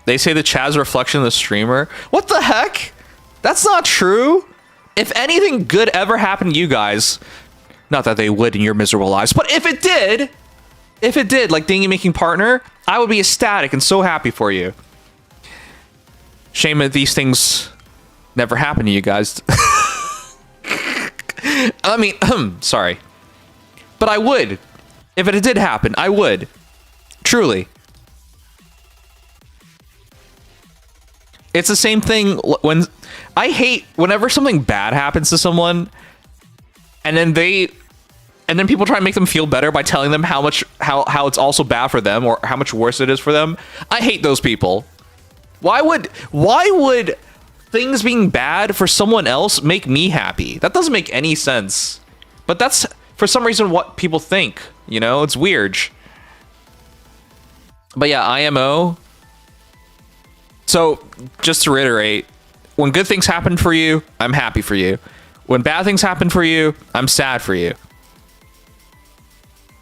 They say the chat's a reflection of the streamer. What the heck? That's not true. If anything good ever happened to you guys, not that they would in your miserable lives, but if it did, like Dingy making partner, I would be ecstatic and so happy for you. Shame that these things never happen to you guys. I mean, sorry. But I would. If it did happen, I would. Truly. It's the same thing when... I hate whenever something bad happens to someone, and then people try and make them feel better by telling them how it's also bad for them or how much worse it is for them. I hate those people. Why would things being bad for someone else make me happy? That doesn't make any sense. But that's for some reason what people think, you know? It's weird. But yeah, IMO. So, just to reiterate, when good things happen for you, I'm happy for you. When bad things happen for you, I'm sad for you.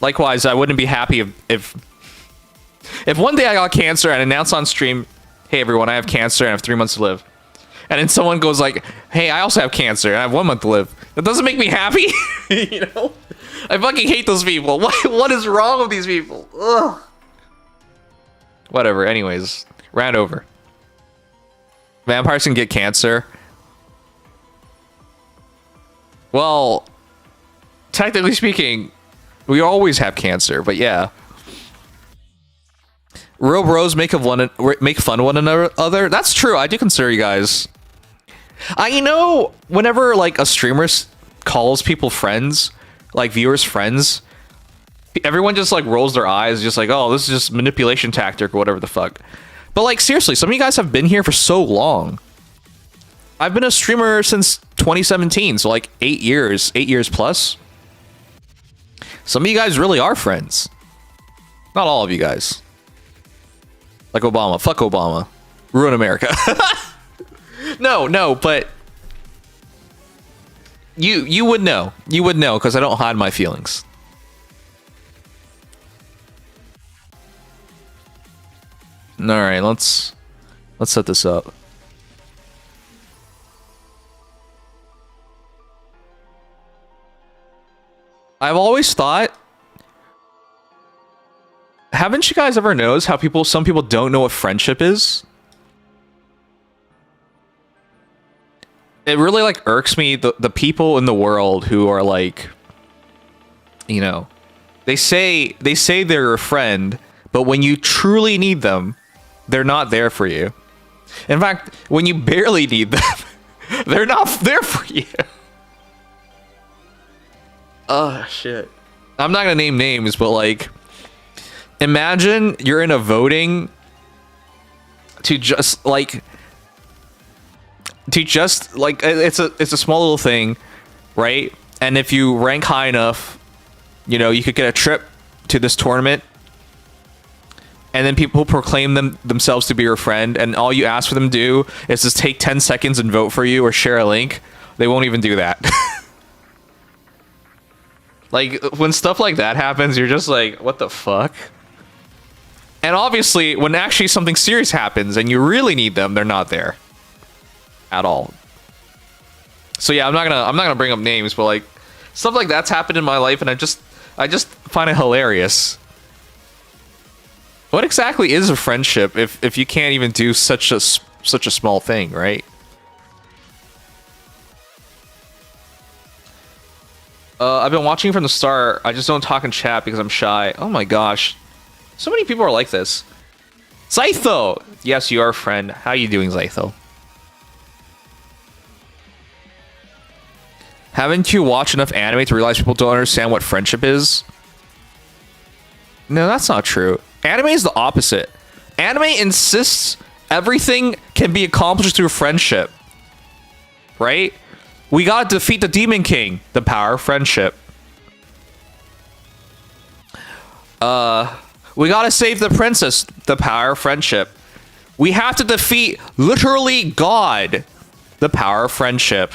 Likewise, I wouldn't be happy if one day I got cancer and announced on stream, hey everyone, I have cancer and I have 3 months to live. And then someone goes like, hey, I also have cancer and I have 1 month to live. That doesn't make me happy. You know? I fucking hate those people. What is wrong with these people? Ugh. Whatever, anyways. Rant over. Vampires can get cancer. Well, technically speaking, we always have cancer, but yeah. Real bros make fun of one another. That's true. I do consider you guys. I know whenever like a streamer calls people friends, like viewers friends, everyone just like rolls their eyes, just like, oh, this is just manipulation tactic or whatever the fuck. But like seriously, some of you guys have been here for so long. I've been a streamer since 2017, so like 8 years plus. Some of you guys really are friends. Not all of you guys. Like Obama. Fuck Obama. Ruin America. No, but you would know. You would know because I don't hide my feelings. All right, let's set this up. I've always thought, haven't you guys ever noticed how some people don't know what friendship is? It really like irks me, the people in the world who are like, you know, they say they're a friend, but when you truly need them, they're not there for you. In fact, when you barely need them, they're not there for you. Oh, shit. I'm not gonna name names, but like, imagine you're in a voting to just like it's a small little thing, right? And if you rank high enough, you know, you could get a trip to this tournament. And then people proclaim themselves to be your friend, and all you ask for them to do is just take 10 seconds and vote for you or share a link. They won't even do that. Like, when stuff like that happens, you're just like, what the fuck? And obviously, when actually something serious happens and you really need them, they're not there. At all. So yeah, I'm not gonna bring up names, but like, stuff like that's happened in my life, and I just find it hilarious. What exactly is a friendship if you can't even do such a small thing, right? I've been watching from the start. I just don't talk in chat because I'm shy. Oh my gosh. So many people are like this. Zytho! Yes, you are a friend. How you doing, Zytho? Haven't you watched enough anime to realize people don't understand what friendship is? No, that's not true. Anime is the opposite. Anime insists everything can be accomplished through friendship. Right? We gotta defeat the Demon King. The power of friendship. We gotta save the princess. The power of friendship. We have to defeat literally God. The power of friendship.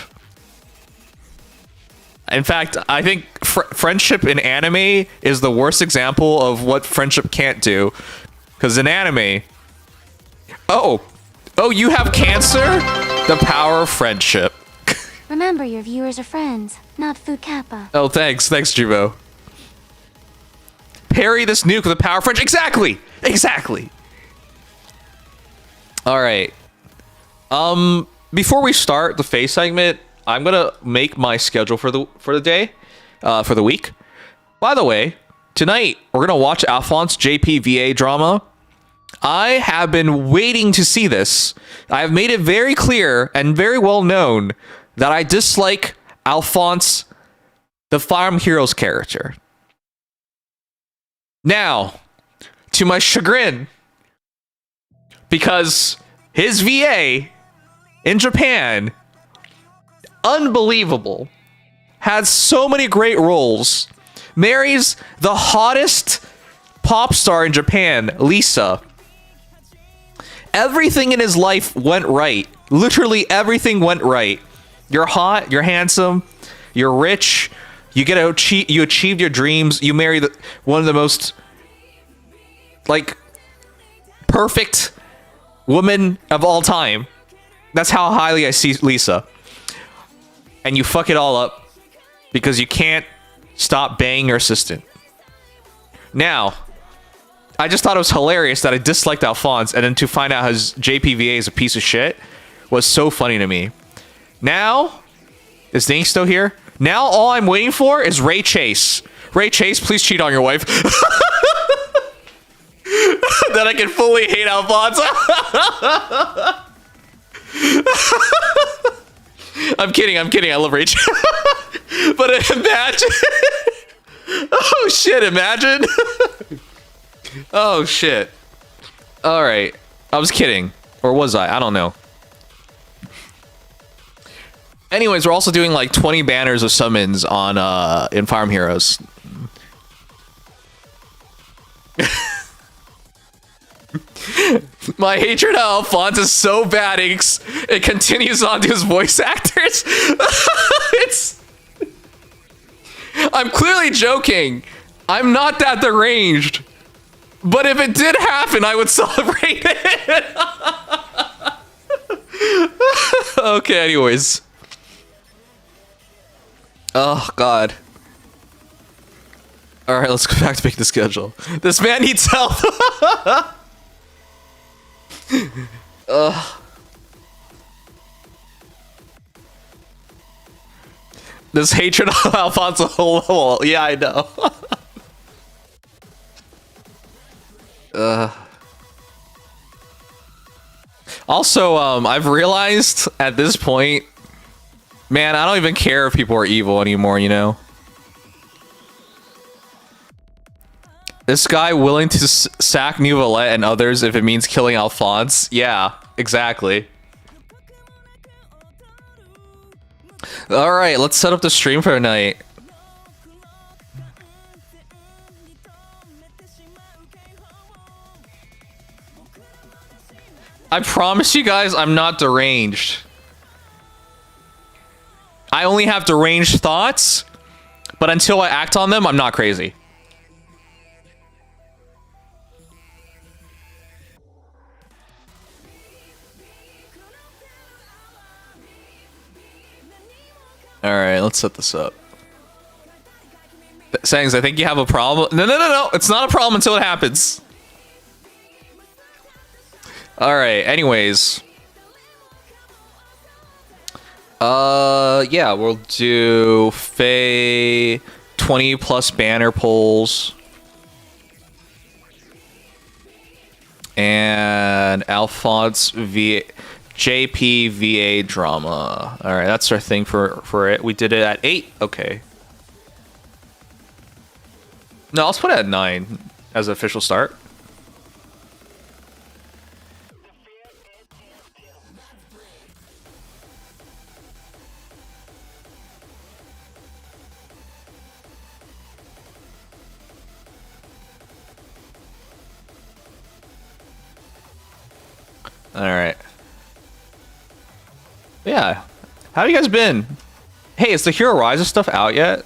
In fact, I think friendship in anime is the worst example of what friendship can't do. Because in anime, Oh. Oh, you have cancer? The power of friendship. Remember, your viewers are friends, not food kappa. Oh, thanks. Thanks, Jubo. Parry this nuke with the power of friendship. Exactly. Exactly. All right. Before we start the face segment, I'm gonna make my schedule for the day, for the week. By the way, tonight we're gonna watch Alfonse JPVA drama. I have been waiting to see this. I have made it very clear and very well known that I dislike Alfonse, the Fire Emblem Heroes character. Now, to my chagrin, because his VA in Japan, unbelievable, has so many great roles, marries the hottest pop star in Japan, Lisa. Everything in his life went right. Literally everything went right. You're hot, you're handsome, you're rich, you you achieved your dreams, you marry one of the most like perfect woman of all time. That's how highly I see Lisa. And you fuck it all up because you can't stop banging your assistant. Now, I just thought it was hilarious that I disliked Alfonse, and then to find out his JPVA is a piece of shit was so funny to me. Now, is Dink still here? Now all I'm waiting for is Ray Chase. Ray Chase, please cheat on your wife. Then I can fully hate Alfonse. I'm kidding. I love Ray Chase. But imagine. Oh shit, imagine. Oh shit. All right. I was kidding. Or was I? I don't know. Anyways, we're also doing like 20 banners of summons on in Fire Emblem Heroes. My hatred of Alfonse is so bad it continues on to his voice actors. I'm clearly joking. I'm not that deranged. But if it did happen, I would celebrate it. Okay, anyways. Oh, God. Alright, let's go back to making the schedule. This man needs help. This hatred of Alfonse a whole level. Yeah, I know. Also, I've realized at this point, man, I don't even care if people are evil anymore, you know? This guy willing to sack Neuvillette and others if it means killing Alfonse? Yeah, exactly. Alright, let's set up the stream for tonight. I promise you guys I'm not deranged. I only have deranged thoughts, but until I act on them, I'm not crazy. Alright, let's set this up. Sangs, I think you have a problem. No. It's not a problem until it happens. Alright, anyways. Yeah, we'll do Faye 20 plus banner pulls. And Alfonse JPVA drama. Alright, that's our thing for it. We did it at 8. Okay. No, let's put it at 9 as an official start. Alright. Yeah. How have you guys been? Hey, is the Hero Rises stuff out yet?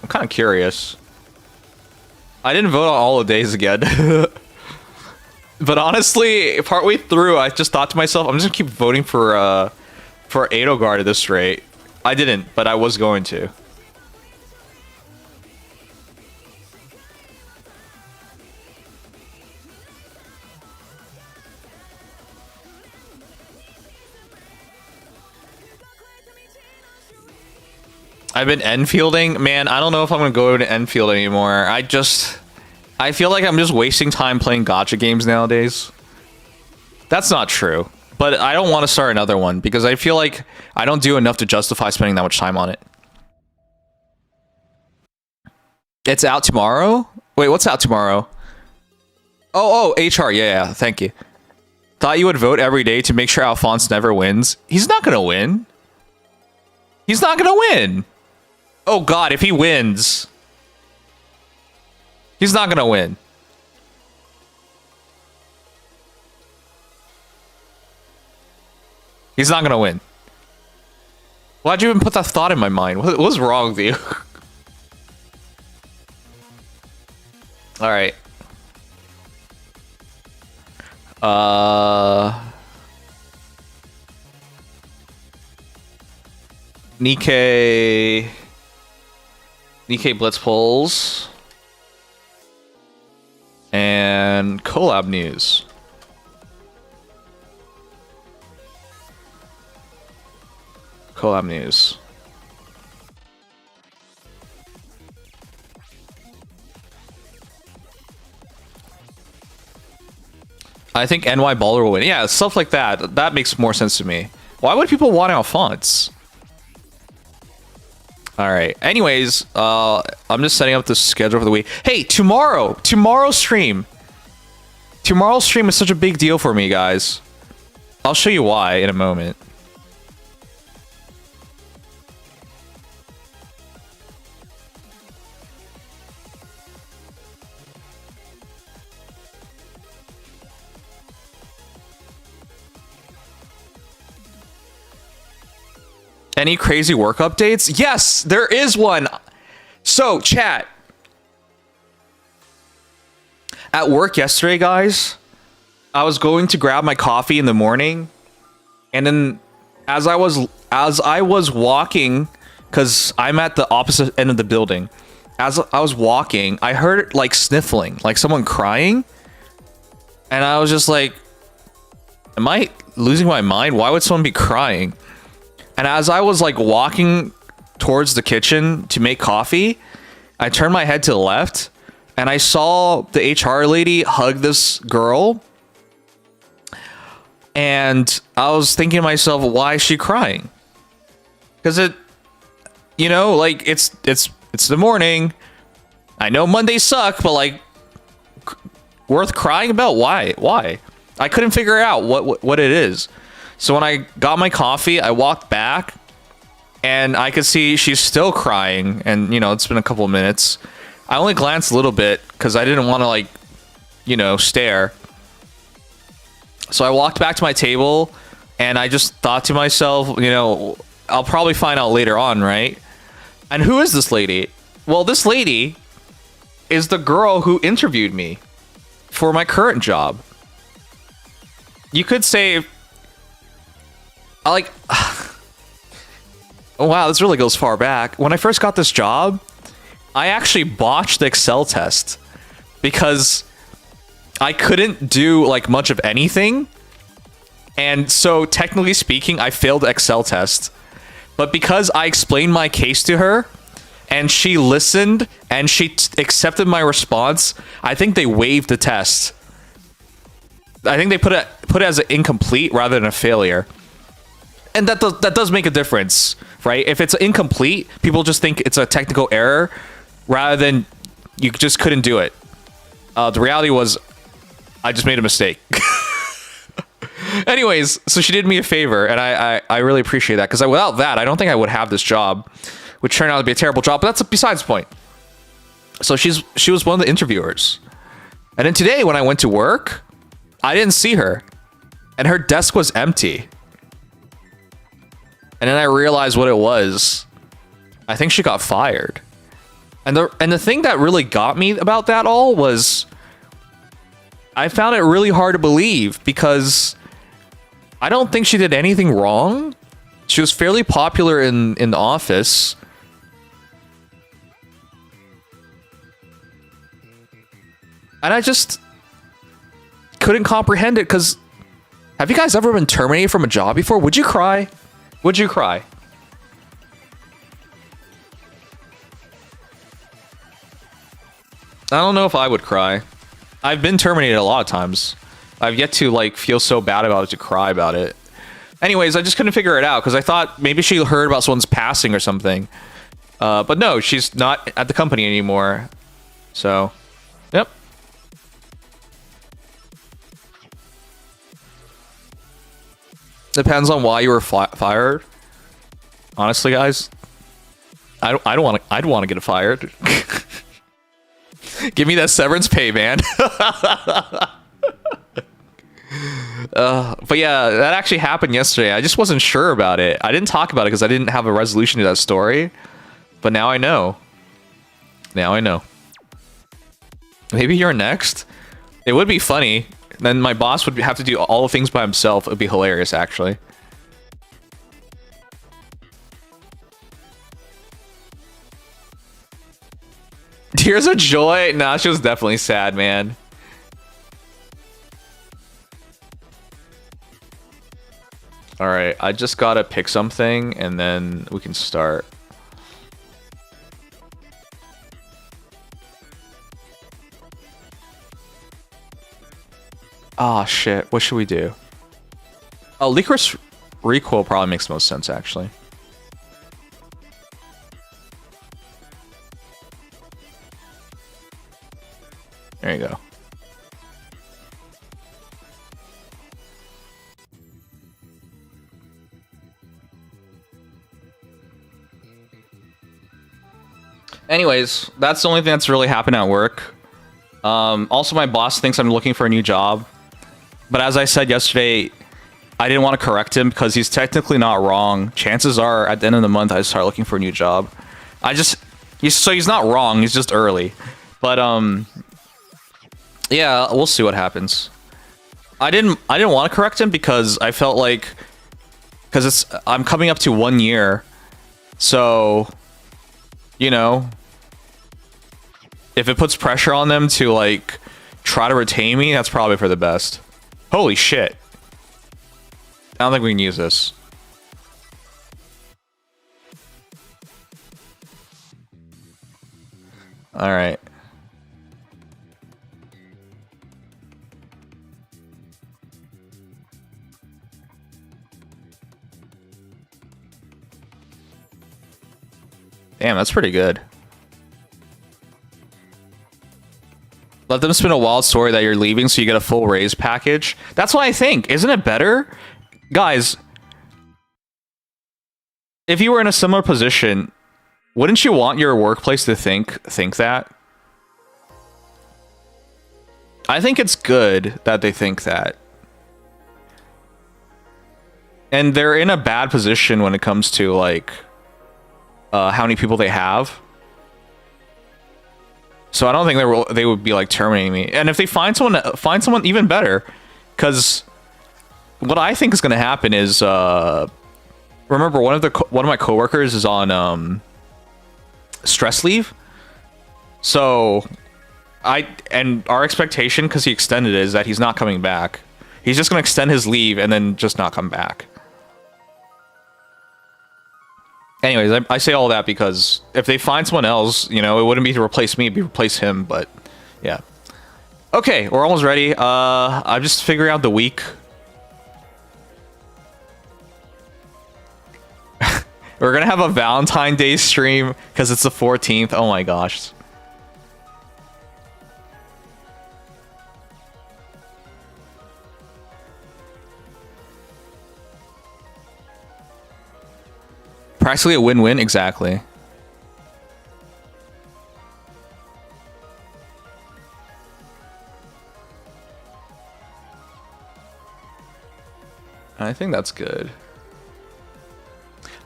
I'm kind of curious. I didn't vote on all the days again. But honestly, partway through, I just thought to myself, I'm just gonna keep voting for Edelgard at this rate. I didn't, but I was going to. I've been Enfielding. Man, I don't know if I'm gonna go to Enfield anymore. I feel like I'm just wasting time playing gacha games nowadays. That's not true. But I don't want to start another one because I feel like I don't do enough to justify spending that much time on it. It's out tomorrow? Wait, what's out tomorrow? Oh, HR. Yeah, thank you. Thought you would vote every day to make sure Alfonse never wins. He's not gonna win. He's not gonna win. Oh god, if he wins... He's not gonna win. He's not gonna win. Why'd you even put that thought in my mind? What was wrong with you? Alright. Nikkei Blitz polls. And collab news. Collab news. I think NY Baller will win. Yeah, stuff like that. That makes more sense to me. Why would people want Alphonse? Alright. Anyways, I'm just setting up the schedule for the week. Hey, tomorrow's stream. Tomorrow's stream is such a big deal for me, guys. I'll show you why in a moment. Any crazy work updates? Yes, there is one. So, chat. At work yesterday, guys, I was going to grab my coffee in the morning, and then as I was walking, because I'm at the opposite end of the building, as I was walking, I heard like sniffling, like someone crying, and I was just like, am I losing my mind? Why would someone be crying? And as I was like walking towards the kitchen to make coffee, I turned my head to the left and I saw the HR lady hug this girl. And I was thinking to myself, why is she crying? Because like it's the morning. I know Mondays suck, but like worth crying about? Why? I couldn't figure out what it is. So when I got my coffee, I walked back and I could see she's still crying. And, it's been a couple of minutes. I only glanced a little bit because I didn't want to, stare. So I walked back to my table and I just thought to myself, I'll probably find out later on, right? And who is this lady? Well, this lady is the girl who interviewed me for my current job. You could say... oh wow, this really goes far back. When I first got this job, I actually botched the Excel test because I couldn't do like much of anything. And so technically speaking, I failed the Excel test. But because I explained my case to her and she listened and she accepted my response, I think they waived the test. I think they put it as an incomplete rather than a failure. And that does make a difference, right? If it's incomplete, people just think it's a technical error rather than you just couldn't do it. The reality was I just made a mistake. Anyways, so she did me a favor, and I really appreciate that, because without that, I don't think I would have this job, which turned out to be a terrible job, but that's besides the point. So she was one of the interviewers. And then today, when I went to work, I didn't see her, and her desk was empty. And then I realized what it was. I think she got fired. And the thing that really got me about that all was I found it really hard to believe because I don't think she did anything wrong. She was fairly popular in the office. And I just couldn't comprehend it because have you guys ever been terminated from a job before? Would you cry? Would you cry? I don't know if I would cry. I've been terminated a lot of times. I've yet to like feel so bad about it to cry about it. Anyways, I just couldn't figure it out because I thought maybe she heard about someone's passing or something. But no, she's not at the company anymore. So, yep. Depends on why you were fired. Honestly, guys, I'd want to get fired. Give me that severance pay, man. But yeah, that actually happened yesterday. I just wasn't sure about it. I didn't talk about it because I didn't have a resolution to that story. But now I know. Now I know. Maybe you're next? It would be funny. Then my boss would have to do all the things by himself. It would be hilarious, actually. Tears of joy? Nah, she was definitely sad, man. Alright, I just gotta pick something, and then we can start. Ah, shit. What should we do? Oh, Licorice Recoil probably makes the most sense, actually. There you go. Anyways, that's the only thing that's really happened at work. Also, my boss thinks I'm looking for a new job. But as I said yesterday, I didn't want to correct him because he's technically not wrong. Chances are, at the end of the month, I start looking for a new job. He's not wrong. He's just early. But yeah, we'll see what happens. I didn't want to correct him because I felt like I'm coming up to 1 year, so you know, if it puts pressure on them to like try to retain me, that's probably for the best. Holy shit. I don't think we can use this. All right. Damn, that's pretty good. Let them spin a wild story that you're leaving so you get a full raise package. That's what I think. Isn't it better? Guys, if you were in a similar position, wouldn't you want your workplace to think that? I think it's good that they think that. And they're in a bad position when it comes to like how many people they have. So I don't think they would be like terminating me. And if they find someone even better, because what I think is going to happen is remember one of my coworkers is on stress leave. So our expectation, because he extended it, is that he's not coming back. He's just going to extend his leave and then just not come back. Anyways, I say all that because if they find someone else, you know, it wouldn't be to replace me, it'd be replace him, but yeah. Okay, we're almost ready. I'm just figuring out the week. We're gonna have a Valentine's Day stream because it's the 14th. Oh my gosh. Practically a win-win, exactly. I think that's good.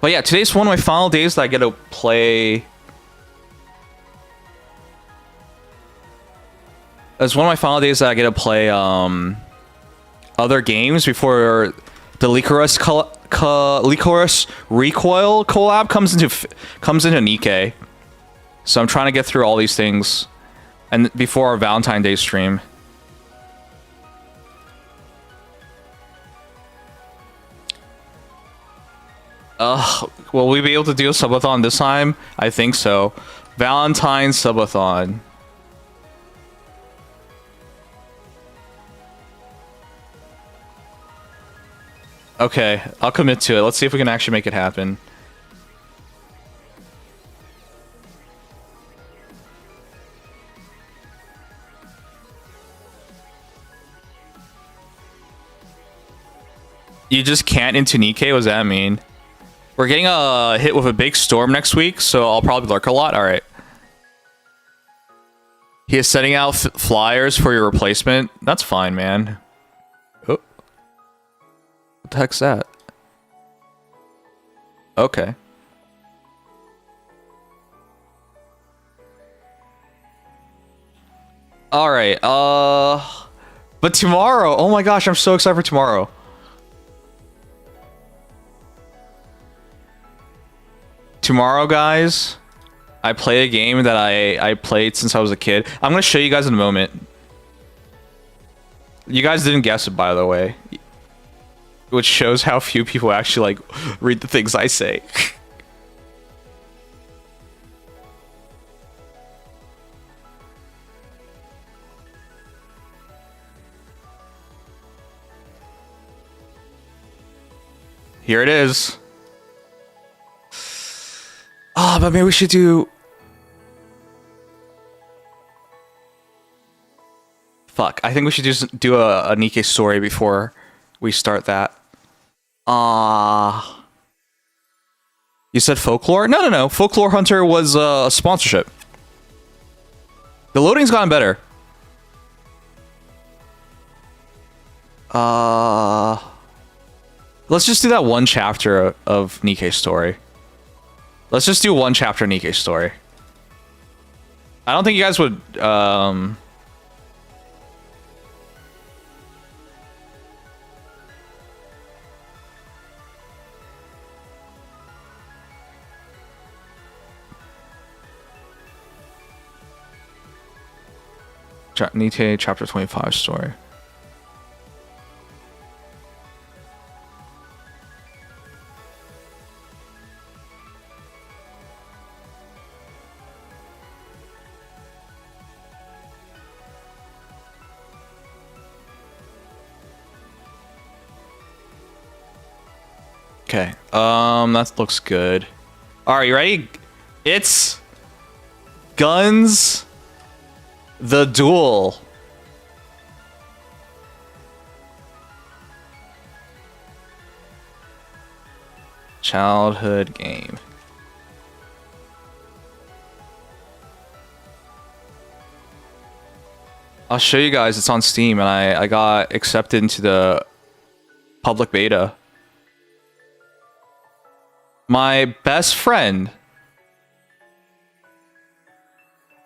But yeah, today's one of my final days that I get to play It's one of my final days that I get to play other games before the Licorice Recoil collab comes into Nikkei. So I'm trying to get through all these things, and before our Valentine's Day stream. Will we be able to do a subathon this time? I think so. Valentine's subathon. Okay, I'll commit to it. Let's see if we can actually make it happen. You just can't into Nikkei? What does that mean? We're getting hit with a big storm next week, so I'll probably lurk a lot. All right. He is sending out flyers for your replacement. That's fine, man. Oh. What the heck's that? Okay. All right. But tomorrow, oh my gosh, I'm so excited for tomorrow. Tomorrow, guys, I play a game that I played since I was a kid. I'm going to show you guys in a moment. You guys didn't guess it, by the way. Which shows how few people actually, like, read the things I say. Here it is. Oh, but maybe we should do... Fuck, I think we should just do a Nikkei story before we start that. You said Folklore? No. Folklore Hunter was a sponsorship. The loading's gotten better. Let's just do that one chapter of Nikkei story. Let's just do one chapter Nikkei story. I don't think you guys would... Nikkei chapter 25 story. Okay, that looks good. Alright, you ready? It's... Guns... The Duel. Childhood game. I'll show you guys, it's on Steam, and I got accepted into the public beta. My best friend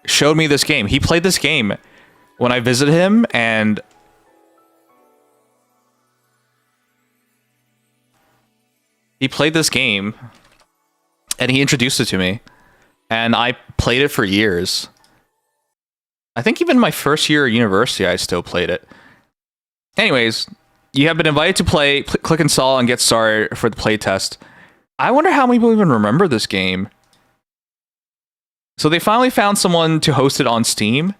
showed me this game. He played this game when I visited him, and he played this game and he introduced it to me, and I played it for years. I think even my first year at university I still played it. Anyways, you have been invited to play. Click install and get started for the playtest. I wonder how many people even remember this game. So they finally found someone to host it on Steam.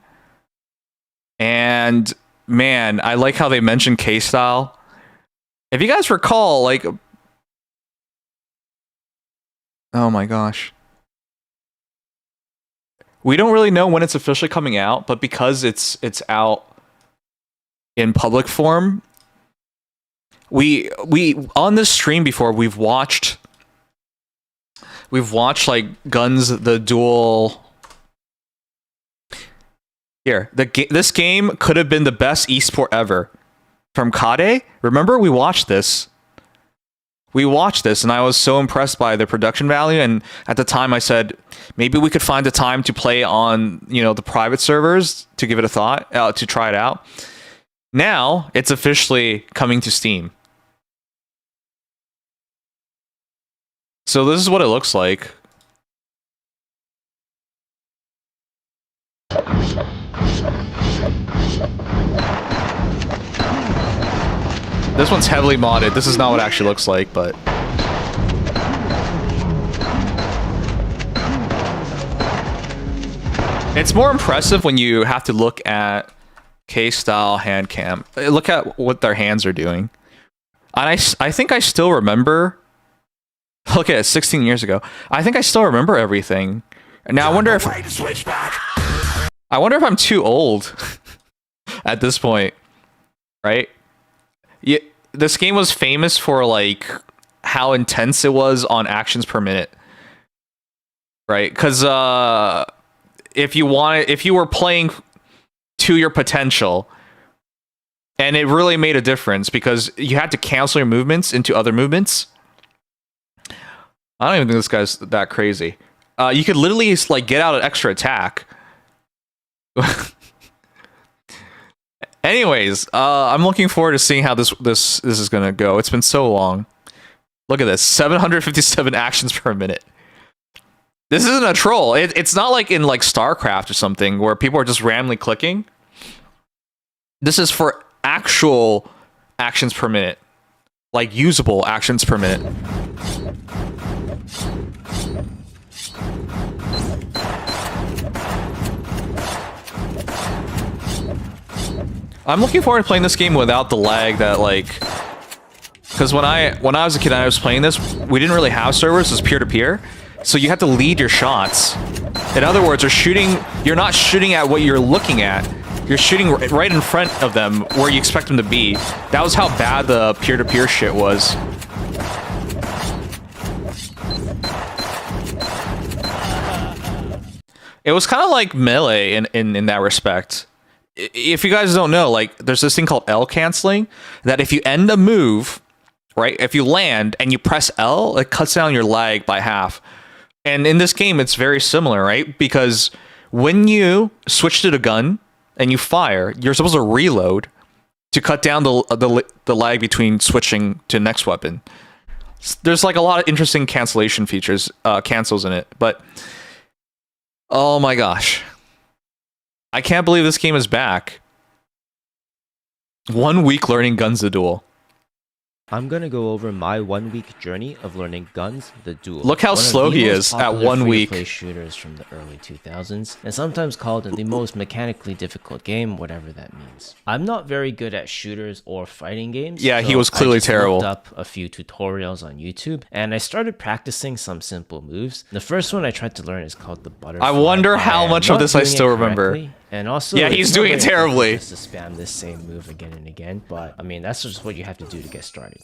And man, I like how they mentioned K-Style. If you guys recall, like... Oh my gosh. We don't really know when it's officially coming out, but because it's out in public form, we on this stream before, we've watched like Guns the Duel. Here, this game could have been the best esport ever from Kade. Remember, we watched this. we watched this, and I was so impressed by the production value. And at the time, I said maybe we could find the time to play on the private servers to give it a thought, to try it out. Now it's officially coming to Steam. So this is what it looks like. This one's heavily modded. This is not what it actually looks like, but... It's more impressive when you have to look at K-style hand cam. Look at what their hands are doing. And I think I still remember... Look at it, 16 years ago. I think I still remember everything. Now I wonder if... I wonder if I'm too old at this point, right? Yeah, this game was famous for like how intense it was on actions per minute, right? Because if you were playing to your potential, and it really made a difference because you had to cancel your movements into other movements. I don't even think this guy's that crazy. You could literally like get out an extra attack. Anyways, I'm looking forward to seeing how this is gonna go. It's been so long. Look at this, 757 actions per minute. This isn't a troll. It's not like in like StarCraft or something where people are just randomly clicking. This is for actual actions per minute, like usable actions per minute. I'm looking forward to playing this game without the lag that like, because when I was a kid and I was playing this, we didn't really have servers. It was peer-to-peer, so you had to lead your shots. In other words, you're not shooting at what you're looking at. You're shooting right in front of them where you expect them to be. That was how bad the peer-to-peer shit was. It was kind of like Melee in that respect. If you guys don't know, like, there's this thing called L canceling, that if you end a move, right, if you land and you press L, it cuts down your lag by half. And in this game, it's very similar, right? Because when you switch to the gun and you fire, you're supposed to reload to cut down the lag between switching to next weapon. There's like a lot of interesting cancellation features, cancels in it, but oh my gosh. I can't believe this game is back. 1 week learning Guns the Duel. I'm gonna go over my 1 week journey of learning Guns the Duel. Look how slow he is at 1 week. Play shooters from the early 2000s, and sometimes called the most mechanically difficult game, whatever that means. I'm not very good at shooters or fighting games. Yeah, he was clearly terrible. I looked up a few tutorials on YouTube, and I started practicing some simple moves. The first one I tried to learn is called the butterfly. I wonder how much of this I still remember. And also, yeah, he's doing it terribly. Just to spam this same move again and again, but I mean, that's just what you have to do to get started.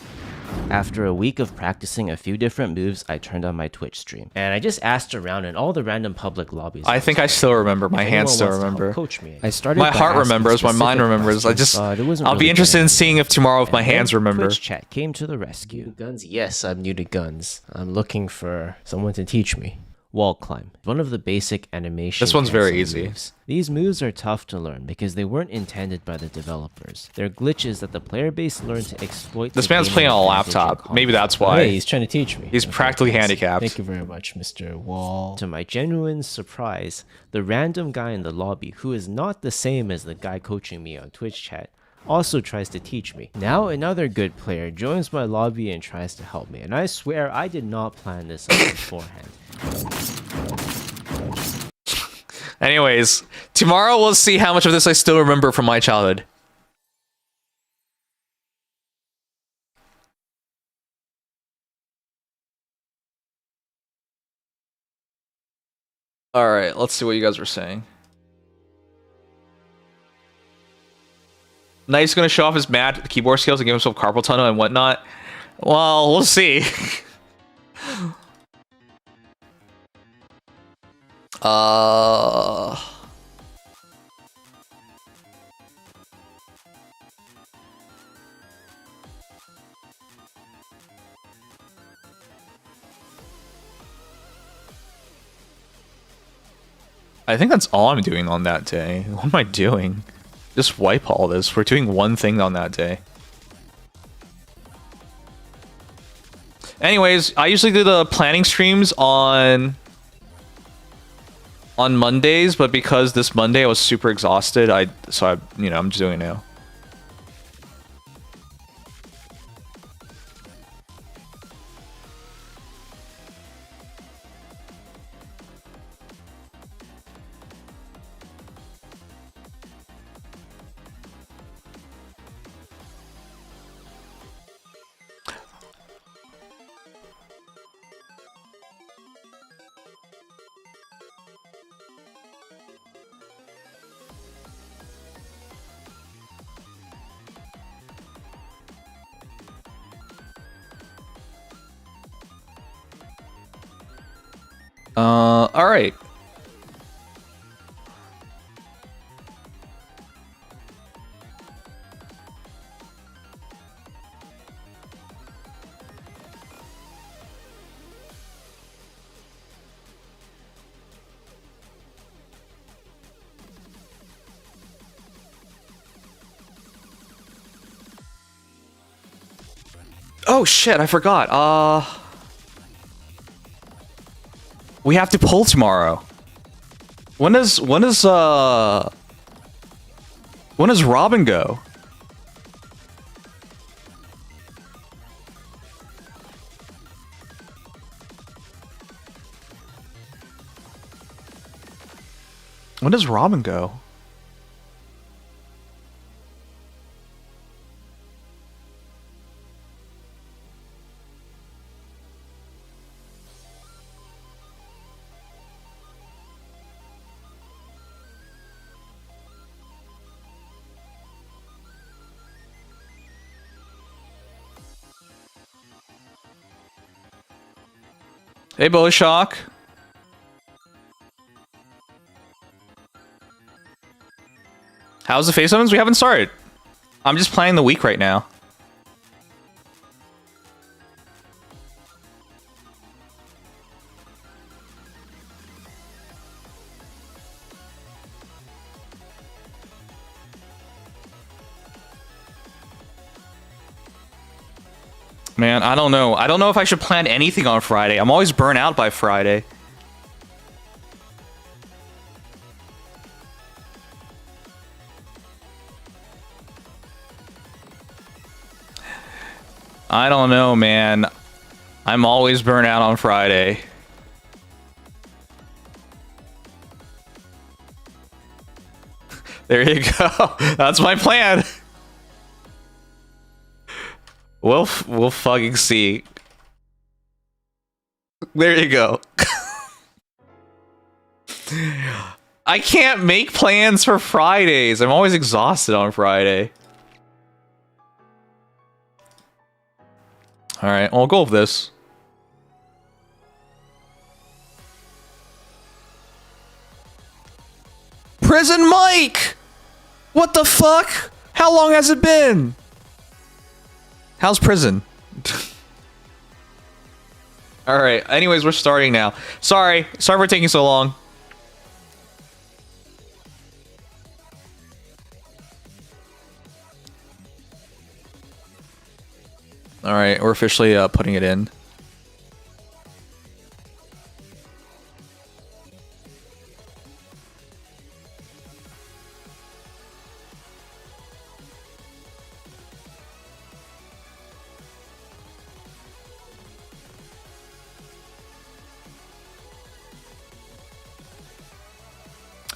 After a week of practicing a few different moves, I turned on my Twitch stream, and I just asked around in all the random public lobbies. I think I still remember. My hands still remember. Coach me. I started. My heart remembers. My mind remembers. I'll be interested in seeing if tomorrow if my hands remember. Twitch chat came to the rescue. Guns? Yes, I'm new to guns. I'm looking for someone to teach me. Wall climb. One of the basic animation. This one's very easy. Moves. These moves are tough to learn because they weren't intended by the developers. They're glitches that the player base learned to exploit. This man's playing on a laptop. Maybe that's why. Hey, he's trying to teach me. He's practically handicapped. Thank you very much, Mr. Wall. To my genuine surprise, the random guy in the lobby, who is not the same as the guy coaching me on Twitch chat, also tries to teach me. Now another good player joins my lobby and tries to help me, and I swear I did not plan this out beforehand. Anyways, tomorrow we'll see how much of this I still remember from my childhood. Alright, let's see what you guys were saying. Knight's gonna show off his mad keyboard skills and give himself carpal tunnel and whatnot. Well, we'll see. I think that's all I'm doing on that day. What am I doing? Just wipe all this. We're doing one thing on that day. Anyways, I usually do the planning streams on Mondays, but because this Monday I was super exhausted, I'm just doing it now. All right. Oh shit, I forgot. We have to pull tomorrow. When does Robin go? When does Robin go? Hey, Bully Shock. How's the face ovens? We haven't started. I'm just planning the week right now. Man, I don't know. I don't know if I should plan anything on Friday. I'm always burnt out by Friday. I don't know, man. I'm always burnt out on Friday. There you go. That's my plan. We'll fucking see. There you go. I can't make plans for Fridays. I'm always exhausted on Friday. Alright, I'll go with this. Prison Mike! What the fuck? How long has it been? How's prison? Alright, anyways, we're starting now. Sorry for taking so long. Alright, we're officially putting it in.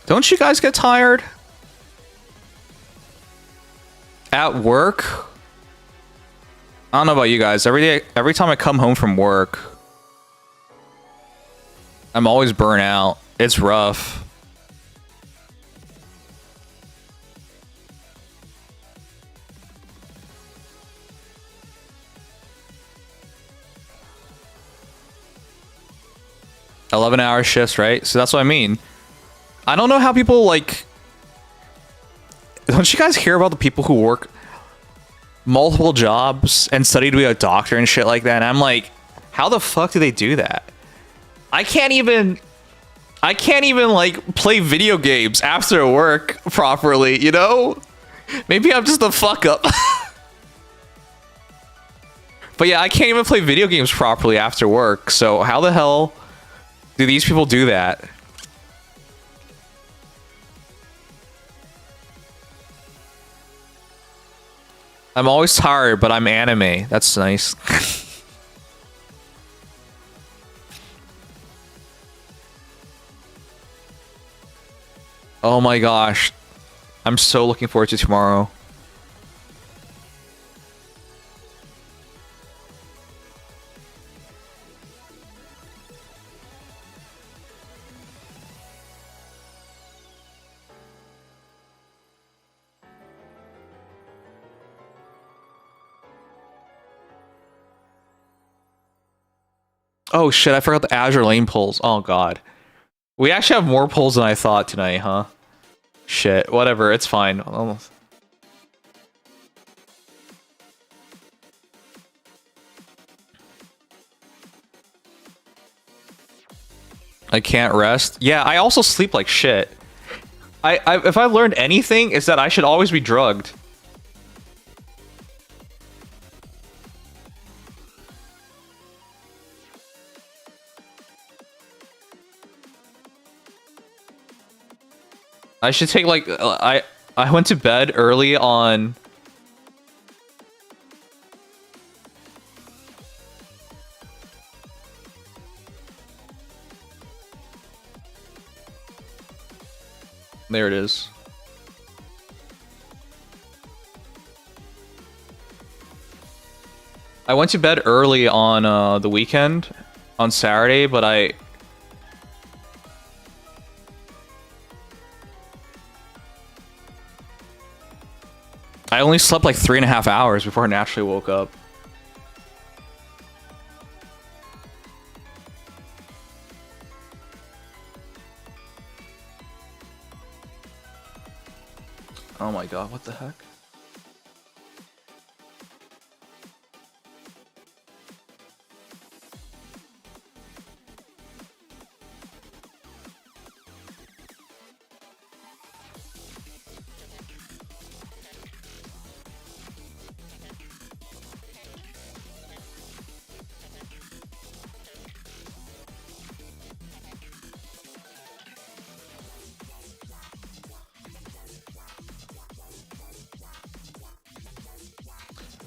Don't you guys get tired? At work? I don't know about you guys. Every time I come home from work, I'm always burnt out. It's rough. $11-hour shifts, right? So that's what I mean. I don't know how people, like... Don't you guys hear about the people who work multiple jobs and study to be a doctor and shit like that? And I'm like, how the fuck do they do that? I can't even... I can't even like play video games after work properly, you know? Maybe I'm just a fuck up. But yeah, I can't even play video games properly after work. So how the hell do these people do that? I'm always tired, but I'm anime. That's nice. Oh my gosh. I'm so looking forward to tomorrow. Oh shit, I forgot the Azure Lane polls. Oh god. We actually have more polls than I thought tonight, huh? Shit, whatever, it's fine. Almost. I can't rest. Yeah, I also sleep like shit. If I've learned anything, is that I should always be drugged. I should take like I went to bed early on. There it is. I went to bed early on the weekend on Saturday, but I only slept like 3.5 hours before I naturally woke up. Oh my god, what the heck?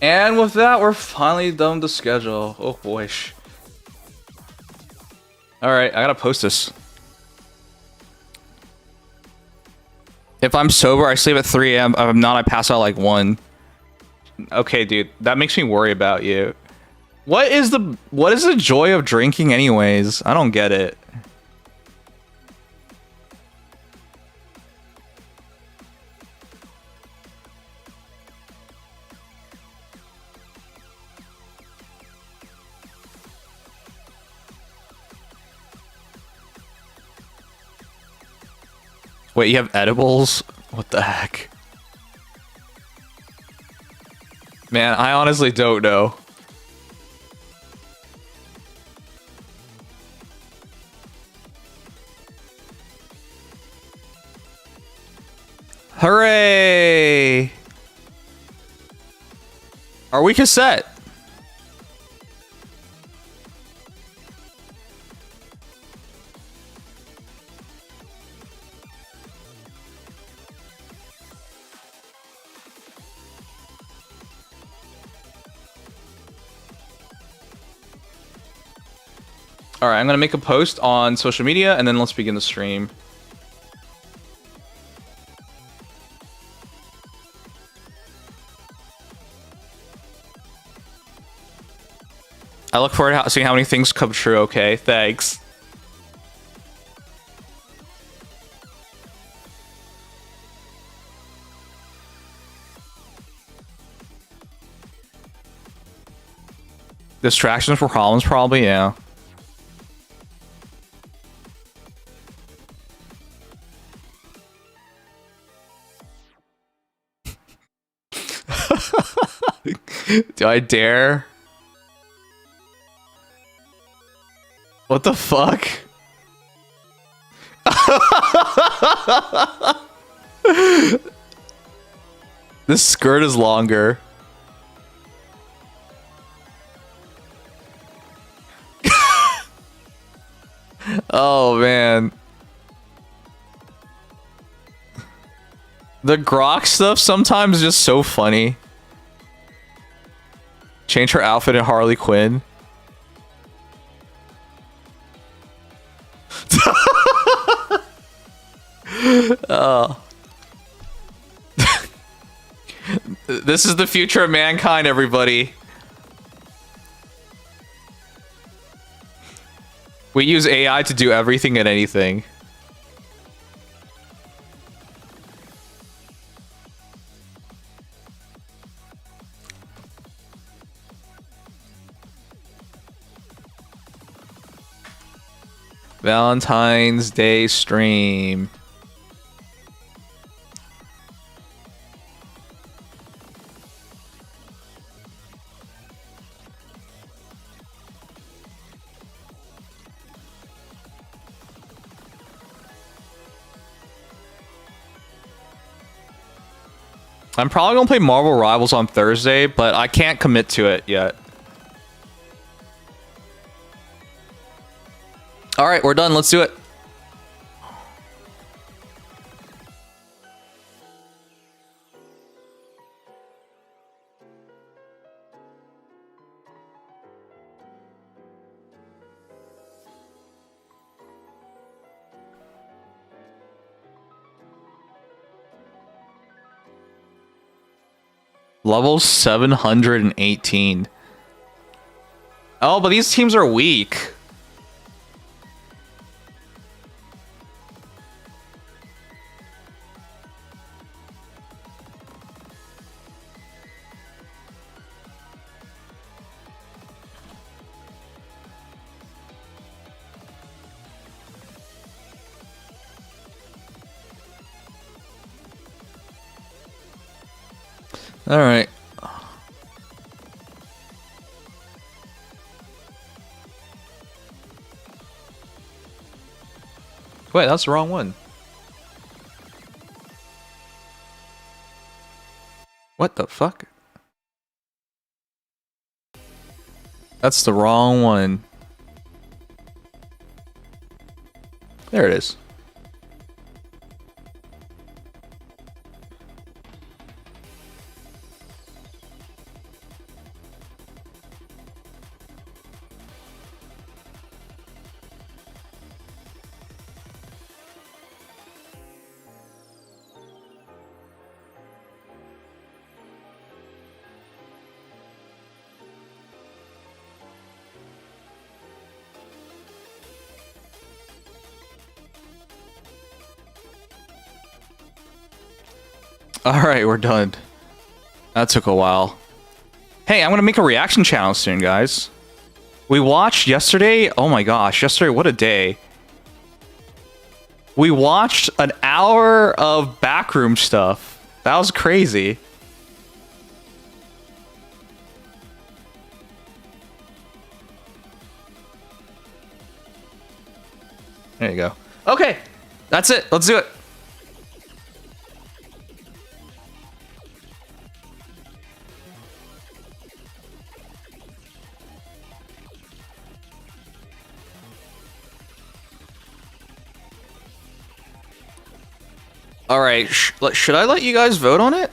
And with that, we're finally done with the schedule. Oh boy. Alright, I gotta post this. If I'm sober, I sleep at 3 a.m. If I'm not, I pass out like 1. Okay, dude, that makes me worry about you. What is the joy of drinking anyways? I don't get it. Wait, you have edibles? What the heck? Man, I honestly don't know. Hooray! Are we cassette? Alright, I'm gonna make a post on social media and then let's begin the stream. I look forward to seeing how many things come true, okay? Thanks. Distractions for problems, probably, yeah. Do I dare? What the fuck? This skirt is longer. Oh, man. The Grok stuff sometimes is just so funny. Change her outfit in Harley Quinn. Oh. This is the future of mankind, everybody. We use AI to do everything and anything. Valentine's Day stream. I'm probably gonna play Marvel Rivals on Thursday, but I can't commit to it yet. All right, we're done. Let's do it. Level 718. Oh, but these teams are weak. All right. Wait, that's the wrong one. What the fuck? That's the wrong one. There it is. Alright, we're done. That took a while. Hey, I'm gonna make a reaction channel soon, guys. We watched yesterday. Oh my gosh, yesterday, what a day. We watched an hour of backroom stuff. That was crazy. There you go. Okay, that's it. Let's do it. All right, should I let you guys vote on it?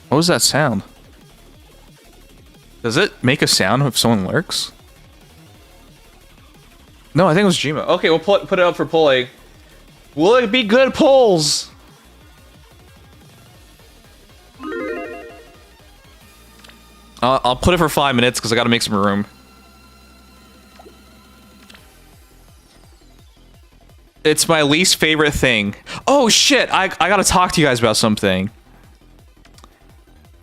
What was that sound? Does it make a sound if someone lurks? No, I think it was Jima. Okay, we'll put it up for polling. Will it be good polls? I'll put it for 5 minutes because I gotta make some room. It's my least favorite thing. Oh shit, I gotta talk to you guys about something.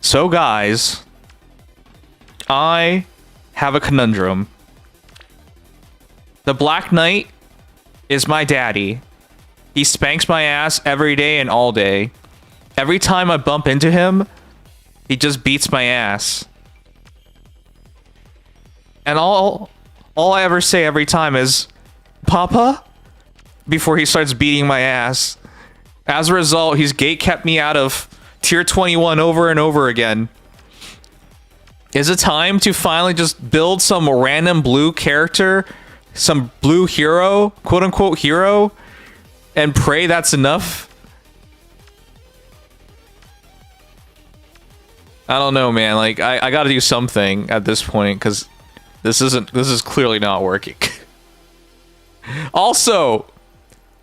So guys, I have a conundrum. The Black Knight is my daddy. He spanks my ass every day and all day. Every time I bump into him, He just beats my ass. And all I ever say every time is, Papa? Before he starts beating my ass. As a result, he's gate kept me out of tier 21 over and over again. Is it time to finally just build some random blue character, some blue hero, quote unquote hero, and pray that's enough? I don't know, man. Like, I gotta do something at this point, because this is clearly not working. Also,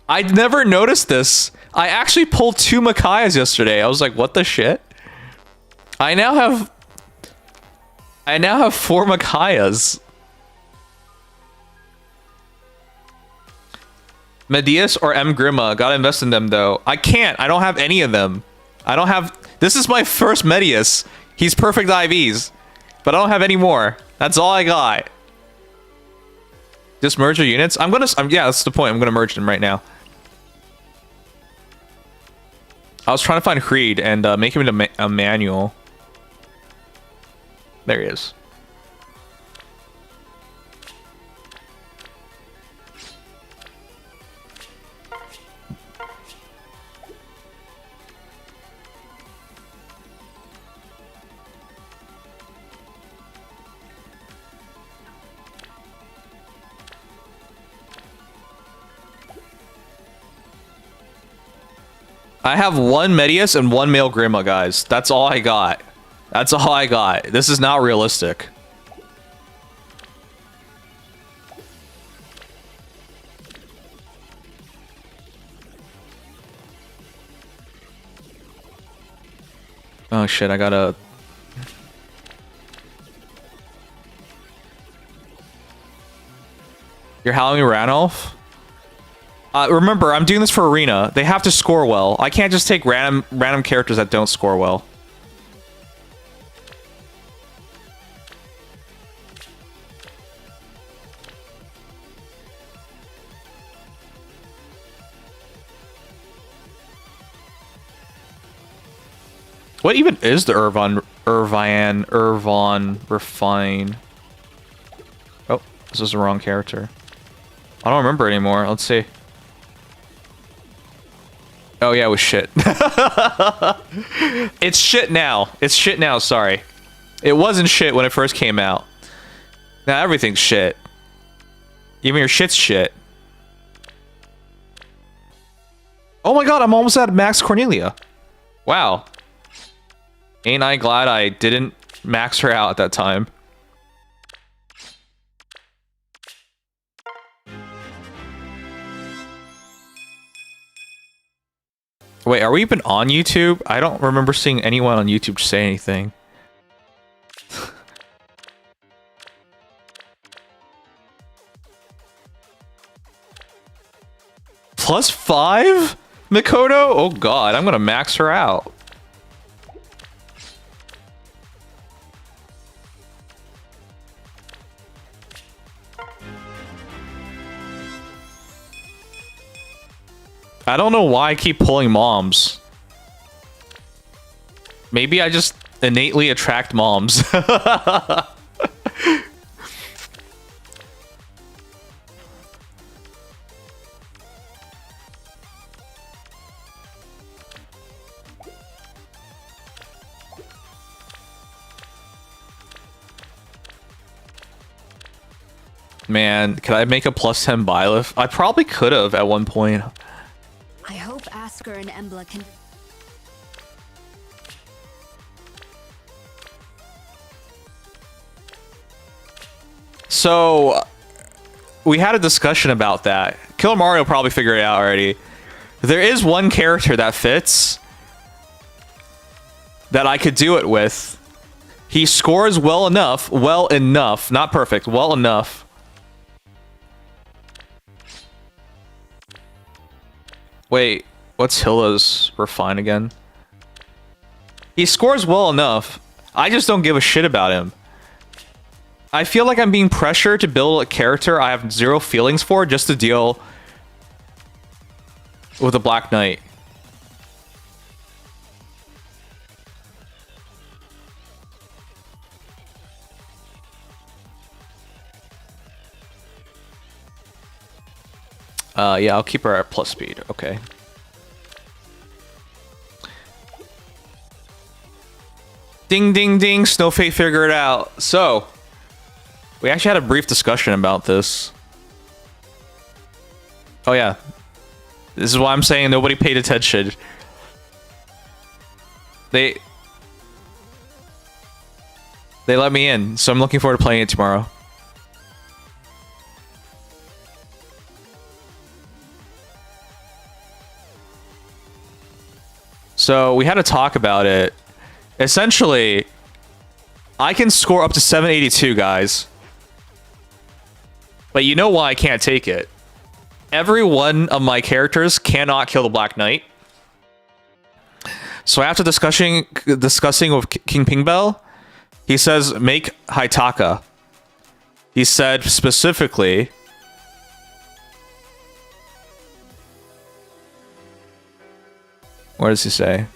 I never noticed this. I actually pulled 2 Micaiahs yesterday. I was like, what the shit? I now have 4 Micaiahs. Medius or M. Grima. Gotta invest in them, though. I can't. I don't have any of them. I don't have... This is my first Medius. He's perfect IVs. But I don't have any more. That's all I got. Just merge your units? yeah, that's the point. I'm gonna merge them right now. I was trying to find Creed and make him into a manual. There he is. I have 1 Medius and 1 male Grima, guys. That's all I got. That's all I got. This is not realistic. Oh shit, I gotta... You're howling Ranulf? Remember, I'm doing this for Arena. They have to score well. I can't just take random characters that don't score well. What even is the Irvine, Refine? Oh, this is the wrong character. I don't remember anymore. Let's see. Oh yeah, it was shit. It's shit now. It's shit now, sorry. It wasn't shit when it first came out. Now everything's shit. Even your shit's shit. Oh my god, I'm almost at Max Cornelia. Wow. Ain't I glad I didn't max her out at that time. Wait, are we even on YouTube? I don't remember seeing anyone on YouTube say anything. +5? Mikoto? Oh god, I'm gonna max her out. I don't know why I keep pulling moms. Maybe I just innately attract moms. Man, could I make a +10 Byleth? I probably could have at one point. I hope Asker and Emblem can... So, we had a discussion about that. Killer Mario probably figured it out already. There is one character that fits that I could do it with. He scores well enough, not perfect, well enough. Wait, what's Hilla's Refine again? He scores well enough. I just don't give a shit about him. I feel like I'm being pressured to build a character I have zero feelings for just to deal with a Black Knight. Yeah, I'll keep her at plus speed. Okay. Ding, ding, ding. Snowfate figured it out. So, we actually had a brief discussion about this. Oh, yeah. This is why I'm saying nobody paid attention. They let me in, so I'm looking forward to playing it tomorrow. So we had to talk about it. Essentially, I can score up to 782, guys. But you know why I can't take it? Every one of my characters cannot kill the Black Knight. So after discussing with King Pingbell, he says make Haitaka. He said specifically, what does he say?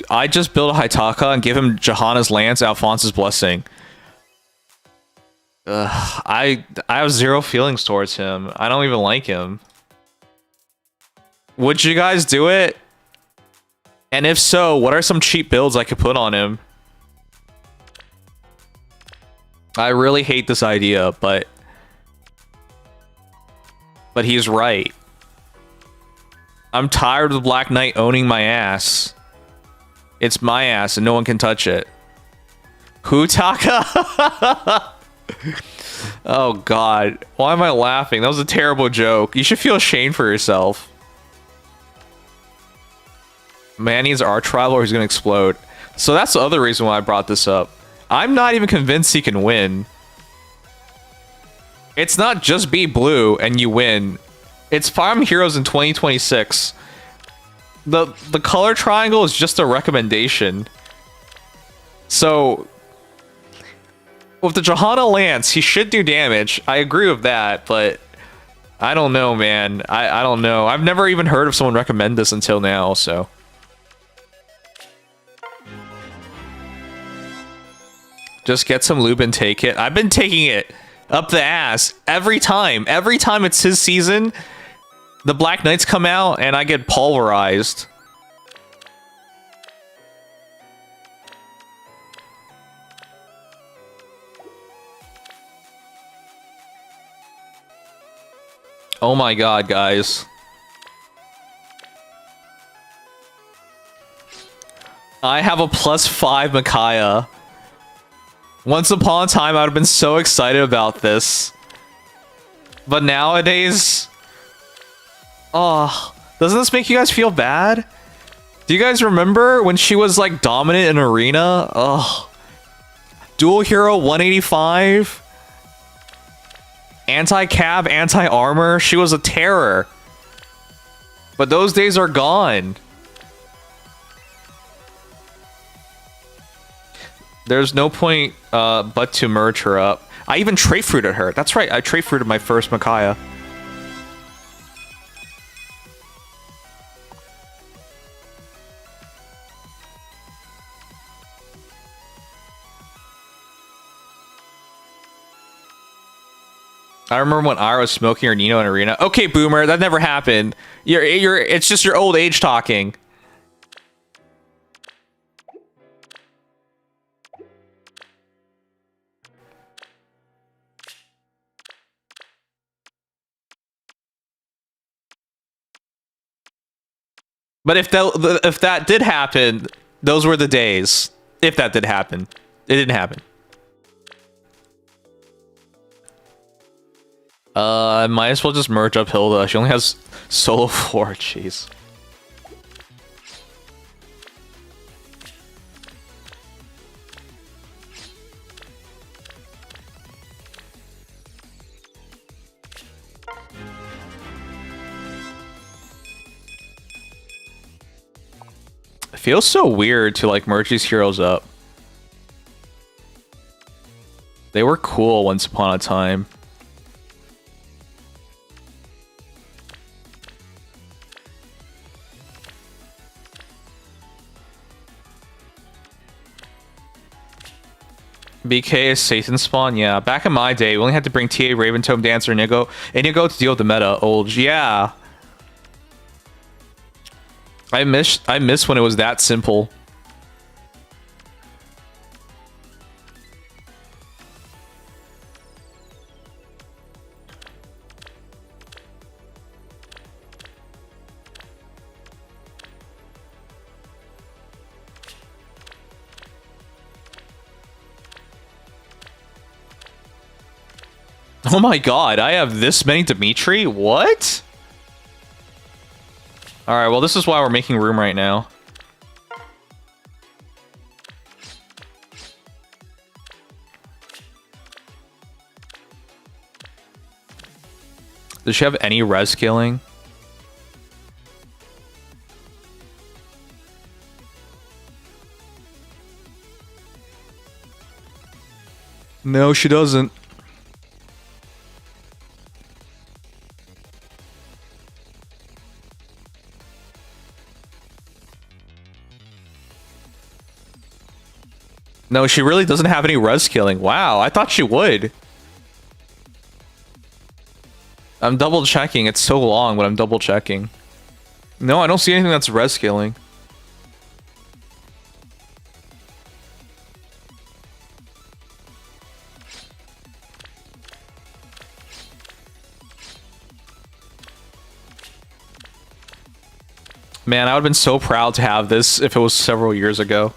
I just build a Haitaka and give him Johanna's Lance, Alfonse's Blessing. I have zero feelings towards him. I don't even like him. Would you guys do it? And if so, what are some cheap builds I could put on him? I really hate this idea, but he's right. I'm tired of the Black Knight owning my ass. It's my ass and no one can touch it. Hutaka? Oh god. Why am I laughing? That was a terrible joke. You should feel ashamed for yourself. Manny's arch rival or he's gonna explode. So that's the other reason why I brought this up. I'm not even convinced he can win. It's not just be blue and you win. It's Fire Emblem Heroes in 2026. The color triangle is just a recommendation. So with the Johanna Lance, he should do damage. I agree with that, but I don't know, man. I don't know. I've never even heard of someone recommend this until now, so. Just get some lube and take it. I've been taking it up the ass every time. Every time it's his season, the Black Knights come out and I get pulverized. Oh my god, guys. I have a +5 Micaiah. Once upon a time, I would have been so excited about this. But nowadays... Oh, doesn't this make you guys feel bad? Do you guys remember when she was, like, dominant in Arena? Oh. Dual Hero 185? Anti-cab, anti-armor? She was a terror. But those days are gone. There's no point but to merge her up. I even trait fruited her. That's right, I trait fruited my first Micaiah. I remember when Ira was smoking her Nino in Arena. Okay, Boomer, that never happened. It's just your old age talking. But if that did happen, those were the days. If that did happen. It didn't happen. I might as well just merge up Hilda. She only has solo 4, jeez. It feels so weird to like merge these heroes up. They were cool once upon a time. BK is Satan spawn. Yeah, back in my day, we only had to bring TA, Raven, Tome, Dancer, Inigo to deal with the meta. Old, yeah. I miss when it was that simple. Oh my god, I have this many Dimitri? What? Alright, well this is why we're making room right now. Does she have any res killing? No, she doesn't. No, she really doesn't have any res killing. Wow, I thought she would. I'm double checking. It's so long, but I'm double checking. No, I don't see anything that's res killing. Man, I would have been so proud to have this if it was several years ago.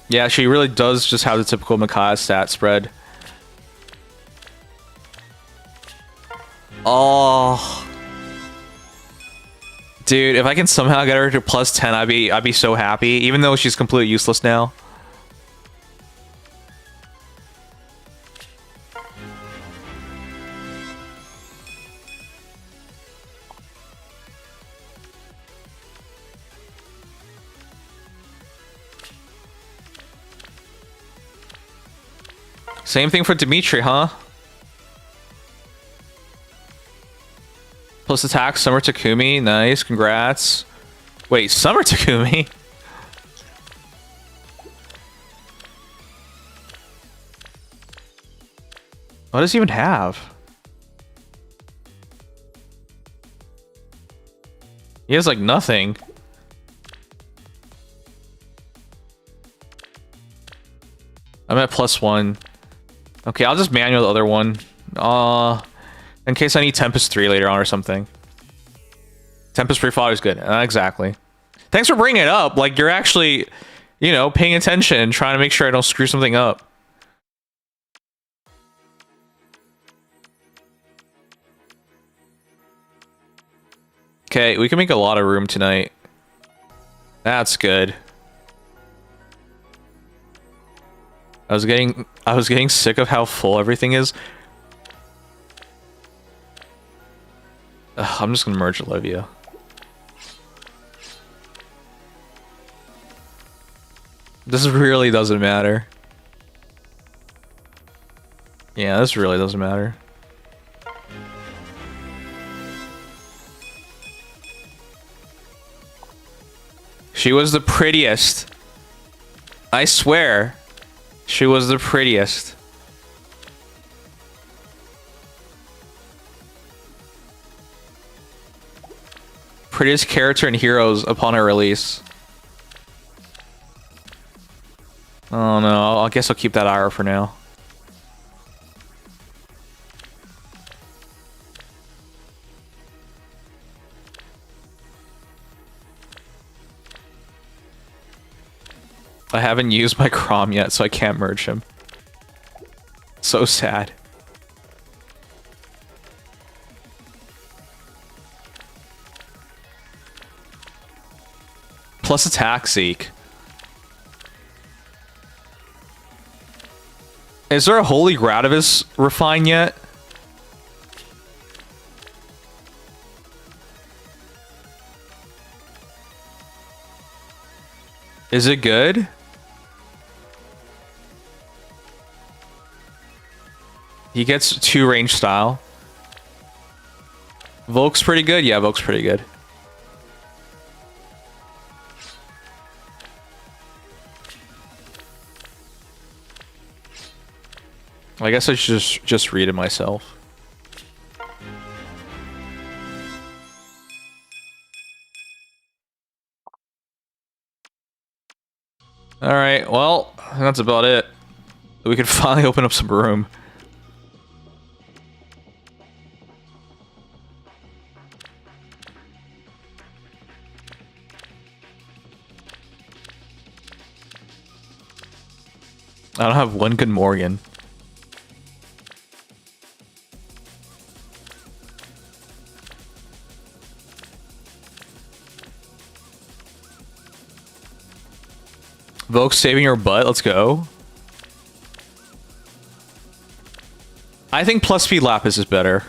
Yeah, she really does just have the typical Micaiah stat spread. Oh. Dude, if I can somehow get her to plus 10, I'd be so happy, even though she's completely useless now. Same thing for Dimitri, huh? Plus attack, Summer Takumi. Nice, congrats. Wait, Summer Takumi? What does he even have? He has like nothing. I'm at +1. Okay, I'll just manual the other one. In case I need Tempest 3 later on or something. Tempest 3 fodder is good. Exactly. Thanks for bringing it up. Like, you're actually, you know, paying attention and trying to make sure I don't screw something up. Okay, we can make a lot of room tonight. That's good. I was getting sick of how full everything is. Ugh, I'm just gonna merge Olivia. This really doesn't matter. Yeah, this really doesn't matter. She was the prettiest. I swear. She was the prettiest. Prettiest character in Heroes upon her release. Oh no, I guess I'll keep that Ira for now. I haven't used my Crom yet, so I can't merge him. So sad. Plus attack, Zeke. Is there a Holy Gradivis refine yet? Is it good? He gets 2 range style. Volk's pretty good? Yeah, Volk's pretty good. I guess I should just read it myself. Alright, well, that's about it. We can finally open up some room. I don't have one good Morgan. Vogue saving your butt, let's go. I think plus speed Lapis is better.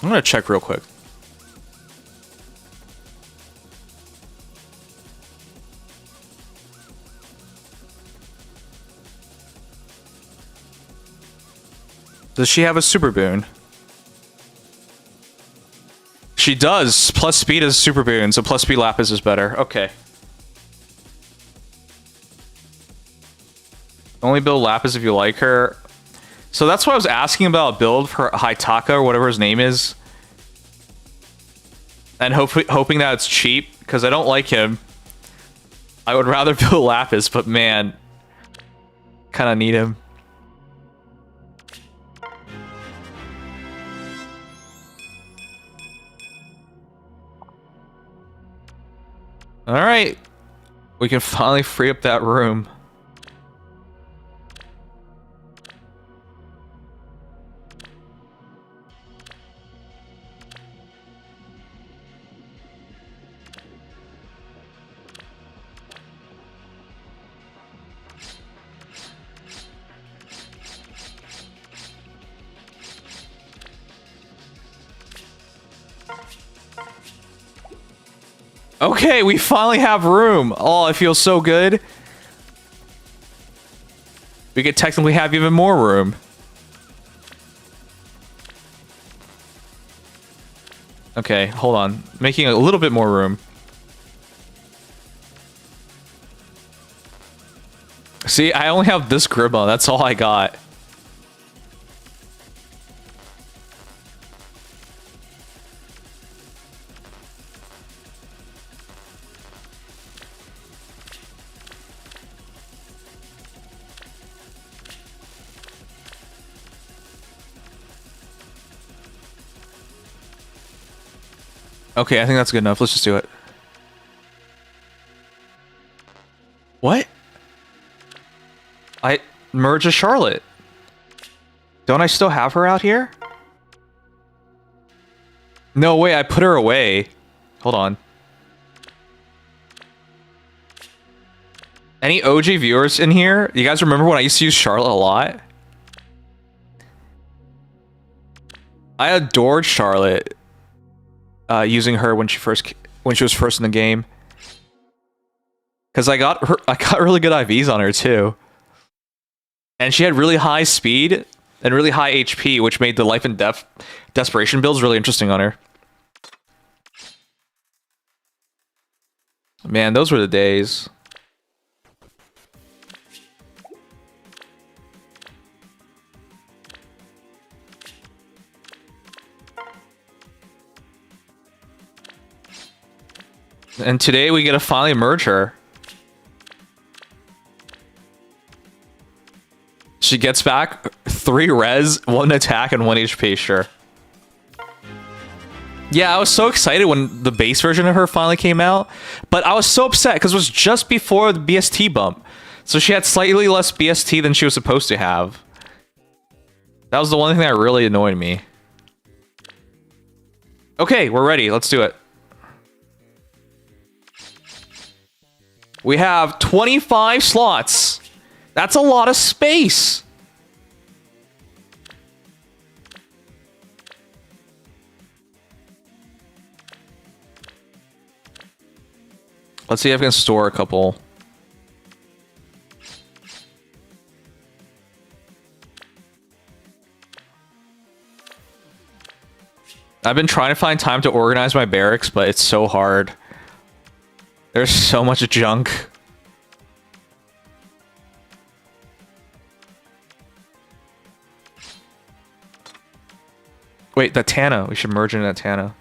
I'm gonna check real quick. Does she have a super boon? She does. Plus speed is super boon, so plus speed Lapis is better. Okay. Only build Lapis if you like her. So that's what I was asking about a build for Haitaka or whatever his name is. And hoping that it's cheap, because I don't like him. I would rather build Lapis, but man. Kind of need him. Alright. We can finally free up that room. Okay, we finally have room. Oh, it feels so good. We could technically have even more room. Okay, hold on. Making a little bit more room. See, I only have this Gribba. That's all I got. Okay, I think that's good enough. Let's just do it. What? I merged a Charlotte. Don't I still have her out here? No way, I put her away. Hold on. Any OG viewers in here? You guys remember when I used to use Charlotte a lot? I adored Charlotte. Using her when she was first in the game, because I got really good IVs on her too, and she had really high speed and really high HP, which made the life and death desperation builds really interesting on her. Man, those were the days. And today we get to finally merge her. She gets back 3 res, 1 attack, and 1 HP, sure. Yeah, I was so excited when the base version of her finally came out, but I was so upset because it was just before the BST bump. So she had slightly less BST than she was supposed to have. That was the one thing that really annoyed me. Okay, we're ready. Let's do it. We have 25 slots. That's a lot of space. Let's see if I can store a couple. I've been trying to find time to organize my barracks, but it's so hard. There's so much junk. Wait, that Tana. We should merge into that Tana.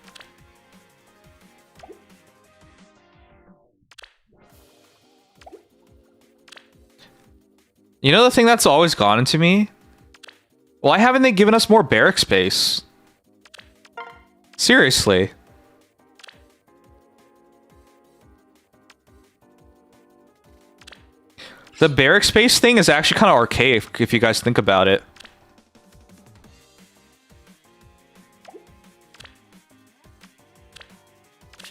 You know the thing that's always gone into me? Why haven't they given us more barrack space? Seriously. The barrack space thing is actually kind of archaic if you guys think about it.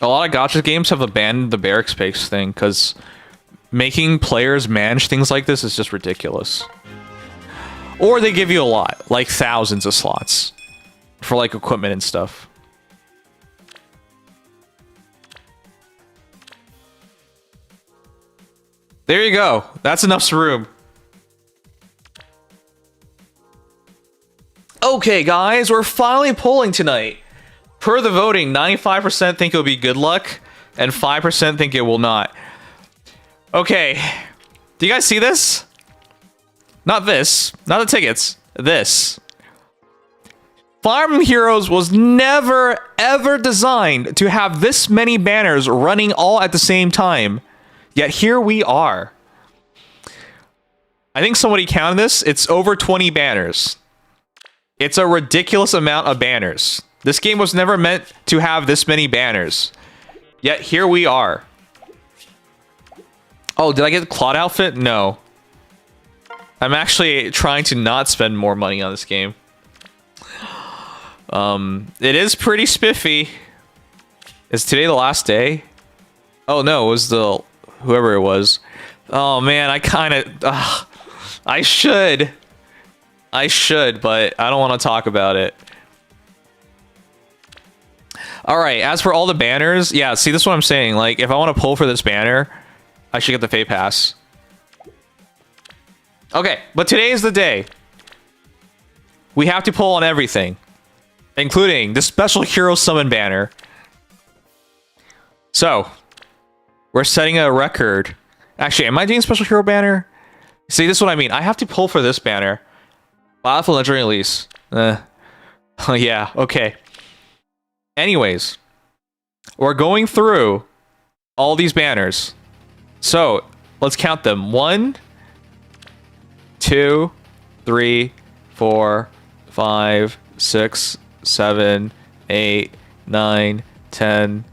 A lot of gacha games have abandoned the barrack space thing because making players manage things like this is just ridiculous. Or they give you a lot, like thousands of slots for like equipment and stuff. There you go. That's enough room. Okay, guys, we're finally polling tonight. Per the voting, 95% think it'll be good luck, and 5% think it will not. Okay. Do you guys see this? Not this. Not the tickets. This. Fire Emblem Heroes was never, ever designed to have this many banners running all at the same time. Yet here we are. I think somebody counted this. It's over 20 banners. It's a ridiculous amount of banners. This game was never meant to have this many banners. Yet here we are. Oh, did I get the Claude outfit? No. I'm actually trying to not spend more money on this game. It is pretty spiffy. Is today the last day? Oh no, it was the... whoever it was. Oh man, I kind of... I should, but I don't want to talk about it. Alright, as for all the banners, yeah, see, this is what I'm saying. Like, if I want to pull for this banner, I should get the Fate Pass. Okay, but today is the day. We have to pull on everything, including the special hero summon banner. So, we're setting a record. Actually, am I doing special hero banner? See, this is what I mean. I have to pull for this banner. Battlefield Legendary Release. Oh, yeah, okay. Anyways, we're going through all these banners. So, let's count them. 1, 2, 3, 4, 5, 6, 7, 8, 9, 10,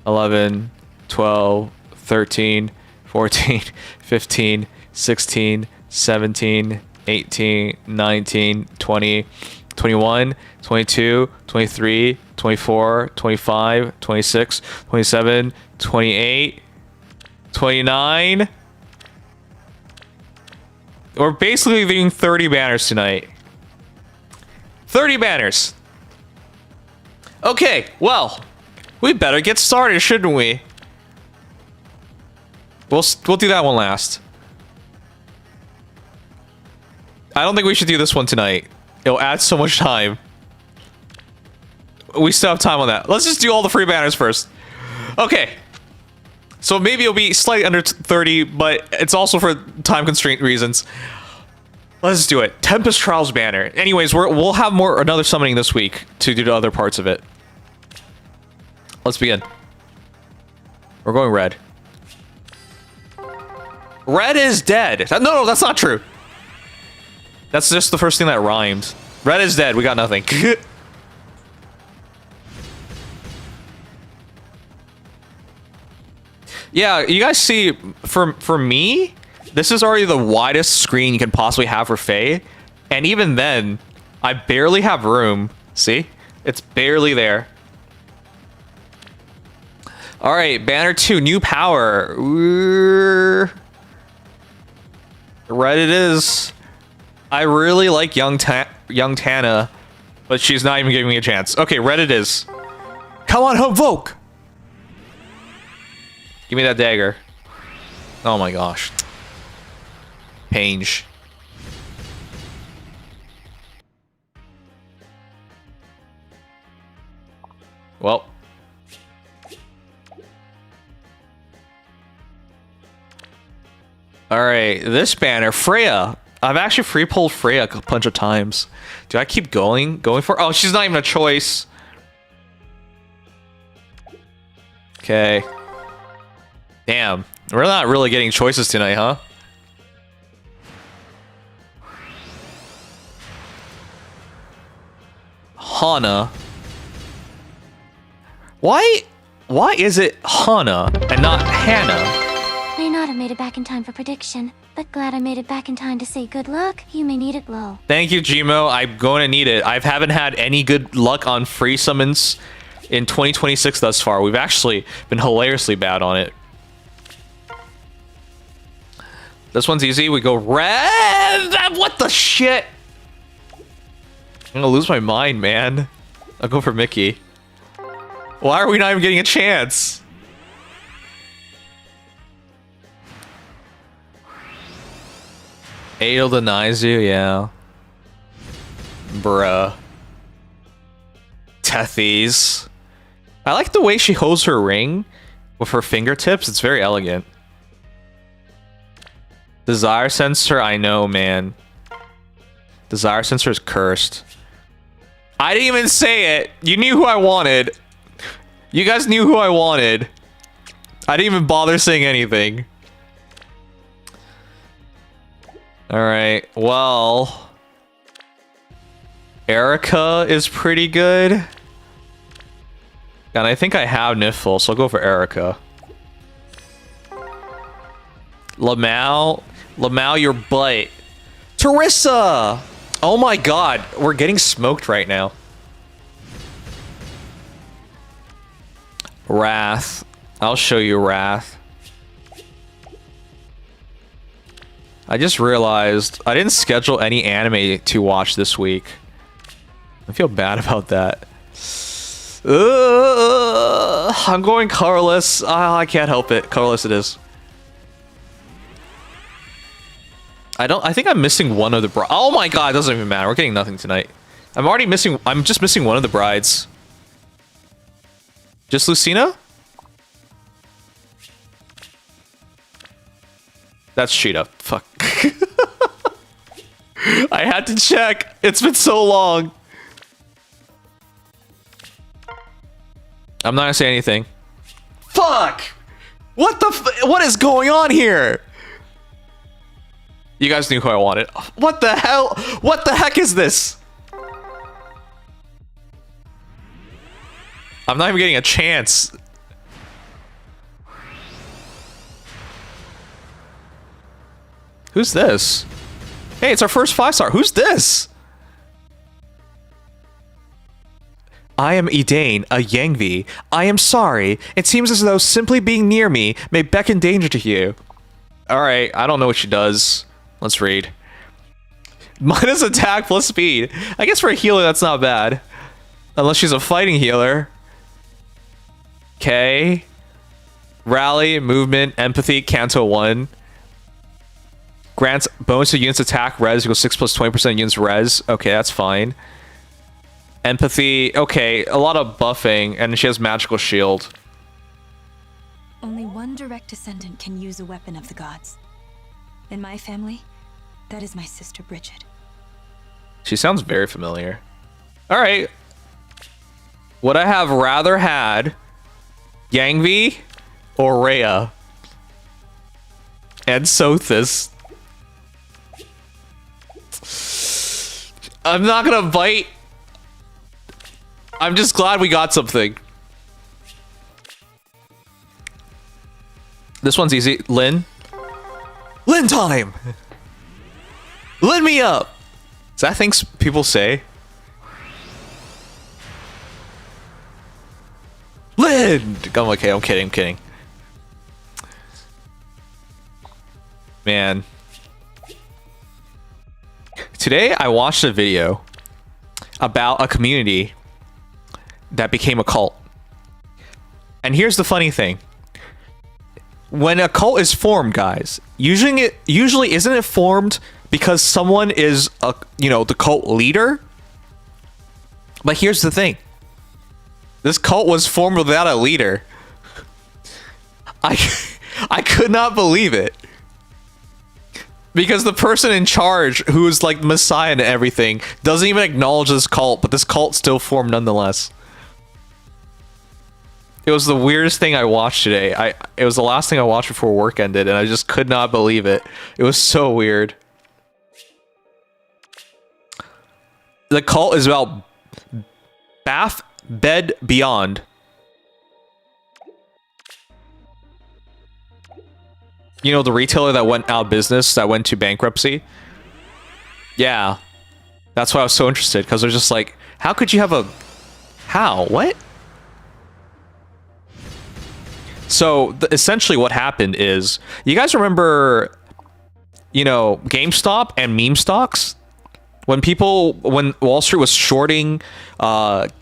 11, 12, 13, 14, 15, 16, 17, 18, 19, 20, 21, 22, 23, 24, 25, 26, 27, 28, 29. We're basically doing 30 banners tonight. 30 banners. Okay, well, we better get started, shouldn't we? We'll do that one last. I don't think we should do this one tonight. It'll add so much time. We still have time on that. Let's just do all the free banners first. Okay. So maybe it'll be slightly under 30, but it's also for time constraint reasons. Let's do it. Tempest Trials banner. Anyways, we'll have another summoning this week to do the other parts of it. Let's begin. We're going red. Red is dead. No, that's not true. That's just the first thing that rhymed. Red is dead. We got nothing. Yeah, you guys see, for me, this is already the widest screen you can possibly have for Faye. And even then, I barely have room. See? It's barely there. Alright, banner 2, new power. Red it is. I really like young Tana, but she's not even giving me a chance. Okay, red it is. Come on, Hovoke! Give me that dagger. Oh my gosh. Pange. Well. Alright, this banner, Freya. I've actually free pulled Freya a bunch of times. Do I keep going for? Oh, she's not even a choice. Okay. Damn, we're not really getting choices tonight, huh? Hana. Why is it Hana and not Hannah? May not have made it back in time for prediction, but glad I made it back in time to say good luck. You may need it low. Thank you, Gmo. I'm going to need it. I haven't had any good luck on free summons in 2026 thus far. We've actually been hilariously bad on it. This one's easy. We go red. What the shit? I'm gonna lose my mind, man. I'll go for Mickey. Why are we not even getting a chance? Adel denies you, yeah. Bruh. Tethys. I like the way she holds her ring with her fingertips. It's very elegant. Desire Sensor, I know, man. Desire Sensor is cursed. I didn't even say it. You knew who I wanted. You guys knew who I wanted. I didn't even bother saying anything. Alright, well... Erica is pretty good. And I think I have Niffle, so I'll go for Erica. Lamau, your butt. Teresa! Oh my god, we're getting smoked right now. Wrath. I'll show you Wrath. I just realized I didn't schedule any anime to watch this week. I feel bad about that. I'm going colorless. I can't help it. Colorless it is. I think I'm missing one of the brides. Oh my god, it doesn't even matter. We're getting nothing tonight. I'm just missing one of the brides. Just Lucina? That's Sheeta. Fuck. I had to check. It's been so long. I'm not gonna say anything. Fuck! What is going on here? You guys knew who I wanted. What the hell? What the heck is this? I'm not even getting a chance. Who's this? Hey, it's our first 5-star. Who's this? I am Edane, a Yangvi. I am sorry. It seems as though simply being near me may beckon danger to you. Alright, I don't know what she does. Let's read. Minus attack plus speed. I guess for a healer, that's not bad. Unless she's a fighting healer. Okay. Rally, movement, empathy, Canto 1. Grants bonus to units attack res equals 6 plus 20% units res. Okay, that's fine. Empathy. Okay, a lot of buffing, and she has magical shield. Only one direct descendant can use a weapon of the gods. In my family, that is my sister Bridget. She sounds very familiar. Alright. Would I have rather had Yangvi or Rhea? And Sothis. I'm not gonna bite. I'm just glad we got something. This one's easy. Lynn. Lynn time! Lynn me up! Is that things people say? Lynn! Oh, okay, I'm kidding. Man. Today, I watched a video about a community that became a cult. And here's the funny thing. When a cult is formed, guys, usually isn't it formed because someone is the cult leader? But here's the thing. This cult was formed without a leader. I could not believe it. Because the person in charge, who is like the messiah and everything, doesn't even acknowledge this cult, but this cult still formed nonetheless. It was the weirdest thing I watched today. It was the last thing I watched before work ended, and I just could not believe it. It was so weird. The cult is about Bath Bed Beyond. You know, the retailer that went out of business, that went to bankruptcy? Yeah. That's why I was so interested, because they're just like, how could you have a... How? What? So, essentially what happened is... You guys remember, you know, GameStop and meme stocks? When Wall Street was shorting GME,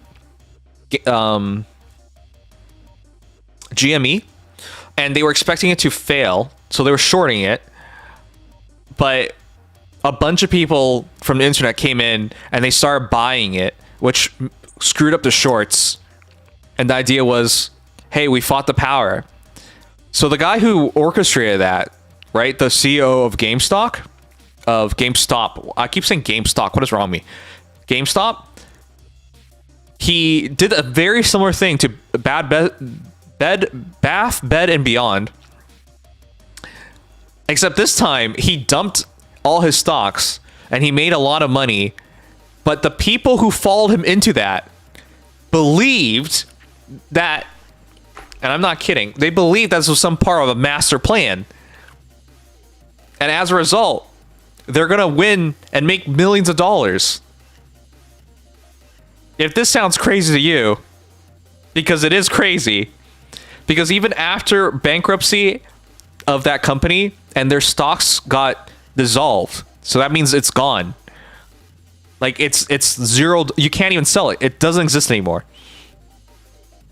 and they were expecting it to fail, so they were shorting it, but a bunch of people from the internet came in and they started buying it, which screwed up the shorts. And the idea was, hey, we fought the power. So the guy who orchestrated that, right, the CEO of GameStop, I keep saying GameStop, what is wrong with me? GameStop, he did a very similar thing to Bath, Bed, and Beyond. Except this time, he dumped all his stocks, and he made a lot of money. But the people who followed him into that believed that, and I'm not kidding, they believed this was some part of a master plan. And as a result, they're gonna win and make millions of dollars. If this sounds crazy to you, because it is crazy, because even after bankruptcy of that company and their stocks got dissolved, so that means it's gone. Like it's zeroed. You can't even sell it. It doesn't exist anymore.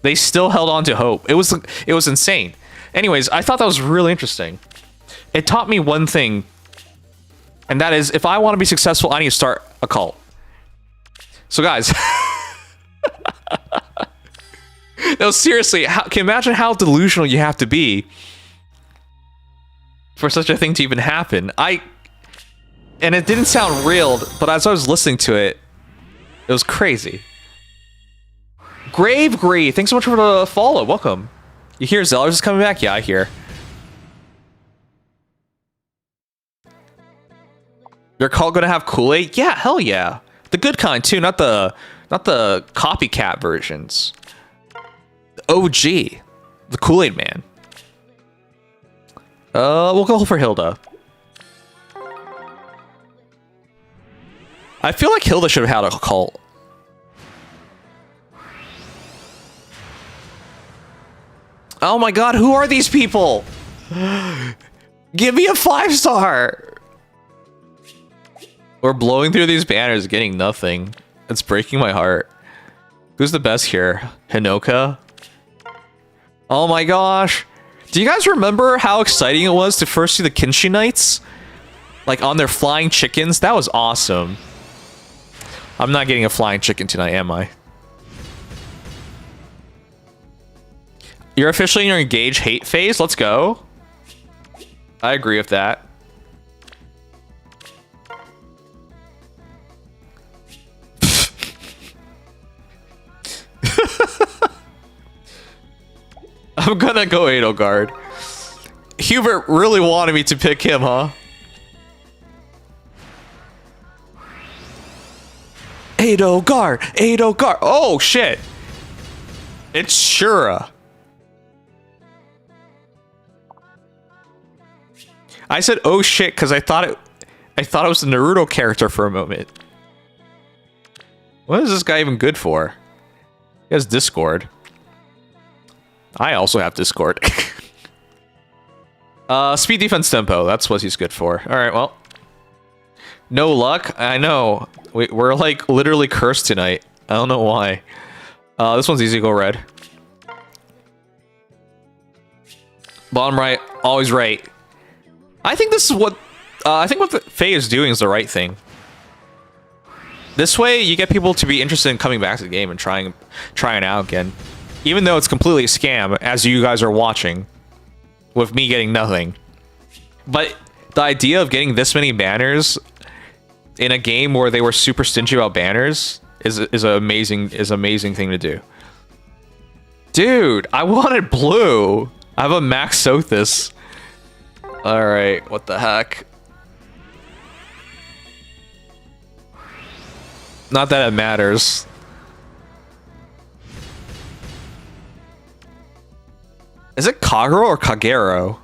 They still held on to hope. It was insane. Anyways, I thought that was really interesting. It taught me one thing, and that is, if I want to be successful, I need to start a cult. So guys, no, seriously, can you imagine how delusional you have to be for such a thing to even happen? And it didn't sound real, but as I was listening to it, it was crazy. Grave Gree, thanks so much for the follow. Welcome. You hear Zeller's is coming back? Yeah, I hear. Your cult gonna have Kool-Aid? Yeah, hell yeah. The good kind too, not the copycat versions. The OG, the Kool-Aid Man. We'll go for Hilda. I feel like Hilda should have had a cult. Oh my god, who are these people? Give me a 5-star! We're blowing through these banners, getting nothing. It's breaking my heart. Who's the best here? Hinoka? Oh my gosh. Do you guys remember how exciting it was to first see the Kinshi Knights? Like on their flying chickens? That was awesome. I'm not getting a flying chicken tonight, am I? You're officially in your engaged hate phase? Let's go. I agree with that. I'm gonna go Edelgard. Hubert really wanted me to pick him, huh? Edelgard! Edelgard! Oh, shit! It's Shura. I said, oh shit, because I thought it was a Naruto character for a moment. What is this guy even good for? He has Discord. I also have Discord. Speed defense tempo. That's what he's good for. Alright, well. No luck? I know. We're like literally cursed tonight. I don't know why. This one's easy to go red. Bottom right, always right. I think this is what... I think what Faye is doing is the right thing. This way, you get people to be interested in coming back to the game and trying it out again. Even though it's completely a scam, as you guys are watching, with me getting nothing. But the idea of getting this many banners in a game where they were super stingy about banners is an amazing thing to do. Dude, I wanted blue. I have a Max Sothis. All right, what the heck? Not that it matters. Is it Kagero or Kagero?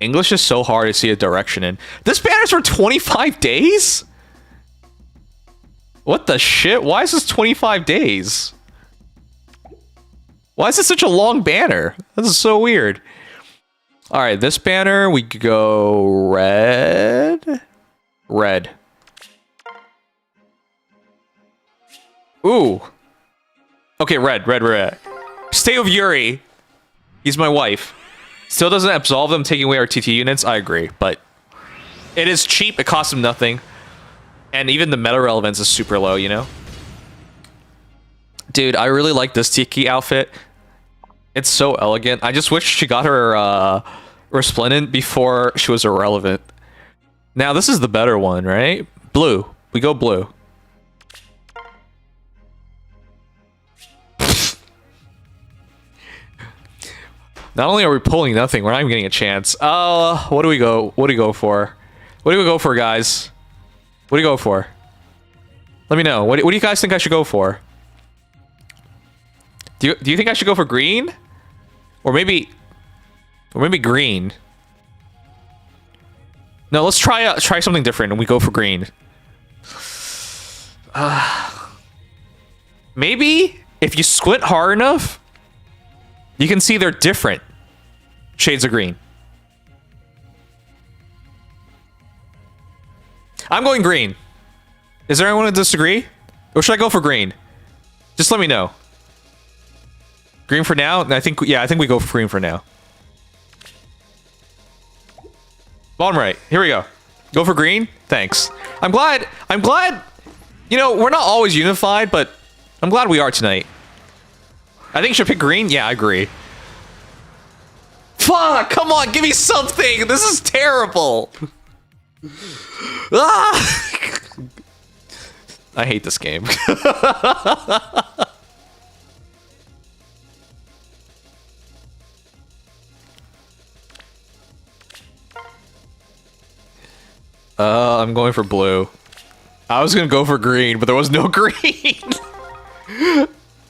English is so hard to see a direction in. This banner's for 25 days? What the shit? Why is this 25 days? Why is this such a long banner? This is so weird. Alright, this banner, we go red. Red. Ooh. Okay, red. Stay with Yuri. He's my wife. Still doesn't absolve them taking away our TT units. I agree, but it is cheap. It costs them nothing. And even the meta relevance is super low, you know? Dude, I really like this Tiki outfit. It's so elegant. I just wish she got her Resplendent before she was irrelevant. Now, this is the better one, right? Blue. We go blue. Not only are we pulling nothing, we're not even getting a chance. What do we go? What do we go for? What do we go for, guys? What do you go for? Let me know. What do you guys think I should go for? Do you think I should go for green? Or maybe green. No, let's try something different and we go for green. Maybe if you squint hard enough, you can see they're different shades of green. I'm going green. Is there anyone who disagree? Or should I go for green? Just let me know. Green for now? I think we go for green for now. Bottom right. Here we go. Go for green? Thanks. I'm glad, you know, we're not always unified, but I'm glad we are tonight. I think you should pick green? Yeah, I agree. Fuck! Come on, give me something! This is terrible! Ah! I hate this game. I'm going for blue. I was gonna go for green, but there was no green.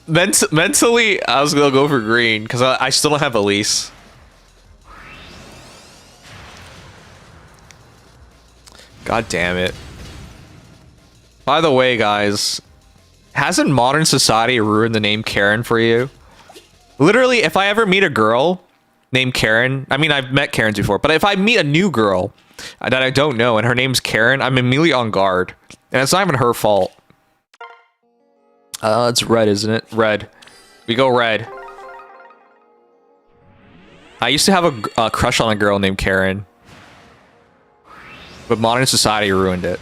Mentally, I was gonna go for green because I still don't have Elise. God damn it. By the way, guys, hasn't modern society ruined the name Karen for you? Literally, if I ever meet a girl named Karen, I mean, I've met Karens before, but if I meet a new girl that I don't know and her name's Karen, I'm immediately on guard. And it's not even her fault. It's red, isn't it? Red. We go red. I used to have a crush on a girl named Karen. But modern society ruined it.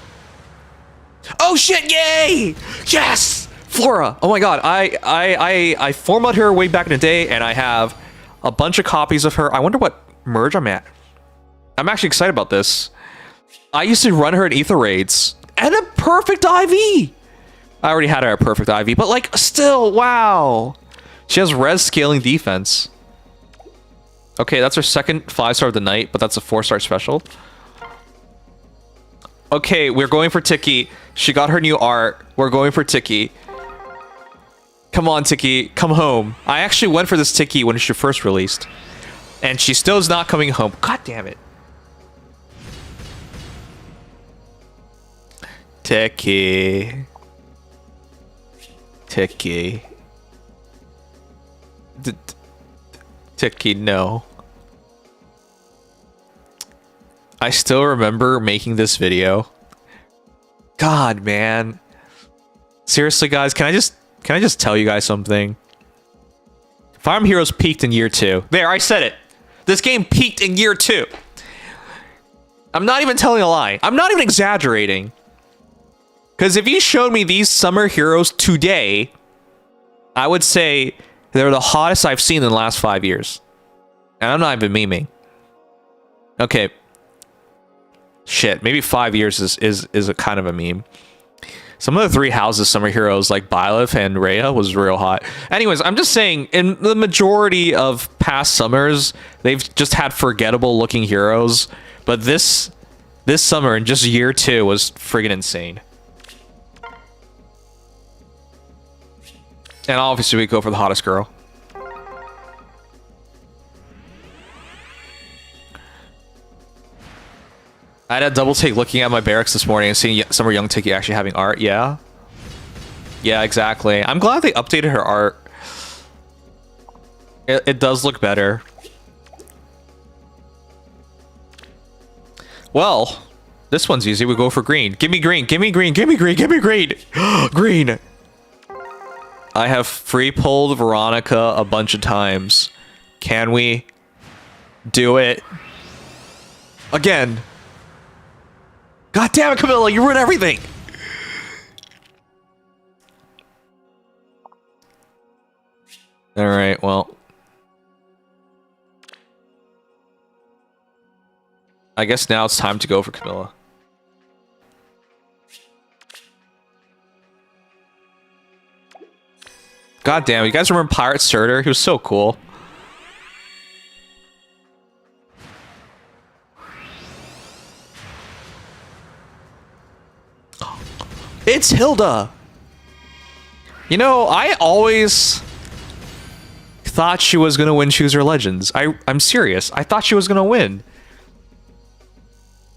Oh shit, yay! Yes! Flora! Oh my god, I formatted her way back in the day, and I have a bunch of copies of her. I wonder what merge I'm at. I'm actually excited about this. I used to run her in Ether raids. And a perfect IV! I already had her at perfect IV, but like, still, wow! She has res scaling defense. Okay, that's her second 5-star of the night, but that's a 4-star special. Okay, we're going for Tiki. She got her new art. We're going for Tiki. Come on, Tiki. Come home. I actually went for this Tiki when she first released. And she still is not coming home. God damn it. Tiki. Tiki. Tiki, no. I still remember making this video. God, man. Seriously, guys, can I just tell you guys something? Fire Emblem Heroes peaked in year 2. There, I said it. This game peaked in year 2. I'm not even telling a lie. I'm not even exaggerating. Because if you showed me these summer heroes today, I would say they're the hottest I've seen in the last 5 years. And I'm not even memeing. Okay. Shit, maybe 5 years is a kind of a meme. Some of the 3 houses summer heroes like Byleth and Rhea was real hot. Anyways, I'm just saying, in the majority of past summers, they've just had forgettable looking heroes. But this summer, in just year 2, was friggin' insane. And obviously we go for the hottest girl. I had a double take looking at my barracks this morning and seeing Summer Young Tiki actually having art. Yeah. Yeah, exactly. I'm glad they updated her art. It does look better. Well, this one's easy. We go for green. Give me green. Give me green. Give me green. Give me green. Green. I have free pulled Veronica a bunch of times. Can we do it again? God damn it, Camilla, you ruined everything! Alright, well. I guess now it's time to go for Camilla. God damn, you guys remember Pirate Surtur? He was so cool. It's Hilda! You know, I always thought she was gonna win Choose Your Legends. I'm serious. I thought she was gonna win.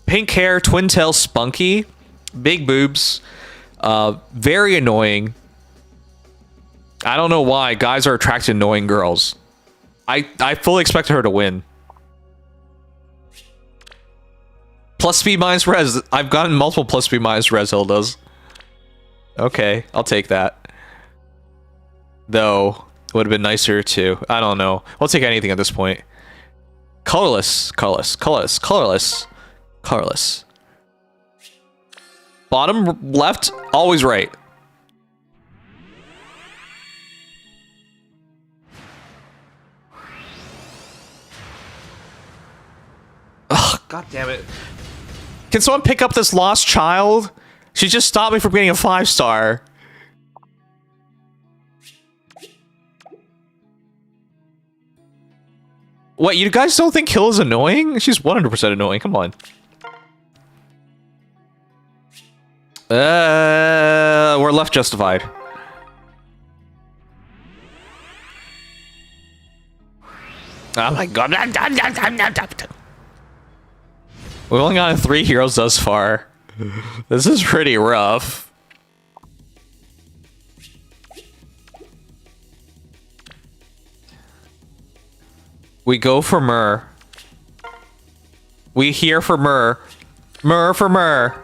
Pink hair, twin tail, spunky, big boobs, very annoying. I don't know why guys are attracted to annoying girls. I fully expected her to win. Plus speed minus res. I've gotten multiple plus speed minus res Hildas. Okay, I'll take that. Though, it would have been nicer too. I don't know. We'll take anything at this point. Colorless, colorless, colorless, colorless, colorless. Bottom left, always right. Ugh, God damn it. Can someone pick up this lost child? She just stopped me from getting a 5-star. What, you guys don't think Hill is annoying? She's 100% annoying, come on. We're left justified. Oh my god. We've only gotten 3 heroes thus far. This is pretty rough. We go for Myrrh. We here for Myrrh. Myrrh for Myrrh.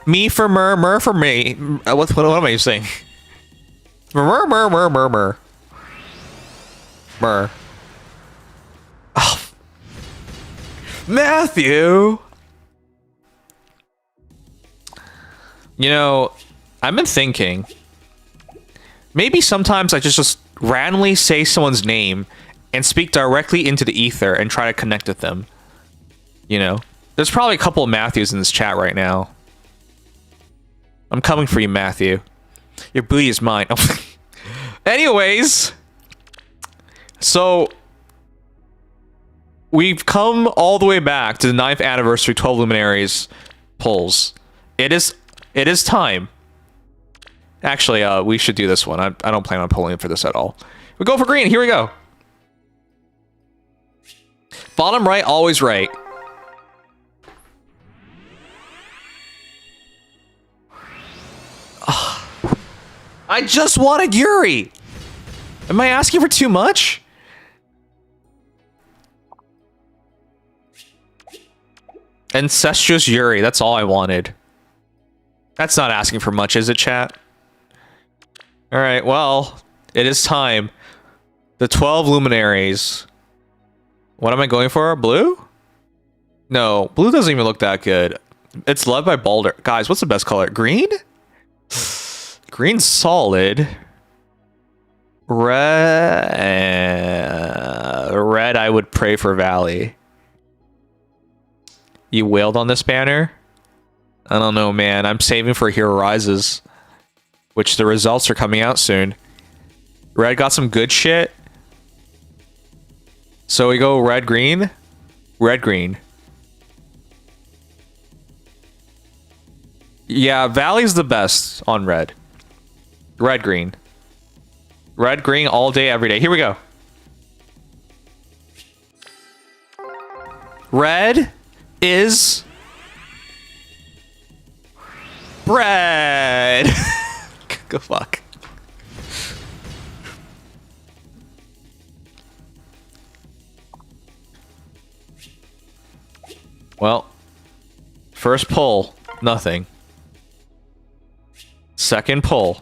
Me for Myrrh, Myrrh for me. What am I saying? Myrrh, Myrrh, Myrrh, Myrrh, Myrrh. Myrrh. Oh. Matthew! You know, I've been thinking, maybe sometimes I just randomly say someone's name and speak directly into the ether and try to connect with them. You know? There's probably a couple of Matthews in this chat right now. I'm coming for you, Matthew. Your booty is mine. Anyways. So, we've come all the way back to the 9th anniversary 12 Luminaries polls. It is time. Actually, we should do this one. I don't plan on pulling for this at all. We go for green. Here we go. Bottom right, always right. I just wanted Yuri. Am I asking for too much? Incestuous Yuri. That's all I wanted. That's not asking for much, is it, chat? Alright, well, it is time. The 12 Luminaries. What am I going for? Blue? No, blue doesn't even look that good. It's led by Balder. Guys, what's the best color? Green? Green's solid. Red, I would pray for Valley. You wailed on this banner? I don't know, man. I'm saving for Hero Rises, which the results are coming out soon. Red got some good shit. So we go red, green. Red, green. Yeah, Valley's the best on red. Red, green. Red, green, all day, every day. Here we go. Red is bread. Go fuck. Well, first pull, nothing. Second pull.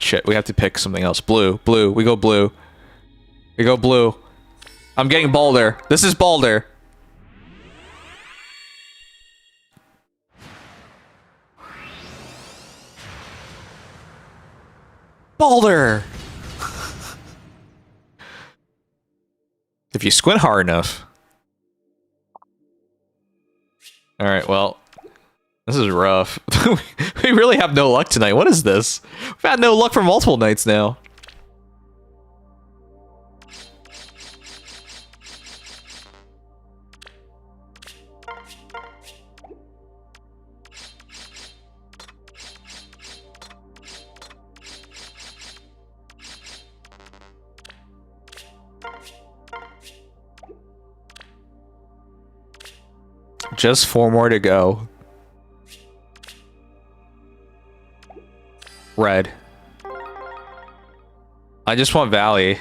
Shit, we have to pick something else. Blue, blue, we go blue. We go blue. I'm getting Balder. This is Balder. Balder! If you squint hard enough. Alright, well. This is rough. We really have no luck tonight. What is this? We've had no luck for multiple nights now. Just 4 more to go. Red. I just want Valley.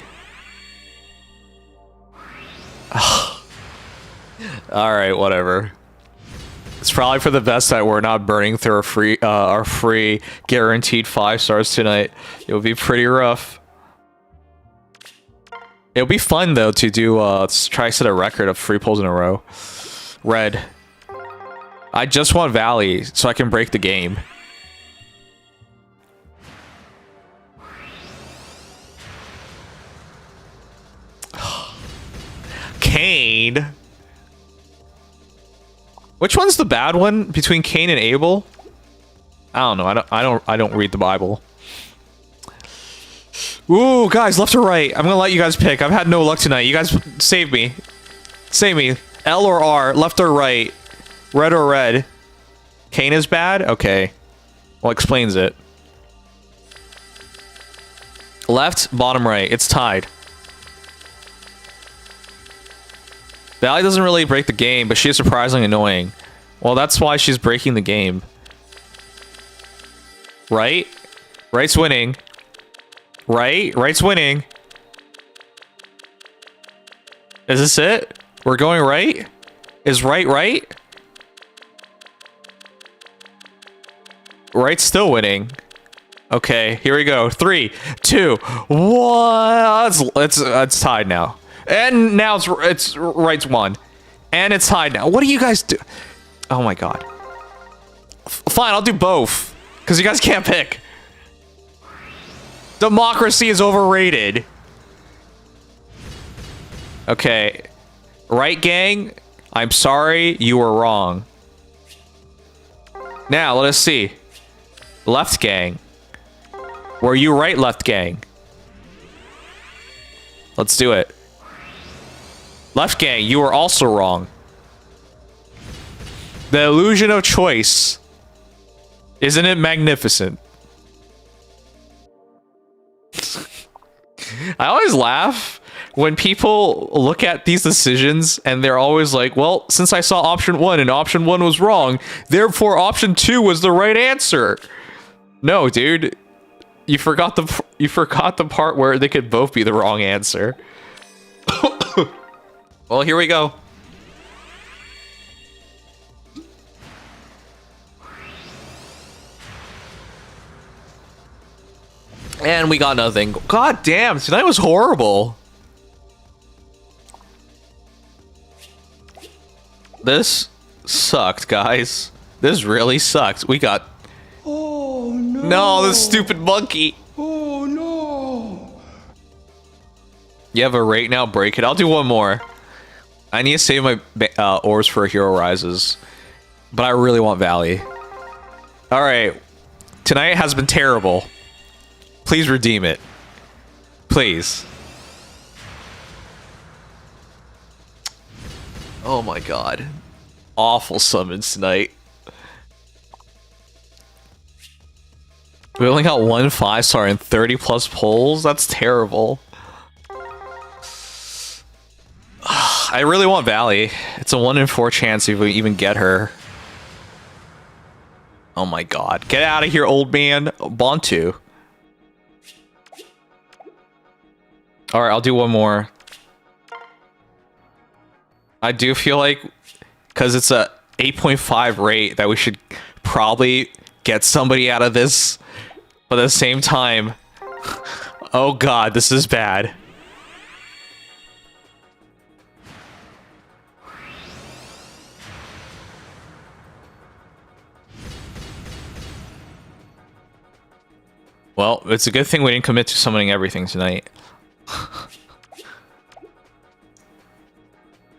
Alright, whatever. It's probably for the best that we're not burning through our free guaranteed 5 stars tonight. It would be pretty rough. It'll be fun though to do try to set a record of 3 pulls in a row. Red. I just want Valley so I can break the game. Kane. Which one's the bad one between Cain and Abel? I don't know. I don't read the Bible. Ooh, guys, left or right? I'm gonna let you guys pick. I've had no luck tonight. You guys save me. Save me. L or R, left or right? Red or red? Cain is bad? Okay. Well, explains it. Left, bottom right. It's tied. Valley doesn't really break the game, but she is surprisingly annoying. Well, that's why she's breaking the game. Right? Right's winning. Right? Right's winning. Is this it? We're going right? Is right right? Right's still winning. Okay, here we go. 3, 2, 1. It's tied now. And now it's right's won. And it's tied now. What do you guys do? Oh my god. Fine, I'll do both. Because you guys can't pick. Democracy is overrated. Okay. Right, gang? I'm sorry, you were wrong. Now, let us see. Left, gang. Were you right, left, gang? Let's do it. Left, gang, you were also wrong. The illusion of choice. Isn't it magnificent? I always laugh when people look at these decisions and they're always like, well, since I saw option 1 and option 1 was wrong, therefore option 2 was the right answer. No, dude. You forgot the part where they could both be the wrong answer. Well, here we go. And we got nothing. God damn, tonight was horrible. This sucked, guys. This really sucked. We got... Oh no. No, this stupid monkey. Oh no! You have a rate now? Break it. I'll do one more. I need to save my orbs for Hero Rises. But I really want Valley. Alright. Tonight has been terrible. Please redeem it. Please. Oh my god. Awful summons tonight. We only got 1 5-star and 30 plus pulls? That's terrible. I really want Valley. It's a 1 in 4 chance if we even get her. Oh my god. Get out of here, old man. Bantu. Alright, I'll do one more. I do feel like, because it's a 8.5 rate, that we should probably get somebody out of this. But at the same time, oh god, this is bad. Well, it's a good thing we didn't commit to summoning everything tonight.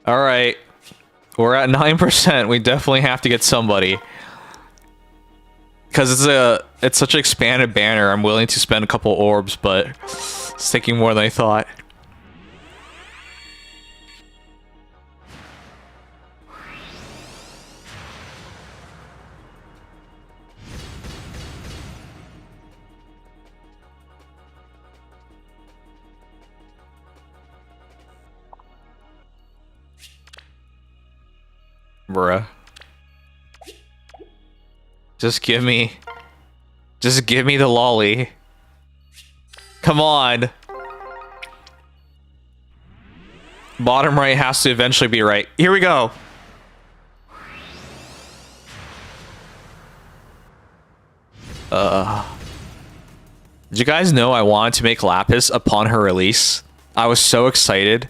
Alright. We're at 9%. We definitely have to get somebody. Because it's such an expanded banner, I'm willing to spend a couple orbs, but it's taking more than I thought. Bruh. Just give me the lolly. Come on. Bottom right has to eventually be right. Here we go. Did you guys know I wanted to make Lapis upon her release? I was so excited.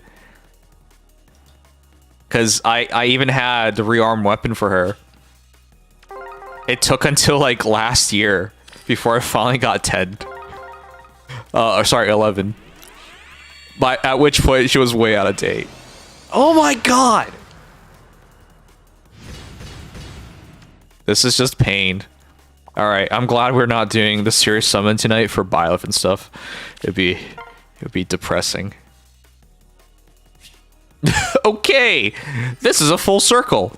Because I even had the rearm weapon for her. It took until like last year before I finally got 10. Sorry, 11. But at which point she was way out of date. Oh my god! This is just pain. Alright, I'm glad we're not doing the serious summon tonight for Byleth and stuff. It'd be depressing. Okay, this is a full circle.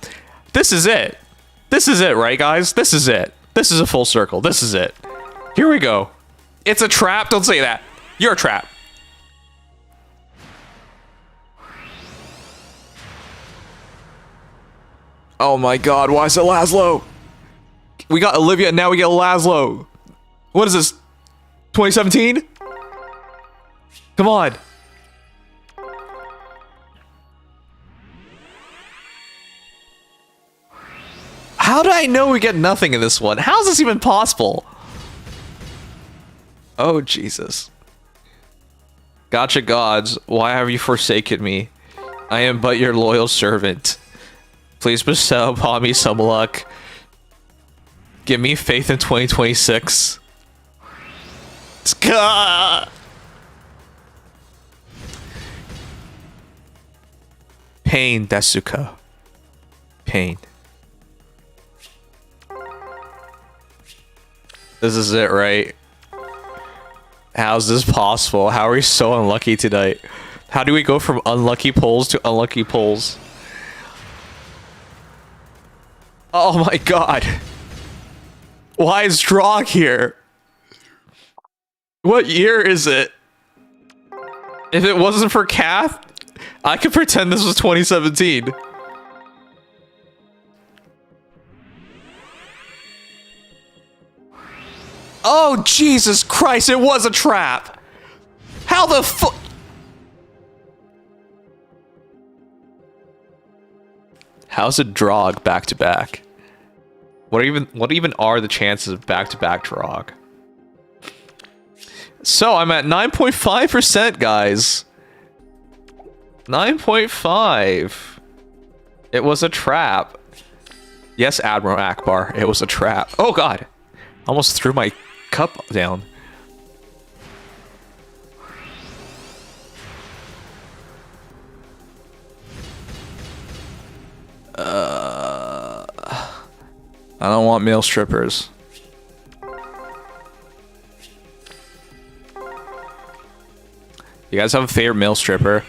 This is it. This is it, right, guys? This is it. This is a full circle. This is it. Here we go. It's a trap. Don't say that. You're a trap. Oh my god, why is it Laszlo? We got Olivia, and now we get Laszlo. What is this? 2017? Come on. How did I know we get nothing in this one? How is this even possible? Oh, Jesus. Gotcha gods, why have you forsaken me? I am but your loyal servant. Please bestow upon me some luck. Give me faith in 2026. Pain, Desuka. Pain. This is it, right? How's this possible? How are we so unlucky tonight? How do we go from unlucky pulls to unlucky pulls? Oh my god. Why is Drog here? What year is it? If it wasn't for Kath, I could pretend this was 2017. Oh, Jesus Christ, it was a trap! How the fu- How's a Drog back-to-back? What even are the chances of back-to-back Drog? So, I'm at 9.5%, guys. 9.5. It was a trap. Yes, Admiral Akbar, it was a trap. Oh, God. Almost threw my cup down. I don't want male strippers. You guys have a favorite male stripper?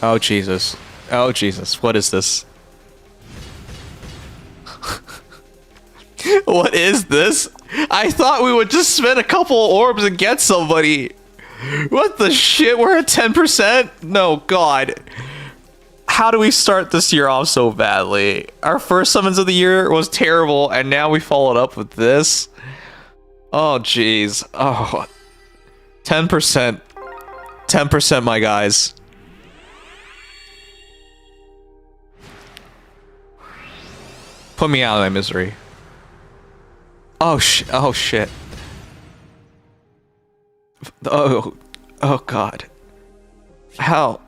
Oh Jesus. Oh Jesus. What is this? What is this? I thought we would just spend a couple orbs and get somebody. What the shit? We're at 10%? No, God. How do we start this year off so badly? Our first summons of the year was terrible, and now we followed up with this. Oh, jeez. Oh. 10%. 10%, my guys. Put me out of my misery. Oh, oh, shit. Oh, oh, God. How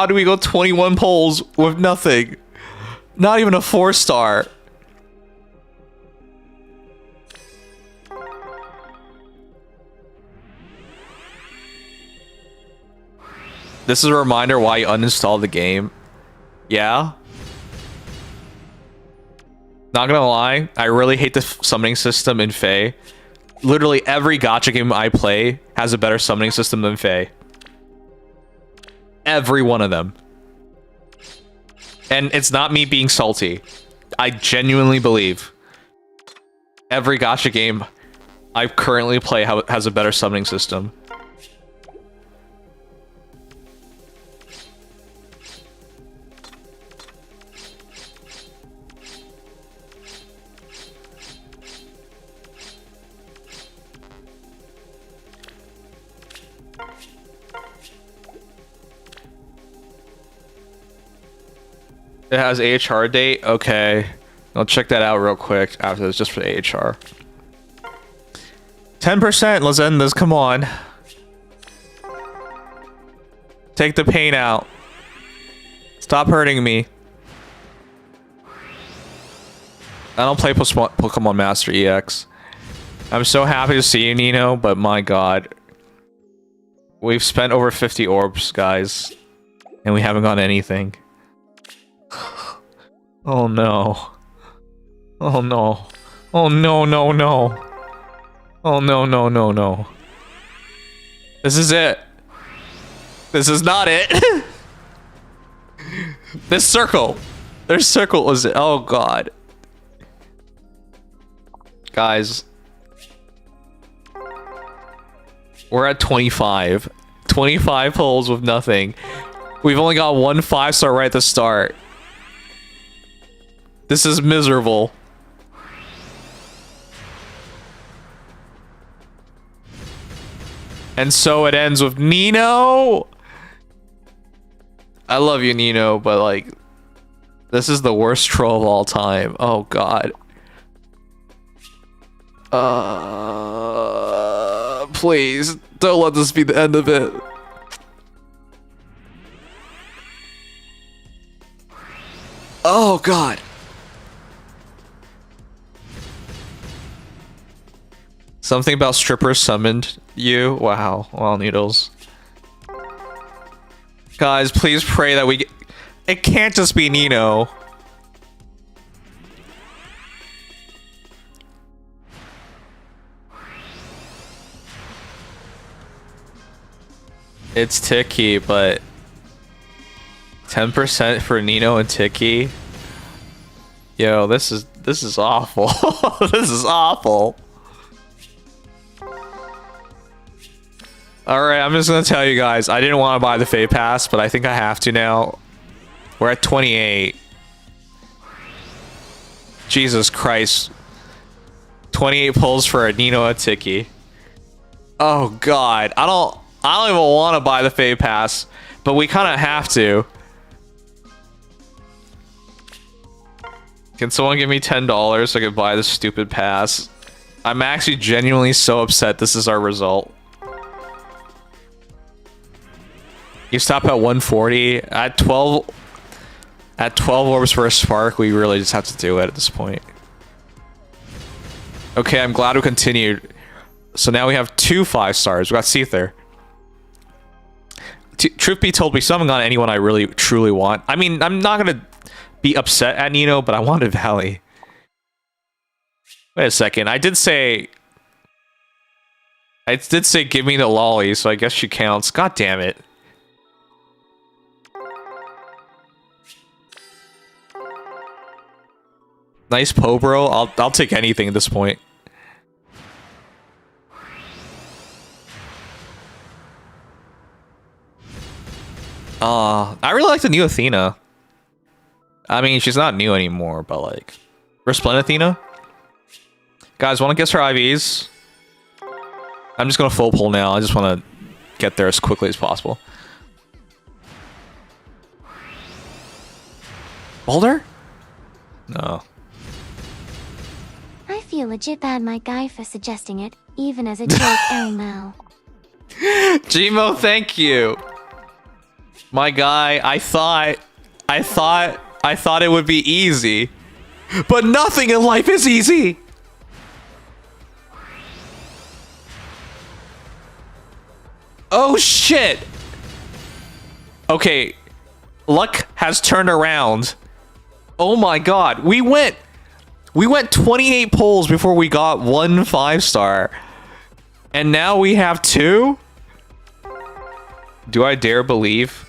do we go 21 polls with nothing? Not even a 4-star. This is a reminder why you uninstalled the game. Yeah? Not gonna lie, I really hate the summoning system in Fae. Literally every gacha game I play has a better summoning system than Fae. Every one of them. And it's not me being salty. I genuinely believe every gacha game I currently play has a better summoning system. It has AHR date? Okay. I'll check that out real quick after this, just for the AHR. 10%, let's end this, come on. Take the pain out. Stop hurting me. I don't play Pokemon Master EX. I'm so happy to see you, Nino, but my god. We've spent over 50 orbs, guys. And we haven't got anything. Oh no. Oh no. Oh no, no, no. Oh no, no, no, no. This is it. This is not it. This circle. Their circle was it. Oh god. Guys. We're at 25. 25 pulls with nothing. We've only got one 5-star right at the start. This is miserable. And so it ends with Nino. I love you, Nino, but like, this is the worst troll of all time. Oh god. Please don't let this be the end of it. Oh god. Something about strippers summoned you. Wow. Wow, Needles. Guys, please pray that we get... It can't just be Nino. It's Tiki, but 10% for Nino and Tiki. Yo, this is awful. This is awful. Alright, I'm just gonna tell you guys, I didn't want to buy the Fae Pass, but I think I have to now. We're at 28. Jesus Christ. 28 pulls for a Nino and Tiki. Oh god. I don't even want to buy the Fae Pass, but we kind of have to. Can someone give me $10 so I can buy this stupid pass? I'm actually genuinely so upset this is our result. You stop at 140 at 12 orbs for a spark. We really just have to do it at this point. Okay, I'm glad we continued. So now we have 2 5-stars. We got Seether. Truth be told, we still haven't gotten anyone I really truly want. I mean, I'm not gonna be upset at Nino, but I wanted Valley. Wait a second. I did say give me the lolly, so I guess she counts. God damn it. Nice po, bro. I'll take anything at this point. I really like the new Athena. I mean, she's not new anymore, but like... Resplendent Athena? Guys, want to guess her IVs? I'm just gonna full pull now. I just want to get there as quickly as possible. Boulder? No. I feel legit bad my guy for suggesting it, even as a joke, LML. Gmo, thank you. My guy, I thought it would be easy. But nothing in life is easy. Oh shit. Okay. Luck has turned around. Oh my god. We went 28 polls before we got 1 5-star. And now we have 2? Do I dare believe?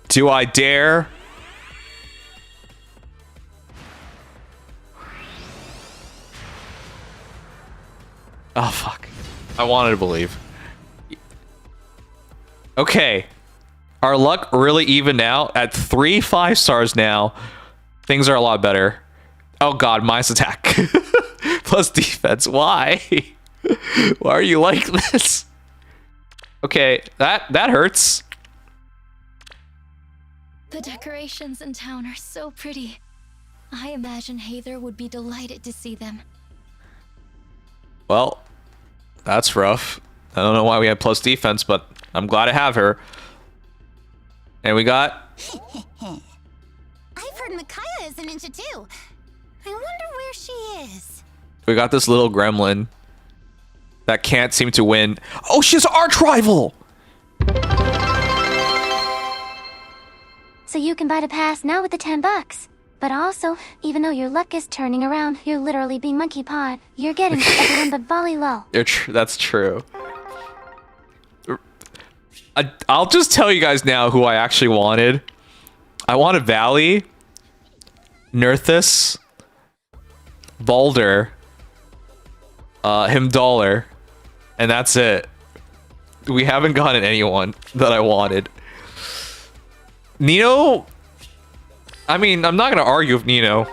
Do I dare? Oh, fuck. I wanted to believe. Okay. Our luck really evened out at 3 5-stars now. Things are a lot better. Oh god, minus attack. Plus defense. Why? Why are you like this? Okay, that hurts. The decorations in town are so pretty. I imagine Heather would be delighted to see them. Well, that's rough. I don't know why we had plus defense, but I'm glad to have her. And we got... I've heard Micaiah is a ninja too. I wonder where she is. We got this little gremlin that can't seem to win. Oh, she's our arch rival! So you can buy the pass now with the $10. But also, even though your luck is turning around, you're literally being monkey pawed. You're getting everyone but volley low. That's true. I'll just tell you guys now who I actually wanted. I wanted Valley, Nerthus, Balder, Himdollar, and that's it. We haven't gotten anyone that I wanted. Nino, I mean, I'm not gonna argue with Nino.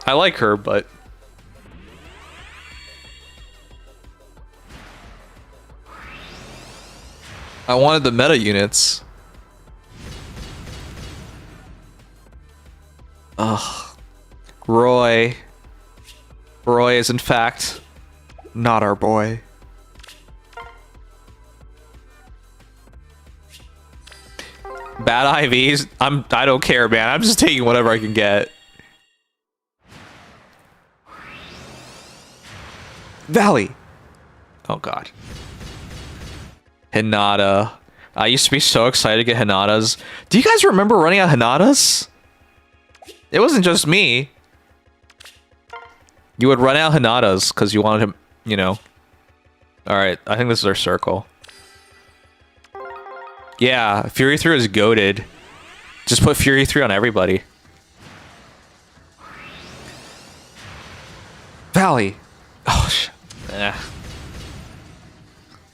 I like her, but... I wanted the meta units. Ugh. Roy. Roy is in fact not our boy. Bad IVs? I don't care, man. I'm just taking whatever I can get. Valley. Oh god. Hinata. I used to be so excited to get Hinatas. Do you guys remember running out Hinatas? It wasn't just me. You would run out Hinatas because you wanted him, you know. Alright, I think this is our circle. Yeah, Fury 3 is goated. Just put Fury 3 on everybody. Valley. Oh, shit.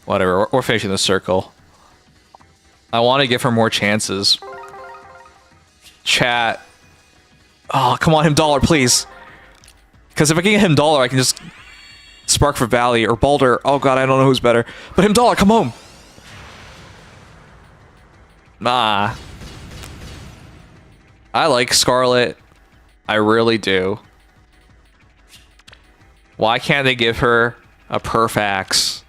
Whatever, we're finishing the circle. I want to give her more chances. Chat. Oh, come on, Himdollar, please. Because if I can get Himdollar, I can just spark for Valley or Balder. Oh god, I don't know who's better. But Himdollar, come home. Nah. I like Scarlet. I really do. Why can't they give her a perf axe?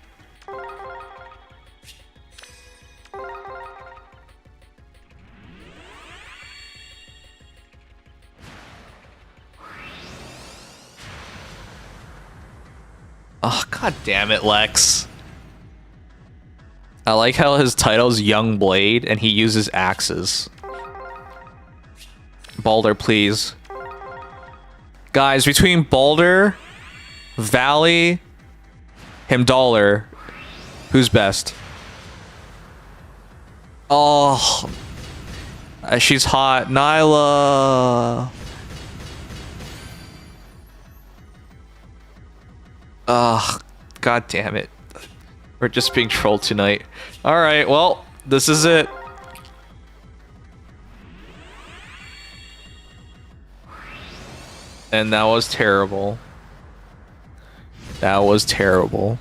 Oh, god damn it, Lex. I like how his title's Young Blade and he uses axes. Balder, please. Guys, between Balder, Valley, Himdallr, who's best? Oh, she's hot. Nyla. Ugh, god damn it. We're just being trolled tonight. Alright, well, this is it. And that was terrible. That was terrible.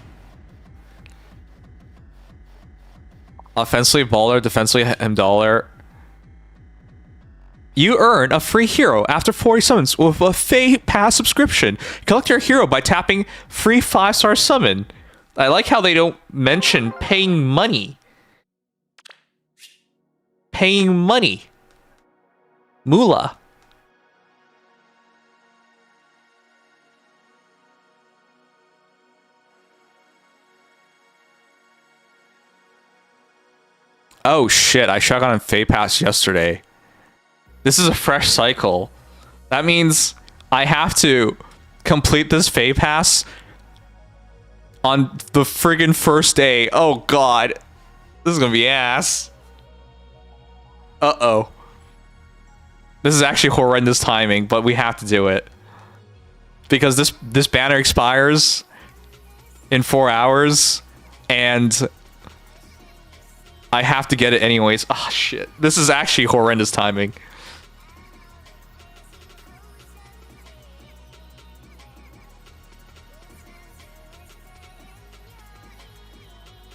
Offensively Balder, defensively Himdallr. You earn a free hero after 40 summons with a Fae Pass subscription. Collect your hero by tapping free 5-star summon. I like how they don't mention paying money. Paying money. Moolah. Oh shit, I shot on Fae Pass yesterday. This is a fresh cycle. That means I have to complete this Fae Pass on the friggin' first day. Oh god. This is gonna be ass. Uh-oh. This is actually horrendous timing, but we have to do it. Because this banner expires in 4 hours, and I have to get it anyways. Oh shit. This is actually horrendous timing.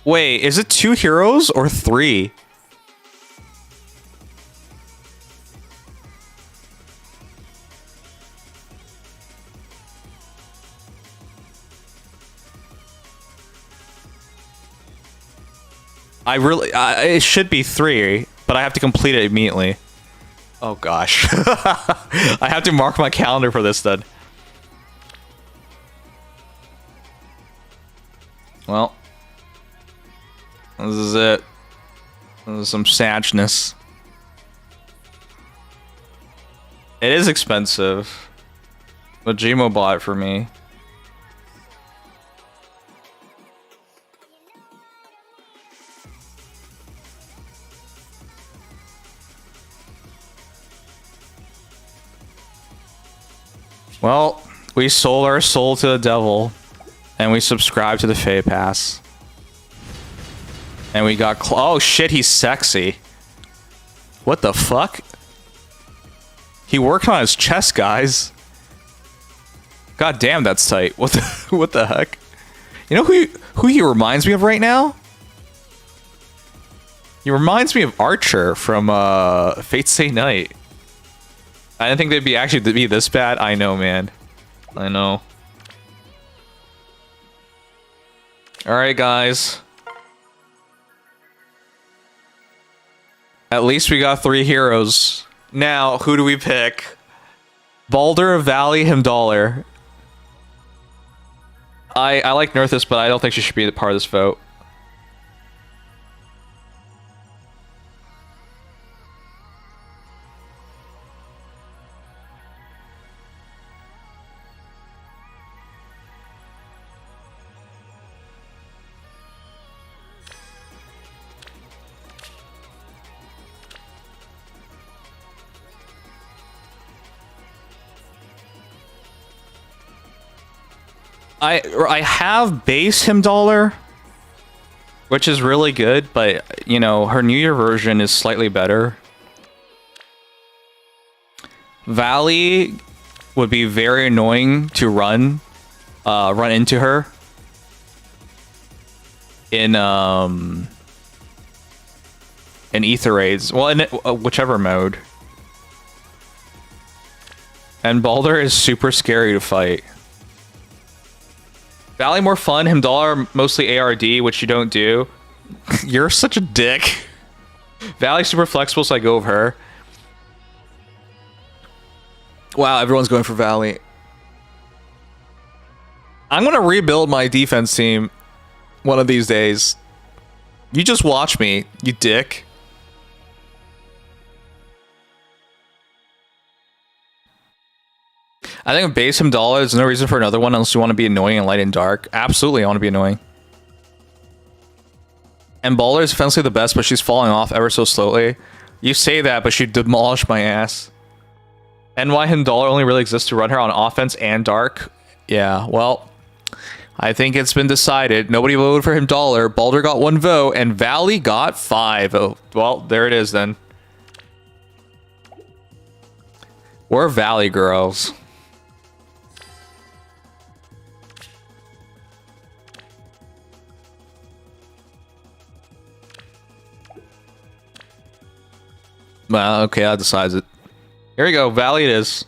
Wait, is it 2 heroes or 3? It should be 3, but I have to complete it immediately. Oh gosh. I have to mark my calendar for this then. Well. This is it. This is some sadness. It is expensive. But Gmo bought it for me. Well, we sold our soul to the devil. And we subscribed to the Fae Pass. And we got oh shit, he's sexy. What the fuck? He worked on his chest, guys. God damn, that's tight. What the heck? You know who he reminds me of right now? He reminds me of Archer from Fate Stay Night. I didn't think they'd be this bad. I know, man. I know. Alright, guys. At least we got 3 heroes. Now, who do we pick? Balder, Valley, Himdallr. I like Nerthus, but I don't think she should be a part of this vote. I have base Himdallr, which is really good, but you know, her New Year version is slightly better. Valley would be very annoying to run into her in ether raids. Well, in whichever mode. And Balder is super scary to fight. Valley more fun, Himdallr mostly ARD, which you don't do. You're such a dick. Valley super flexible, so I go with her. Wow, everyone's going for Valley. I'm gonna rebuild my defense team one of these days. You just watch me, you dick. I think base him dollar. There's no reason for another one unless you want to be annoying and light and dark. Absolutely, I want to be annoying. And Baller is offensively the best, but she's falling off ever so slowly. You say that, but she demolished my ass. And why Dollar only really exists to run her on offense and dark? Yeah, well, I think it's been decided. Nobody voted for him Dollar. Balder got 1 vote, and Valley got 5. Oh, well, there it is then. We're Valley girls. Well, okay, that decides it. Here we go. Valley it is.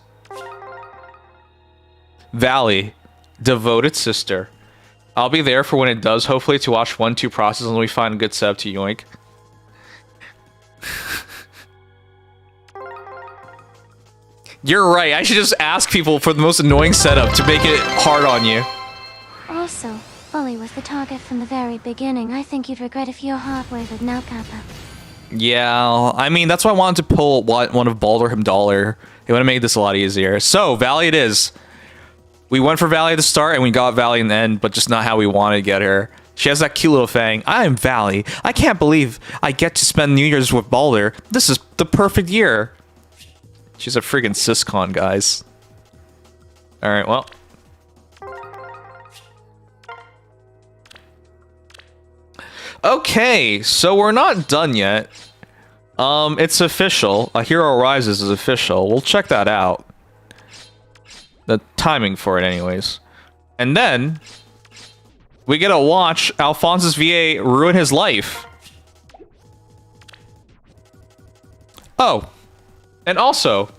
Valley. Devoted sister. I'll be there for when it does, hopefully, to watch 1-2 process and we find a good setup to yoink. You're right. I should just ask people for the most annoying setup to make it hard on you. Also, Bully was the target from the very beginning. I think you'd regret if your heart wavered now, Kappa. Yeah, I mean, that's why I wanted to pull one of Balder him Dollar. It would have made this a lot easier. So, Valley it is. We went for Valley at the start, and we got Valley in the end, but just not how we wanted to get her. She has that cute little fang. I am Valley. I can't believe I get to spend New Year's with Balder. This is the perfect year. She's a freaking syscon, guys. Alright, well. Okay, so we're not done yet. It's official. A Hero Rises is official. We'll check that out. The timing for it, anyways. And then we get to watch Alfonse's VA ruin his life. Oh, and also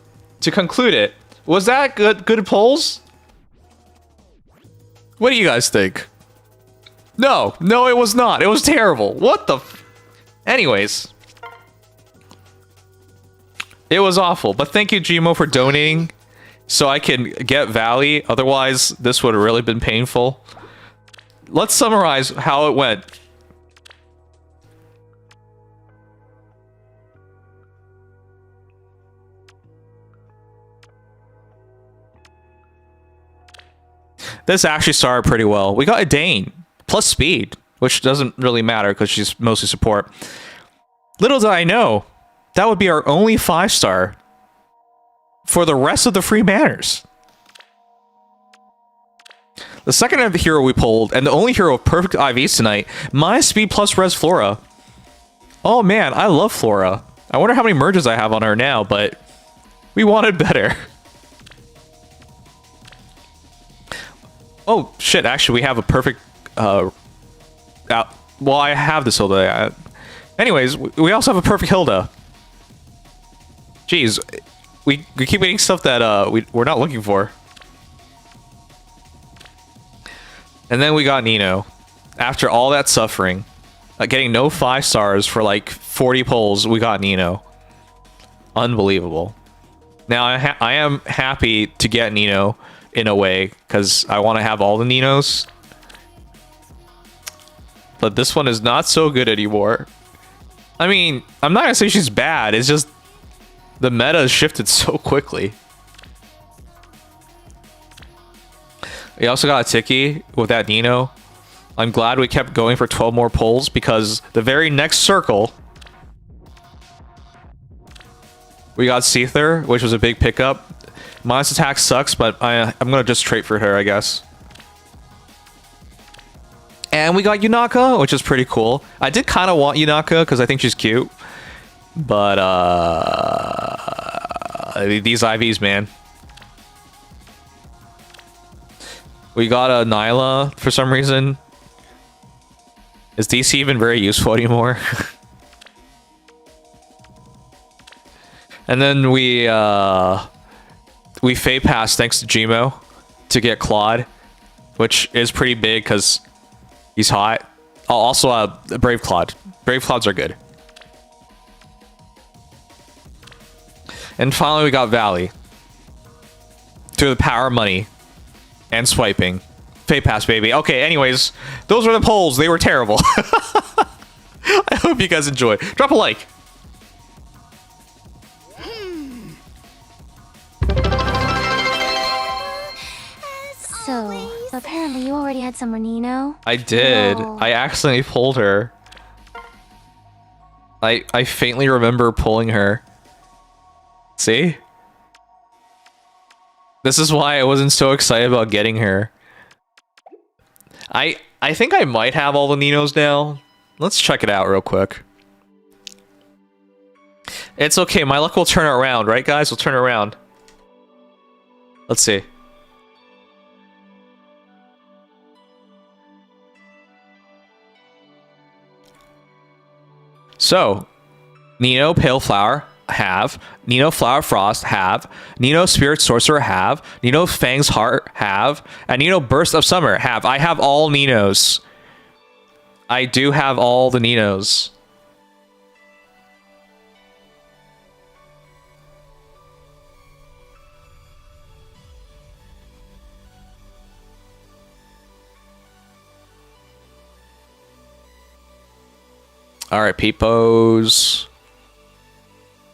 to conclude it, was that good polls? What do you guys think? No, it was not. It was terrible. What the? Anyways, it was awful. But thank you, Gmo, for donating, so I can get Valley. Otherwise, this would have really been painful. Let's summarize how it went. This actually started pretty well. We got a Dane. Plus speed, which doesn't really matter because she's mostly support. Little did I know, that would be our only 5-star for the rest of the free banners. The second hero we pulled, and the only hero of perfect IVs tonight, my speed plus res Flora. Oh man, I love Flora. I wonder how many merges I have on her now, but we wanted better. Oh shit, actually we have a perfect well, I have this Hilda. Anyways, we also have a perfect Hilda. Jeez, we keep getting stuff that we're not looking for. And then we got Nino. After all that suffering, getting no 5 stars for like 40 pulls, we got Nino. Unbelievable. Now I am happy to get Nino in a way because I want to have all the Ninos. But this one is not so good anymore. I mean, I'm not gonna say she's bad. It's just the meta has shifted so quickly. We also got a Tiki with that Nino. I'm glad we kept going for 12 more pulls because the very next circle we got Seether, which was a big pickup. Minus attack sucks, but I'm gonna just trade for her, I guess. And we got Yunaka, which is pretty cool. I did kind of want Yunaka because I think she's cute. But, these IVs, man. We got a Nyla for some reason. Is DC even very useful anymore? And then we Fey Pass thanks to Gmo to get Claude, which is pretty big because he's hot. Oh, also, Brave Claude. Brave Claudes are good. And finally, we got Valley. Through the power of money and swiping. Fate Pass, baby. Okay, anyways, those were the polls. They were terrible. I hope you guys enjoy. Drop a like. So, apparently you already had some Renino. I did. Oh. I accidentally pulled her. I faintly remember pulling her. See? This is why I wasn't so excited about getting her. I think I might have all the Ninos now. Let's check it out real quick. It's okay, my luck will turn it around, right guys? We'll turn it around. Let's see. So, Nino Pale Flower, have. Nino Flower Frost, have. Nino Spirit Sorcerer, have. Nino Fang's Heart, have. And Nino Burst of Summer, have. I have all Ninos. I do have all the Ninos. All right, peepos.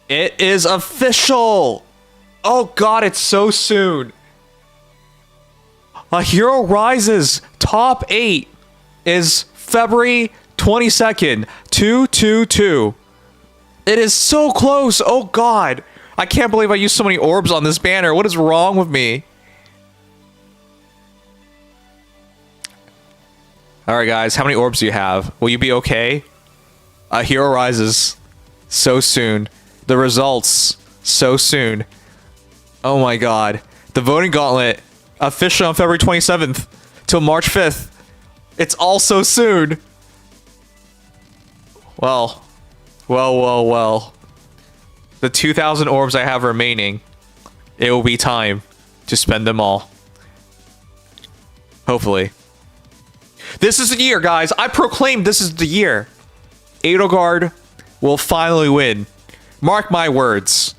It is official. Oh God, it's so soon. A Hero Rises top 8 is February 22nd, 222. It is so close. Oh God. I can't believe I used so many orbs on this banner. What is wrong with me? All right, guys, how many orbs do you have? Will you be okay? A Hero Rises so soon. The results so soon. Oh my God. The voting gauntlet official on February 27th till March 5th. It's all so soon. Well. The 2,000 orbs I have remaining, it will be time to spend them all. Hopefully. This is the year, guys. I proclaim this is the year. Edelgard will finally win. Mark my words.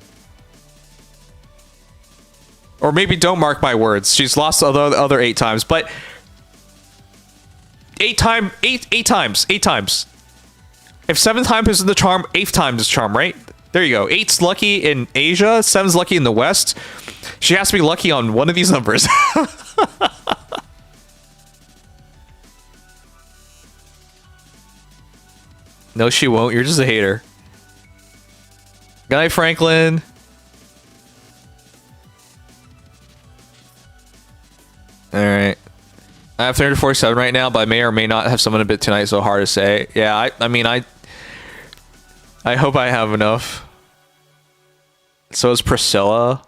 Or maybe don't mark my words. She's lost the other 8 times, but 8 times. If 7th time is the charm, 8th time is charm, right? There you go. 8's lucky in Asia, 7's lucky in the West. She has to be lucky on one of these numbers. No, she won't. You're just a hater. Good night, Franklin. Alright. I have 347 right now, but I may or may not have someone a bit tonight, so hard to say. Yeah, I mean, I hope I have enough. So is Priscilla.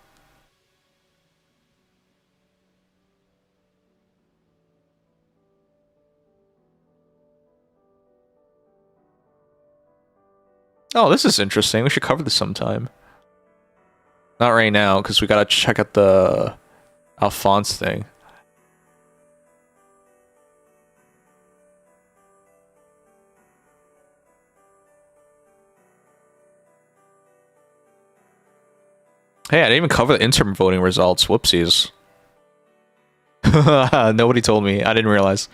Oh, this is interesting. We should cover this sometime. Not right now, because we gotta check out the Alfonse thing. Hey, I didn't even cover the interim voting results. Whoopsies. Nobody told me. I didn't realize.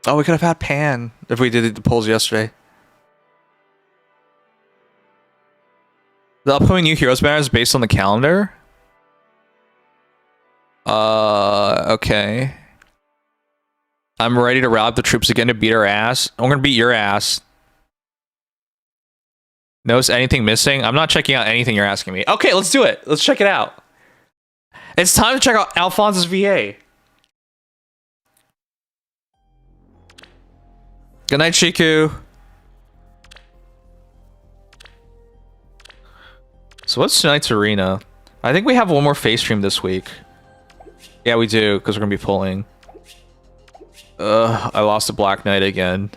Oh, we could have had Pan if we did the polls yesterday. The upcoming new Heroes banner is based on the calendar? Okay. I'm ready to rally the troops again to beat our ass. I'm gonna beat your ass. Notice anything missing? I'm not checking out anything you're asking me. Okay, let's do it. Let's check it out. It's time to check out Alfonse's VA. Good night, Shiku. So what's tonight's arena? I think we have one more face stream this week. Yeah, we do, because we're going to be pulling. I lost a Black Knight again.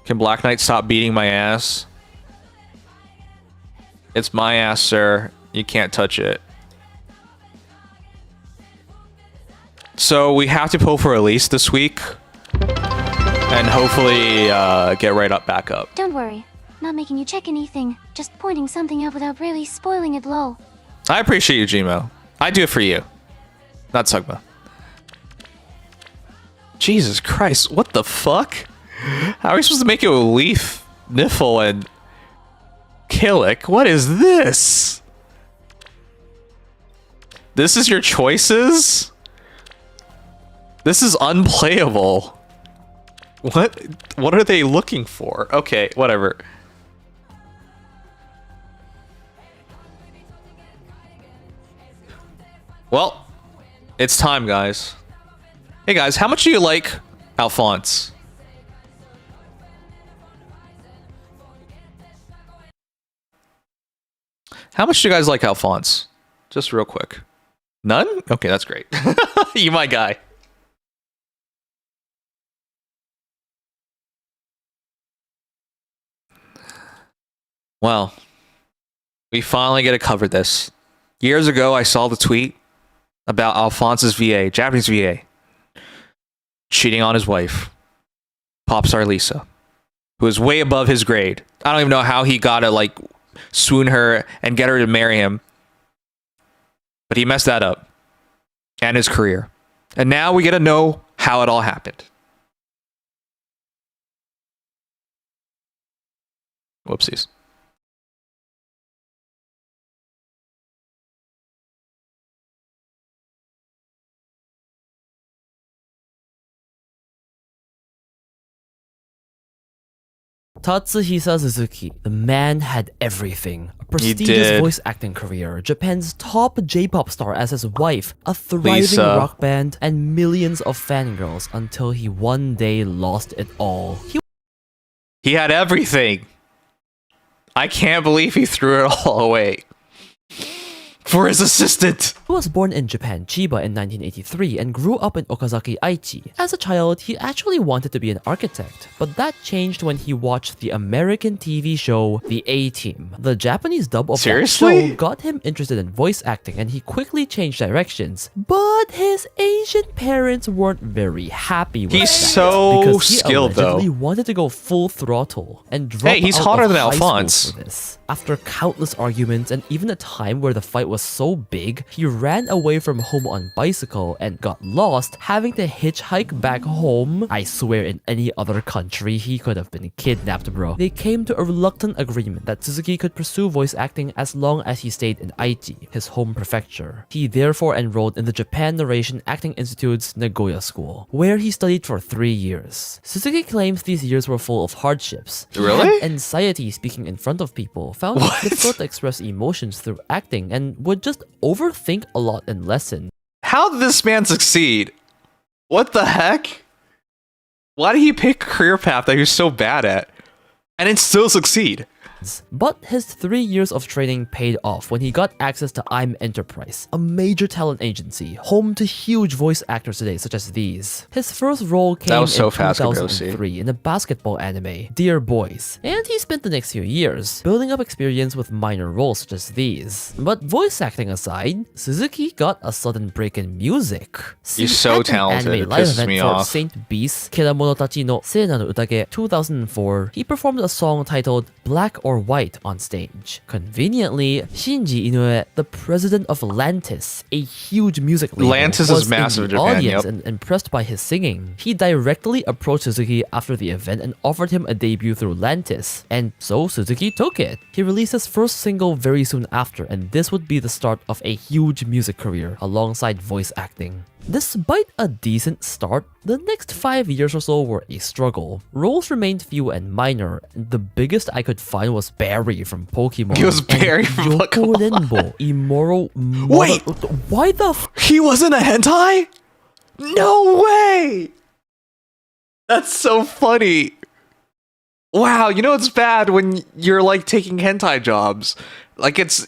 Can Black Knight stop beating my ass? It's my ass, sir. You can't touch it. So we have to pull for Elise this week. And hopefully get right up back up. Don't worry. Not making you check anything. Just pointing something out without really spoiling it, lol. I appreciate you, Gmo. I do it for you. Not Sugma. Jesus Christ, what the fuck? How are we supposed to make it with Leaf, Niffle, and Killick? What is this? This is your choices? This is unplayable. What are they looking for? Okay, whatever. Well, it's time, guys. Hey guys, how much do you like Alfonse? How much do you guys like Alfonse? Just real quick. None? Okay, that's great. You my guy. Well, we finally get to cover this. Years ago, I saw the tweet about Alfonse's VA, Japanese VA, cheating on his wife, Popstar Lisa, who is way above his grade. I don't even know how he got to, like, swoon her and get her to marry him. But he messed that up. And his career. And now we get to know how it all happened. Whoopsies. Tatsuhisa Suzuki, the man had everything. A prestigious did. voice acting career, Japan's top J-pop star as his wife, a thriving Lisa. rock band, and millions of fangirls until he one day lost it all. He had everything. I can't believe he threw it all away. For his assistant. He was born in Japan, Chiba in 1983 and grew up in Okazaki, Aichi. As a child, he actually wanted to be an architect, but that changed when he watched the American TV show The A-Team. The Japanese dub of Seriously? that show got him interested in voice acting and he quickly changed directions. But his Asian parents weren't very happy with He's that so because he skilled, though. allegedly wanted to go full throttle and drop Hey, he's out hotter of than high school Alphonse. for this. After countless arguments and even a time where the fight was so big, he ran away from home on bicycle and got lost, having to hitchhike back home. I swear in any other country, he could have been kidnapped, bro. They came to a reluctant agreement that Suzuki could pursue voice acting as long as he stayed in Aichi, his home prefecture. He therefore enrolled in the Japan Narration Acting Institute's Nagoya School, where he studied for 3 years. Suzuki claims these years were full of hardships. He Really? had anxiety speaking in front of people, found What? it difficult to express emotions through acting, and would just overthink a lot in lesson. How did this man succeed? What the heck? Why did he pick a career path that he was so bad at? And then still succeed? But his 3 years of training paid off when he got access to I'm Enterprise, a major talent agency, home to huge voice actors today such as these. His first role came was so in fast compared to 2003 in a basketball anime, Dear Boys, and he spent the next few years building up experience with minor roles such as these. But voice acting aside, Suzuki got a sudden break in music. He's See, so at an talented, anime it live pisses event me for off. Saint Beast Kiramonotachi no Seina no Utage 2004, he performed a song titled Black or White on stage. Conveniently, Shinji Inoue, the president of Lantis, a huge music label, Lantis is was massive in in the Japan, audience yep. and impressed by his singing. He directly approached Suzuki after the event and offered him a debut through Lantis, and so Suzuki took it. He released his first single very soon after, and this would be the start of a huge music career alongside voice acting. Despite a decent start, the next 5 years or so were a struggle. Roles remained few and minor, and the biggest I could find was Barry from Pokemon. He was and Barry from Yoko Pokemon. Renbo, Immoral Wait! Why the f- He wasn't a hentai? No way! That's so funny. Wow, you know it's bad when you're like taking hentai jobs. Like it's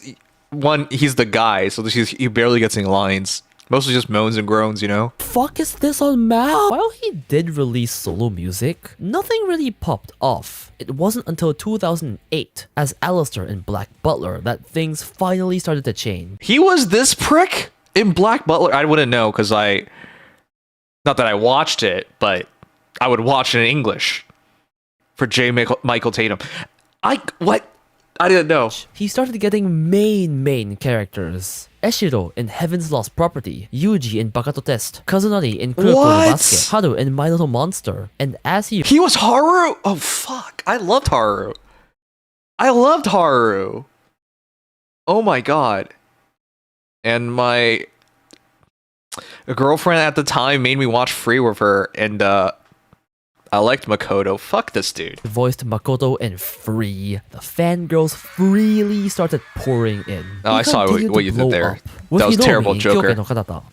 one, he's the guy, so he barely gets any lines. Mostly just moans and groans, you know? Fuck is this on Mal? While he did release solo music, nothing really popped off. It wasn't until 2008, as Alistair in Black Butler, that things finally started to change. He was this prick in Black Butler? I wouldn't know, because not that I watched it, but I would watch it in English for Michael Tatum. What? I didn't know. He started getting main characters. Eshiro in Heaven's Lost Property, Yuji in Bakato Test, Kazunari in Kuroko no Basket, Haru in My Little Monster, and as he was Haru? Oh fuck, I loved Haru. Oh my god. And my girlfriend at the time made me watch Free with her, and I liked Makoto. Fuck this dude. Voiced Makoto in Free. The fangirls freely started pouring in. Oh, I saw what you did there. That was terrible, Joker.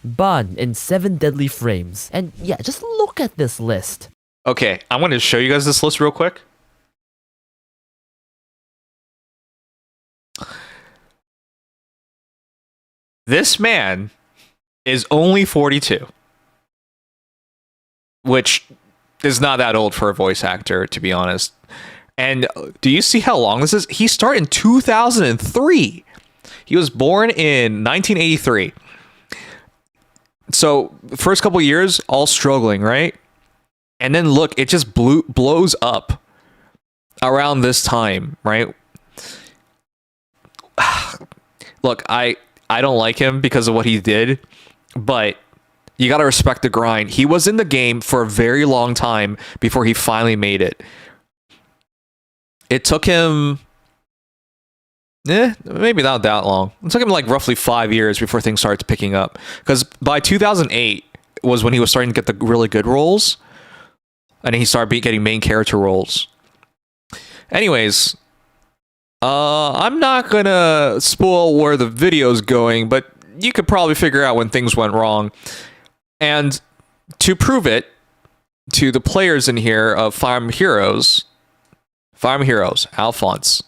Ban in 7 Deadly Frames. And yeah, just look at this list. Okay, I'm going to show you guys this list real quick. This man is only 42. Which is not that old for a voice actor, to be honest. And do you see how long this is? He started in 2003. He was born in 1983. So, first couple years, all struggling, right? And then look, it just blows up around this time, right? Look, I don't like him because of what he did, but you gotta respect the grind. He was in the game for a very long time before he finally made it. It took him... maybe not that long. It took him like roughly 5 years before things started picking up. Because by 2008 was when he was starting to get the really good roles. And he started getting main character roles. Anyways, I'm not gonna spoil where the video's going, but you could probably figure out when things went wrong. And to prove it to the players in here of Fire Emblem Heroes, Alfonse.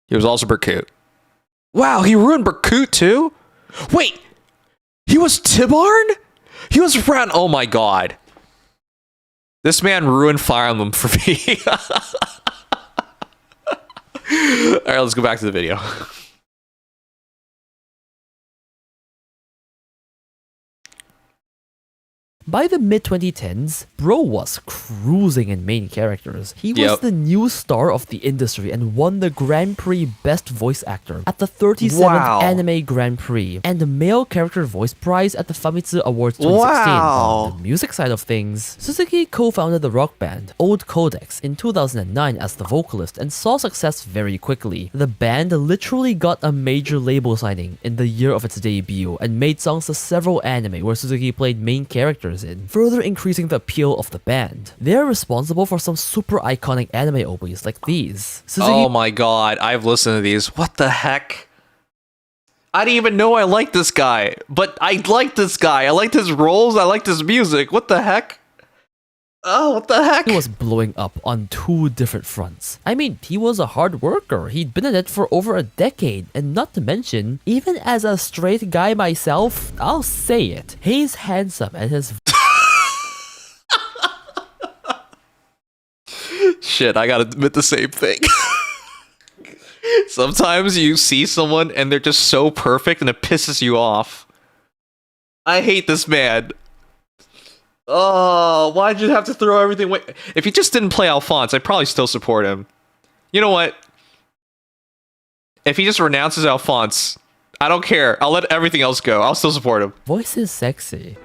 He was also Berkut. Wow, he ruined Berkut too? Wait, he was Tibarn? He was Ran. Oh my god. This man ruined Fire Emblem for me. Alright, let's go back to the video. By the mid-2010s, Bro was cruising in main characters. He was the new star of the industry and won the Grand Prix Best Voice Actor at the 37th Anime Grand Prix and the Male Character Voice Prize at the Famitsu Awards 2016. On the music side of things, Suzuki co-founded the rock band Old Codex in 2009 as the vocalist and saw success very quickly. The band literally got a major label signing in the year of its debut and made songs to several anime where Suzuki played main characters in, further increasing the appeal of the band. They're responsible for some super iconic anime OPs like these. Suzuki oh my god, I've listened to these. What the heck? I didn't even know I liked this guy, but I liked this guy. I liked his roles, I liked his music. What the heck? Oh, what the heck? He was blowing up on 2 different fronts. I mean, he was a hard worker. He'd been at it for over a decade. And not to mention, even as a straight guy myself, I'll say it, he's handsome and his... Shit, I gotta admit the same thing. Sometimes you see someone and they're just so perfect and it pisses you off. I hate this man. Oh, why'd you have to throw everything away? If he just didn't play Alfonse, I'd probably still support him. You know what? If he just renounces Alfonse, I don't care. I'll let everything else go. I'll still support him. Voice is sexy.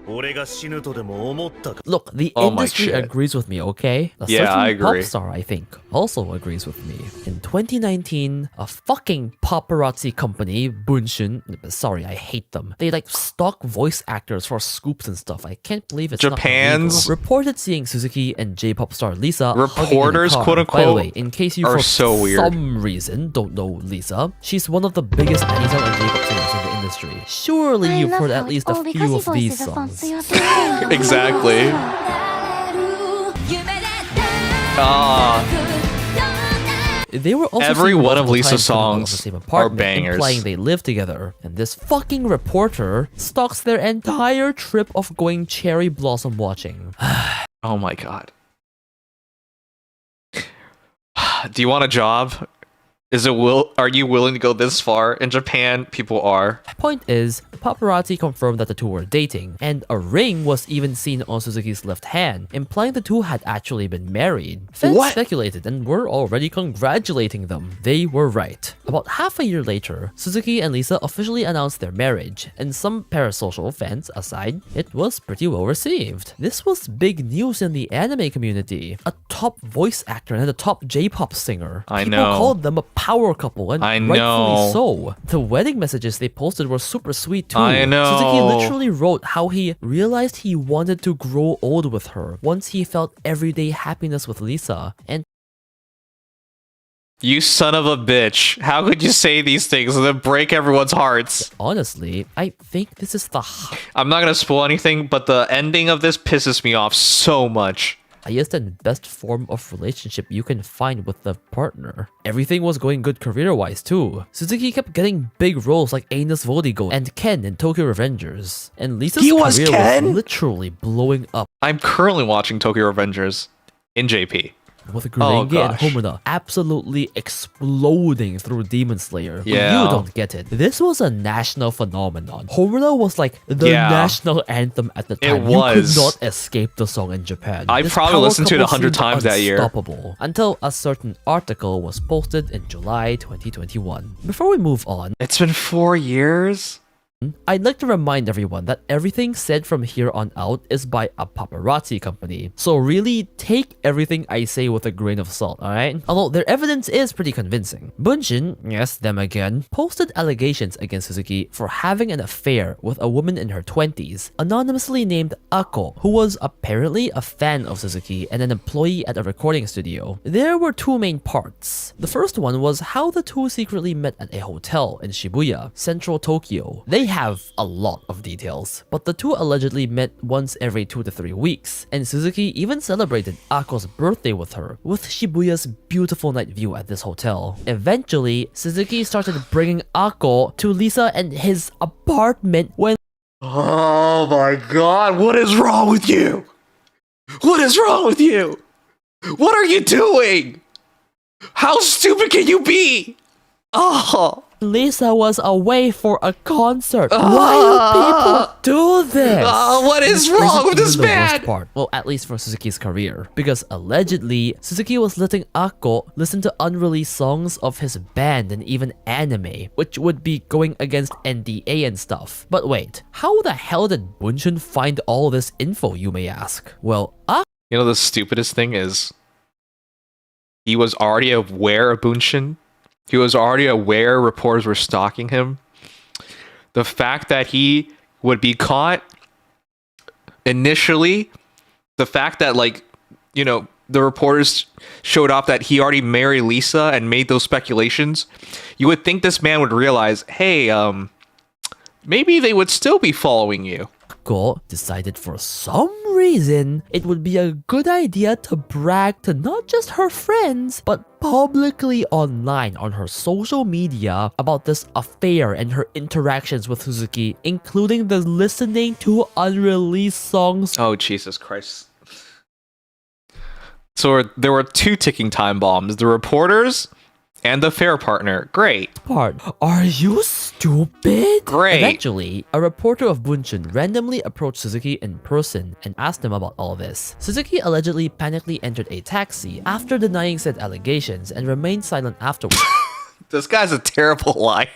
Look, the industry agrees with me, okay? A certain I agree. pop star, I think, also agrees with me. In 2019, a fucking paparazzi company, Bunshun, sorry, I hate them. They like stock voice actors for scoops and stuff. I can't believe it's Japan's not illegal. Reported seeing Suzuki and J-pop star Lisa reporters, quote unquote. By the way, in case you are for so weird. some reason don't know Lisa, she's one of the biggest Anytime and J-pop singers in the industry. Surely you've heard at least a few of these songs. Exactly. They were also Every seen one of multiple Lisa's times living out of songs the same are apartment, bangers. implying they live together. And this fucking reporter stalks their entire trip of going cherry blossom watching. Oh my god. Do you want a job? Are you willing to go this far? In Japan, people are. Point is, the paparazzi confirmed that the two were dating, and a ring was even seen on Suzuki's left hand, implying the two had actually been married. Fans What? speculated and were already congratulating them. They were right. About half a year later, Suzuki and Lisa officially announced their marriage, and some parasocial fans aside, it was pretty well received. This was big news in the anime community. A top voice actor and a top J-pop singer. I People know. called them a power couple, and I rightfully know. so. The wedding messages they posted were super sweet too. I know. Suzuki literally wrote how he realized he wanted to grow old with her once he felt everyday happiness with Lisa. And You son of a bitch. How could you say these things and then break everyone's hearts? honestly, I think this is the I'm not gonna spoil anything, but the ending of this pisses me off so much. highest and best form of relationship you can find with the partner. Everything was going good career-wise too. Suzuki kept getting big roles like Anus Vodigo and Ken in Tokyo Revengers. And Lisa's He was career Ken? was literally blowing up. I'm currently watching Tokyo Revengers in JP. With Gurenge and gosh. Homura absolutely exploding through Demon Slayer. But Yeah. you don't get it. This was a national phenomenon. Homura was like the Yeah. national anthem at the It time. was. You could not escape the song in Japan. I This probably power listened to it couple 100 seemed times that year. Unstoppable. Until a certain article was posted in July 2021. Before we move on, It's been 4 years? I'd like to remind everyone that everything said from here on out is by a paparazzi company. So really, take everything I say with a grain of salt, alright? Although their evidence is pretty convincing. Bunshin, yes, them again, posted allegations against Suzuki for having an affair with a woman in her 20s, anonymously named Ako, who was apparently a fan of Suzuki and an employee at a recording studio. There were two main parts. The first one was how the two secretly met at a hotel in Shibuya, central Tokyo. They have a lot of details, but the two allegedly met once every 2 to 3 weeks, and Suzuki even celebrated Ako's birthday with her, with Shibuya's beautiful night view at this hotel. Eventually, Suzuki started bringing Ako to Lisa and his apartment when Oh my god, what is wrong with you? What is wrong with you? What are you doing? How stupid can you be? Oh. Lisa was away for a concert. Why do people do this? What is This wrong isn't with this even the worst man? part. Well, at least for Suzuki's career. Because allegedly, Suzuki was letting Ako listen to unreleased songs of his band and even anime, which would be going against NDA and stuff. But wait, how the hell did Bunshin find all this info, you may ask? Well, You know the stupidest thing is, he was already aware of Bunshin. He was already aware reporters were stalking him. The fact that he would be caught initially, the fact that, like, you know, the reporters showed off that he already married Lisa and made those speculations, you would think this man would realize, hey, maybe they would still be following you. Ako decided for some reason it would be a good idea to brag to not just her friends, but publicly online on her social media about this affair and her interactions with Suzuki, including the listening to unreleased songs. Oh, Jesus Christ. So there were two ticking time bombs, the reporters and the fair partner. Great. Part. Are you stupid? Great. Eventually, a reporter of Bunshin randomly approached Suzuki in person and asked him about all this. Suzuki allegedly panically entered a taxi after denying said allegations and remained silent afterwards. This guy's a terrible liar.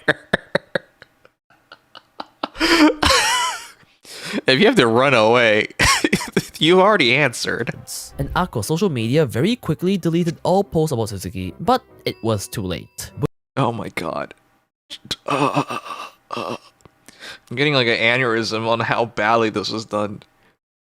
If you have to run away, you already answered. And Ako's social media very quickly deleted all posts about Suzuki, but it was too late. Oh my god. I'm getting like an aneurysm on how badly this was done.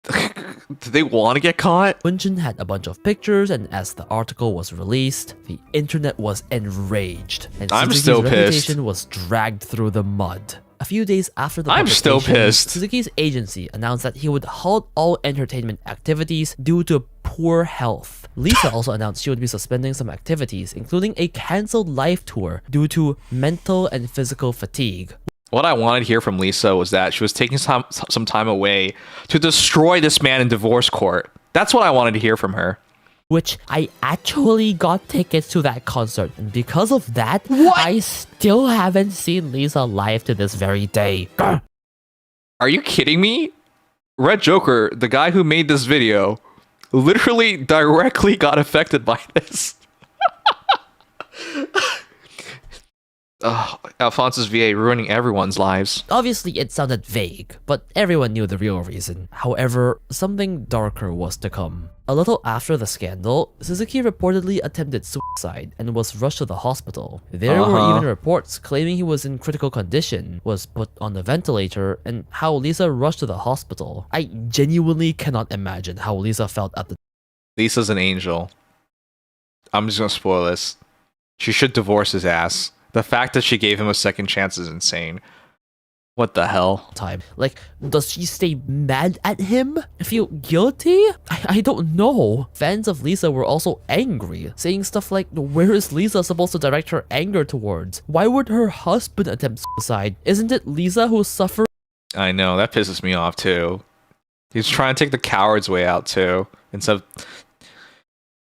Did they want to get caught? Bunshin had a bunch of pictures, and as the article was released, the internet was enraged, and I'm Suzuki's still pissed. reputation was dragged through the mud. A few days after the I'm still publication, pissed. Suzuki's agency announced that he would halt all entertainment activities due to poor health. Lisa also announced she would be suspending some activities, including a cancelled live tour due to mental and physical fatigue. What I wanted to hear from Lisa was that she was taking some time away to destroy this man in divorce court. That's what I wanted to hear from her. Which I actually got tickets to that concert, and because of that, I still haven't seen Lisa live to this very day. Grr. Are you kidding me? Red Joker, the guy who made this video, literally directly got affected by this. Alfonse's VA ruining everyone's lives. Obviously, it sounded vague, but everyone knew the real reason. However, something darker was to come. A little after the scandal, Suzuki reportedly attempted suicide and was rushed to the hospital. There were even reports claiming he was in critical condition, was put on the ventilator, and how Lisa rushed to the hospital. I genuinely cannot imagine how Lisa felt at the Lisa's an angel. I'm just gonna spoil this. She should divorce his ass. The fact that she gave him a second chance is insane. What the hell? time. Like, does she stay mad at him? Feel guilty? I don't know. Fans of Lisa were also angry, saying stuff like, where is Lisa supposed to direct her anger towards? Why would her husband attempt suicide? Isn't it Lisa who's suffering? I know, that pisses me off too. He's trying to take the coward's way out too, instead of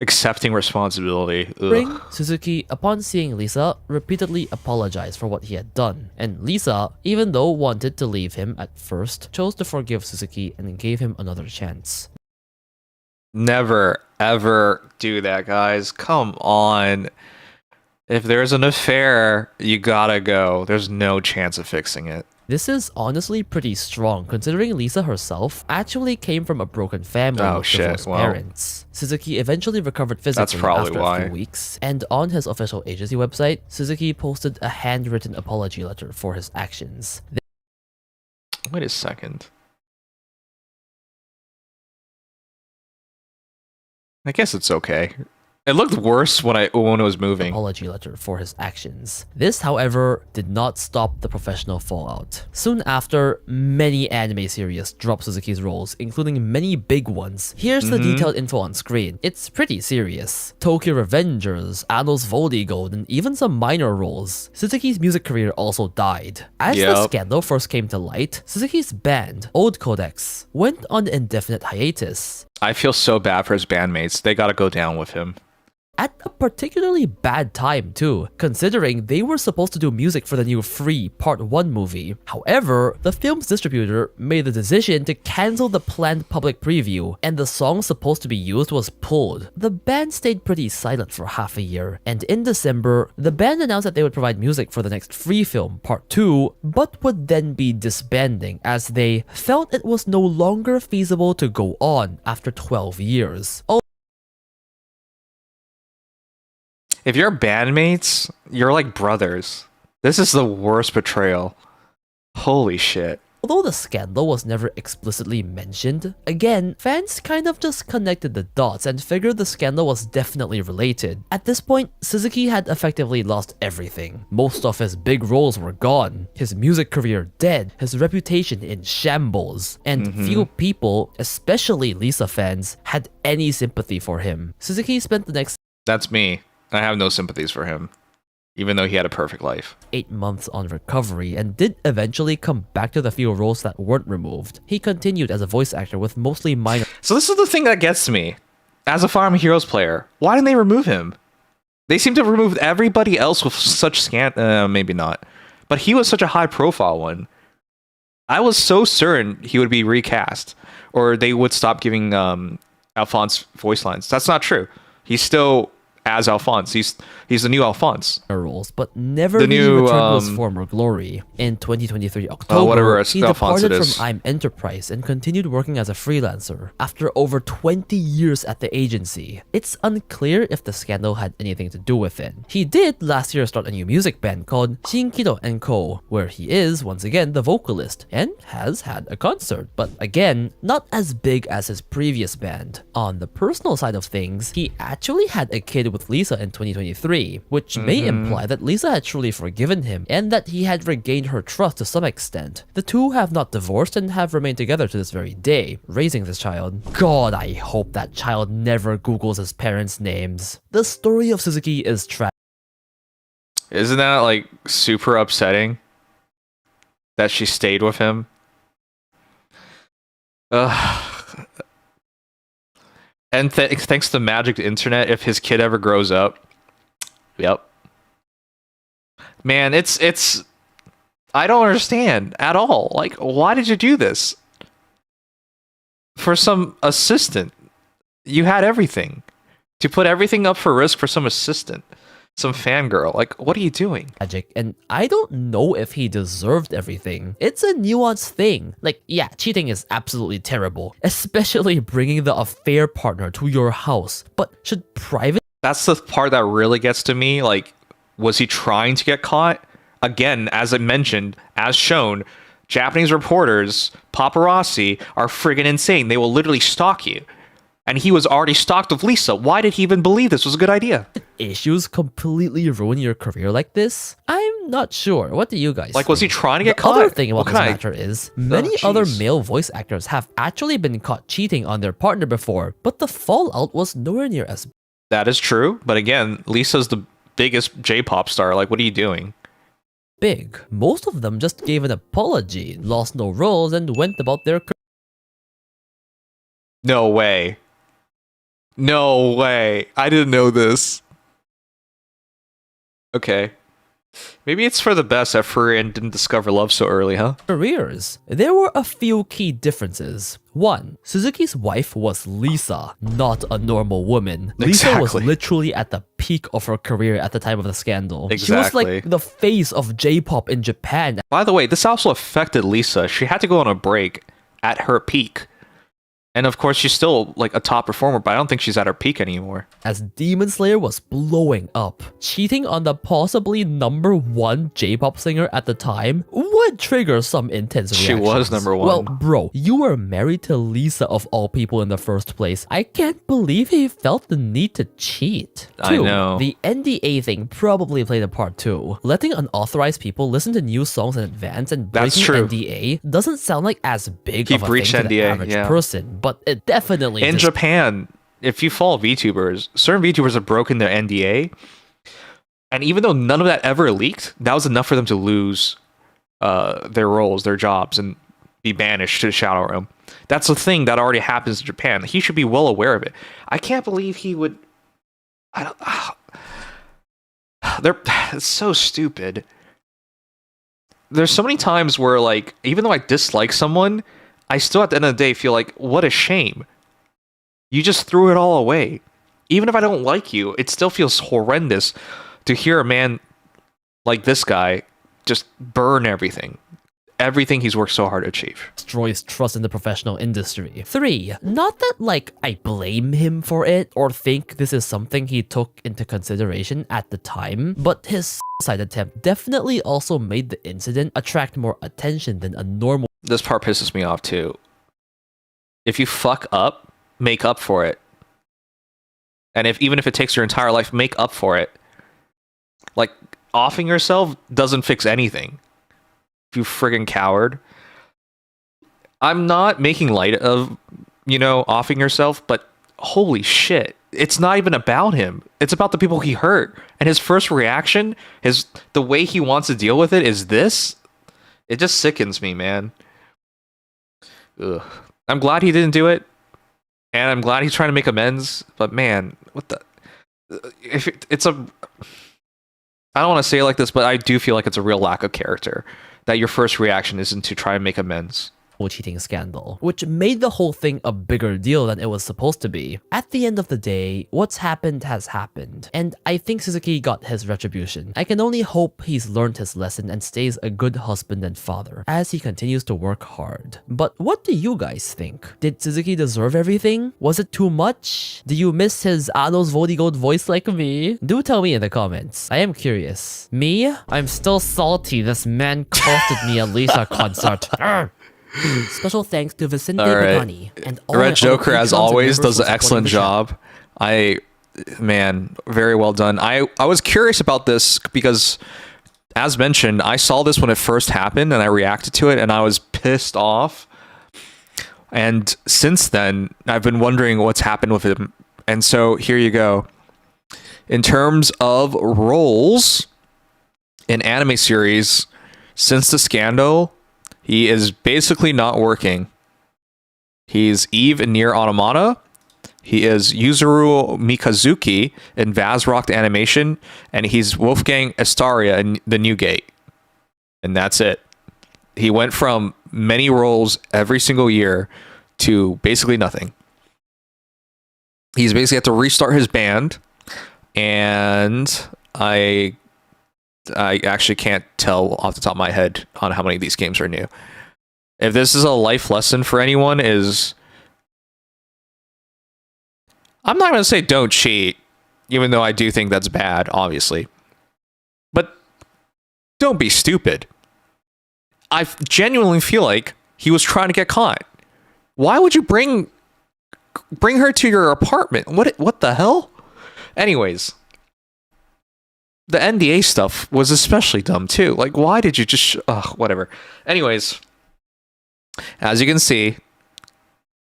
accepting responsibility. Ugh. Suzuki, upon seeing Lisa, repeatedly apologized for what he had done, and Lisa, even though wanted to leave him at first, chose to forgive Suzuki and gave him another chance. Never, ever do that, guys. Come on. If there's an affair, you gotta go. There's no chance of fixing it. This is honestly pretty strong, considering Lisa herself actually came from a broken family with divorced parents. Suzuki eventually recovered physically after a few weeks, and on his official agency website, Suzuki posted a handwritten apology letter for his actions. Wait a second. I guess it's okay. It looked worse when it was moving. Apology letter for his actions. This, however, did not stop the professional fallout. Soon after, many anime series dropped Suzuki's roles, including many big ones. Here's the detailed info on screen. It's pretty serious. Tokyo Revengers, Anno's Volleygod, and even some minor roles. Suzuki's music career also died. As the scandal first came to light, Suzuki's band, Old Codex, went on indefinite hiatus. I feel so bad for his bandmates. They gotta go down with him. At a particularly bad time too, considering they were supposed to do music for the new Free Part 1 movie. However, the film's distributor made the decision to cancel the planned public preview, and the song supposed to be used was pulled. The band stayed pretty silent for half a year, and in December, the band announced that they would provide music for the next Free film, Part 2, but would then be disbanding as they felt it was no longer feasible to go on after 12 years. If you're bandmates, you're like brothers. This is the worst betrayal. Holy shit. Although the scandal was never explicitly mentioned, again, fans kind of just connected the dots and figured the scandal was definitely related. At this point, Suzuki had effectively lost everything. Most of his big roles were gone, his music career dead, his reputation in shambles, and few people, especially Lisa fans, had any sympathy for him. Suzuki spent the next— That's me. I have no sympathies for him, even though he had a perfect life. 8 months on recovery and did eventually come back to the few roles that weren't removed. He continued as a voice actor with mostly minor— So this is the thing that gets to me. As a Fire Emblem Heroes player, why didn't they remove him? They seem to have removed everybody else with such maybe not. But he was such a high profile one. I was so certain he would be recast, or they would stop giving Alfonse voice lines. That's not true. He's still as Alfonse. He's the new Alfonse. Roles, but never really returned to his former glory. In 2023 October, he departed from I'm Enterprise and continued working as a freelancer after over 20 years at the agency. It's unclear if the scandal had anything to do with it. He did last year start a new music band called Shinkido & Co, where he is once again the vocalist and has had a concert, but again, not as big as his previous band. On the personal side of things, he actually had a kid with Lisa in 2023, which may imply that Lisa had truly forgiven him and that he had regained her trust to some extent. The two have not divorced and have remained together to this very day, raising this child. God, I hope that child never Googles his parents' names. The story of Suzuki is tragic. Isn't that like super upsetting that she stayed with him? And thanks to magic internet, if his kid ever grows up, yep. Man, it's I don't understand at all. Like, why did you do this? For some assistant. You had everything. To put everything up for risk for some assistant. Some fangirl. Like, what are you doing? And I don't know if he deserved everything. It's a nuanced thing. Like, yeah, cheating is absolutely terrible, especially bringing the affair partner to your house. But should private... That's the part that really gets to me. Like, was he trying to get caught? Again, as I mentioned, as shown, Japanese reporters, paparazzi, are friggin' insane. They will literally stalk you. And he was already stalked with Lisa. Why did he even believe this was a good idea? Issues completely ruin your career like this? I'm not sure. What do you guys Like, think? was he trying to get The caught? other thing about this matter is, many other jeez. male voice actors have actually been caught cheating on their partner before, but the fallout was nowhere near as That is true. But again, Lisa's the biggest J-pop star. Like, what are you doing? big. Most of them just gave an apology, lost no roles, and went about their career. No way. No way. I didn't know this. Okay. Maybe it's for the best that Furian didn't discover love so early, huh? Careers. There were a few key differences. 1. Suzuki's wife was Lisa, not a normal woman. Lisa was Exactly. literally at the peak of her career at the time of the scandal. She was Exactly. like the face of J-pop in Japan. By the way, this also affected Lisa. She had to go on a break at her peak. And of course, she's still like a top performer, but I don't think she's at her peak anymore. As Demon Slayer was blowing up. Cheating on the possibly #1 J-pop singer at the time would trigger some intense She reactions. was #1. Well, bro, you were married to Lisa of all people in the first place. I can't believe he felt the need to cheat. 2. I know. The NDA thing probably played a part too. Letting unauthorized people listen to new songs in advance and That's breaking true. NDA doesn't sound like as big He of a breached thing to the NDA, average yeah. person, but it definitely In Japan, if you follow VTubers, certain VTubers have broken their NDA. And even though none of that ever leaked, that was enough for them to lose their roles, their jobs, and be banished to the shadow realm. That's a thing that already happens in Japan. He should be well aware of it. I can't believe he would... It's so stupid. There's so many times where, like, even though I dislike someone, I still at the end of the day feel like, what a shame. You just threw it all away. Even if I don't like you, it still feels horrendous to hear a man like this guy just burn everything. Everything he's worked so hard to achieve. Destroys trust in the professional industry. 3. Not that, like, I blame him for it or think this is something he took into consideration at the time, but his suicide attempt definitely also made the incident attract more attention than a normal. This part pisses me off too. If you fuck up, make up for it. And even if it takes your entire life, make up for it. Like, offing yourself doesn't fix anything. You friggin' coward. I'm not making light of, offing yourself, but holy shit. It's not even about him. It's about the people he hurt. And his first reaction, the way he wants to deal with it is this. It just sickens me, man. Ugh. I'm glad he didn't do it. And I'm glad he's trying to make amends. But man, what the... I don't want to say it like this, but I do feel like it's a real lack of character. That your first reaction isn't to try and make amends. Cheating scandal, which made the whole thing a bigger deal than it was supposed to be. At the end of the day, what's happened has happened, and I think Suzuki got his retribution. I can only hope he's learned his lesson and stays a good husband and father as he continues to work hard. But what do you guys think? Did Suzuki deserve everything? Was it too much? Do you miss his Anos Vodigold voice like me? Do tell me in the comments. I am curious. Me? I'm still salty this man costed me a Lisa concert. Special thanks to Vicente All right. Pagani and all Red my Joker, other as patrons and always, members does an for supporting excellent the channel. job. I man, very well done. I was curious about this because, as mentioned, I saw this when it first happened and I reacted to it and I was pissed off. And since then, I've been wondering what's happened with him. And so here you go. In terms of roles in anime series, since the scandal, he is basically not working. He's Eve in Nier Automata. He is Yuzuru Mikazuki in Vaz Rocked Animation, and he's Wolfgang Astaria in The New Gate. And that's it. He went from many roles every single year to basically nothing. He's basically had to restart his band, and I actually can't tell off the top of my head on how many of these games are new. If this is a life lesson for anyone, is I'm not going to say don't cheat, even though I do think that's bad, obviously. But don't be stupid. I genuinely feel like he was trying to get caught. Why would you bring her to your apartment? What the hell? Anyways, the NDA stuff was especially dumb too. Like, why did you just... whatever. Anyways, as you can see,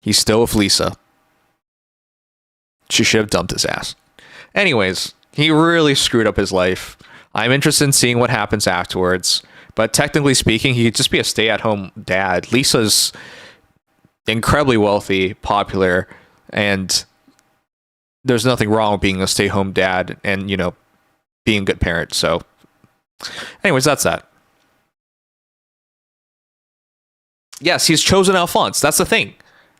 he's still with Lisa. She should have dumped his ass. Anyways, he really screwed up his life. I'm interested in seeing what happens afterwards. But technically speaking, he could just be a stay-at-home dad. Lisa's incredibly wealthy, popular, and there's nothing wrong with being a stay-home dad and, you know, being a good parent. So, anyways, that's that. Yes, he's chosen Alfonse. That's the thing.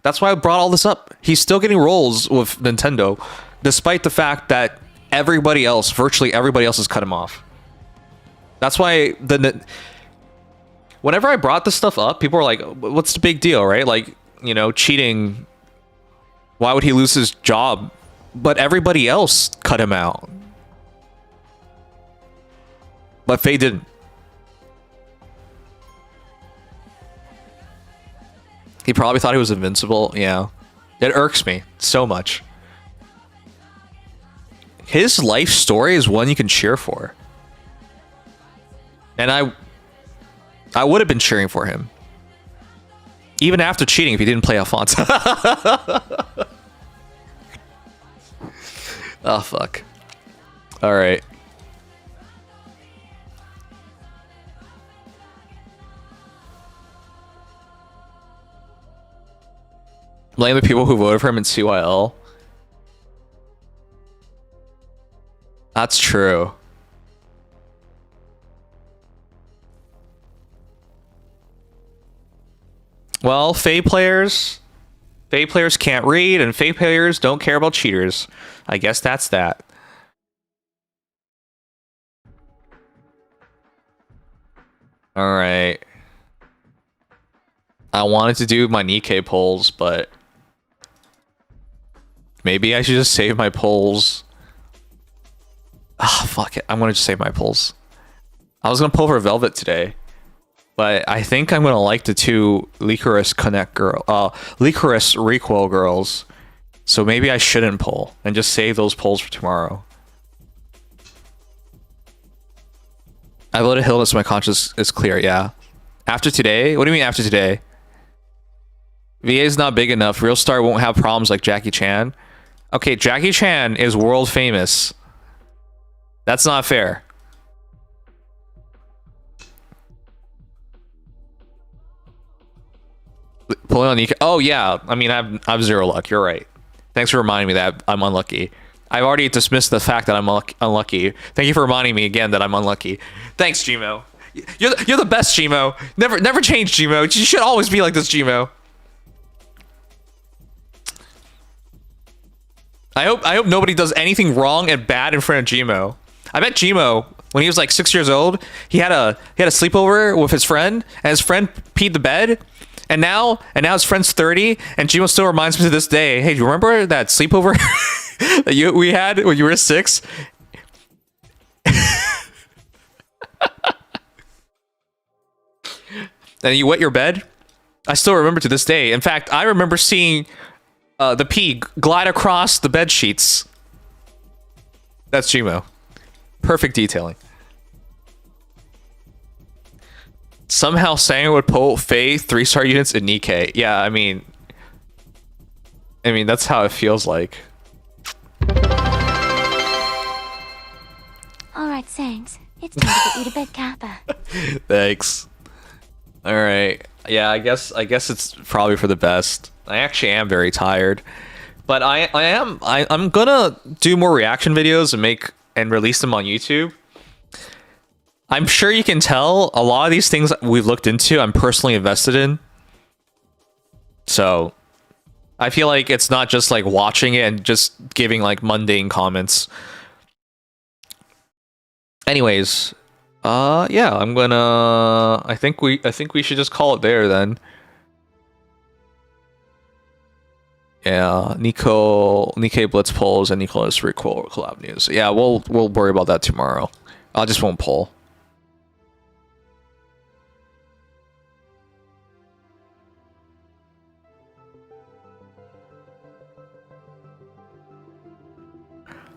That's why I brought all this up. He's still getting roles with Nintendo, despite the fact that everybody else, virtually everybody else, has cut him off. That's why whenever I brought this stuff up, people were like, what's the big deal, right? Like, you know, cheating. Why would he lose his job? But everybody else cut him out. But Faye didn't. He probably thought he was invincible. Yeah. It irks me so much. His life story is one you can cheer for. And I would have been cheering for him. Even after cheating if he didn't play Alfonse. Oh, fuck. Alright. Blame the people who voted for him in CYL. That's true. Well, Fae players can't read, and Fae players don't care about cheaters. I guess that's that. Alright. I wanted to do my Nikkei polls, but maybe I should just save my polls. Ah, fuck it. I'm gonna just save my polls. I was gonna pull for Velvet today, but I think I'm gonna like the two Licorice Licorice Recoil girls. So maybe I shouldn't pull and just save those polls for tomorrow. I voted Hilda so my conscience is clear, yeah. After today? What do you mean after today? VA is not big enough. Real Star won't have problems like Jackie Chan. Okay, Jackie Chan is world famous. That's not fair. Pulling on the... Oh, yeah. I mean, I have zero luck. You're right. Thanks for reminding me that I'm unlucky. I've already dismissed the fact that I'm unlucky. Thank you for reminding me again that I'm unlucky. Thanks, Gmo. You're the best, Gmo. Never change, Gmo. You should always be like this, Gmo. I hope nobody does anything wrong and bad in front of Gmo. I bet Gmo, when he was like 6 years old, he had a sleepover with his friend, and his friend peed the bed. And now his friend's 30, and Gmo still reminds me to this day, hey, do you remember that sleepover that we had when you were 6? And you wet your bed? I still remember to this day. In fact, I remember seeing the pee glide across the bed sheets. That's Gmo. Perfect detailing. Somehow Sanger would pull Faye 3-star units in Nikkei. Yeah, I mean that's how it feels like. Alright, Sangs. It's time to get you to bed, Kappa. Thanks. All right. Yeah, I guess it's probably for the best. I actually am very tired, but I'm gonna do more reaction videos and release them on YouTube. I'm sure you can tell a lot of these things we've looked into, I'm personally invested in. So I feel like it's not just like watching it and just giving like mundane comments. Anyways, yeah, I'm gonna. I think we should just call it there then. Yeah, Nikkei Blitz polls and Nicholas Recoil collab news. Yeah, we'll worry about that tomorrow. I just won't poll.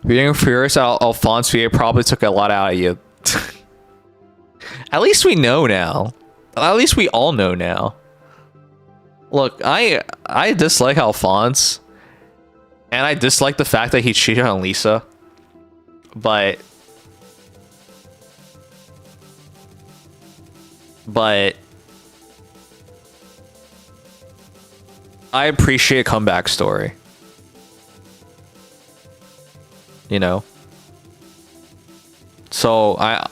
Being furious at Alfonse probably took a lot out of you. At least we know now. At least we all know now. Look, I dislike Alfonse, and I dislike the fact that he cheated on Lisa. But I appreciate a comeback story. You know. So I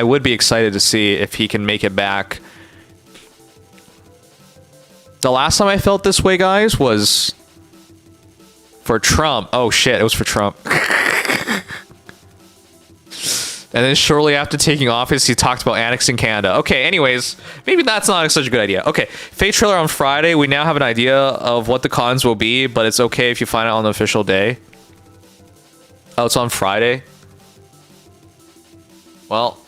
would be excited to see if he can make it back. The last time I felt this way, guys, was for Trump. Oh shit, it was for Trump. And then shortly after taking office, he talked about annexing Canada. Okay, anyways, maybe that's not such a good idea. Okay, Fate trailer on Friday. We now have an idea of what the cons will be, but it's okay if you find out on the official day. Oh, it's on Friday? Well,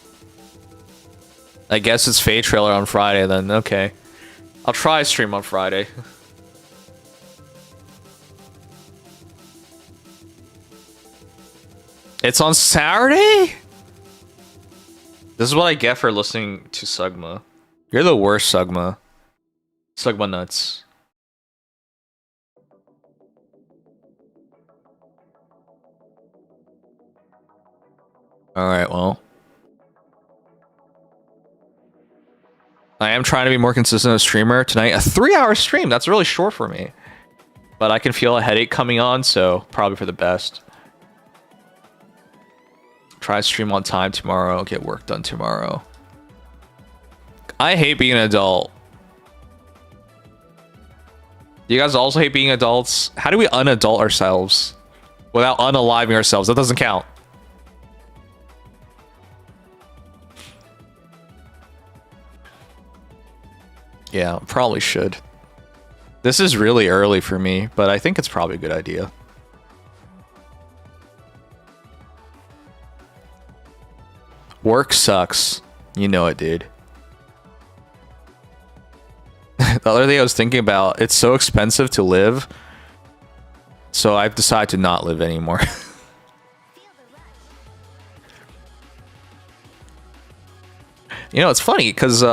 I guess it's Fate trailer on Friday then. Okay. I'll try stream on Friday. It's on Saturday? This is what I get for listening to Sugma. You're the worst, Sugma. Sugma nuts. Alright, well. I am trying to be more consistent as a streamer. Tonight, a 3-hour stream. That's really short for me. But I can feel a headache coming on, so probably for the best. Try stream on time tomorrow. Get work done tomorrow. I hate being an adult. Do you guys also hate being adults? How do we unadult ourselves without unaliving ourselves? That doesn't count. Yeah, probably should. This is really early for me, but I think it's probably a good idea. Work sucks. You know it, dude. The other thing I was thinking about, it's so expensive to live, so I've decided to not live anymore. You know, it's funny, because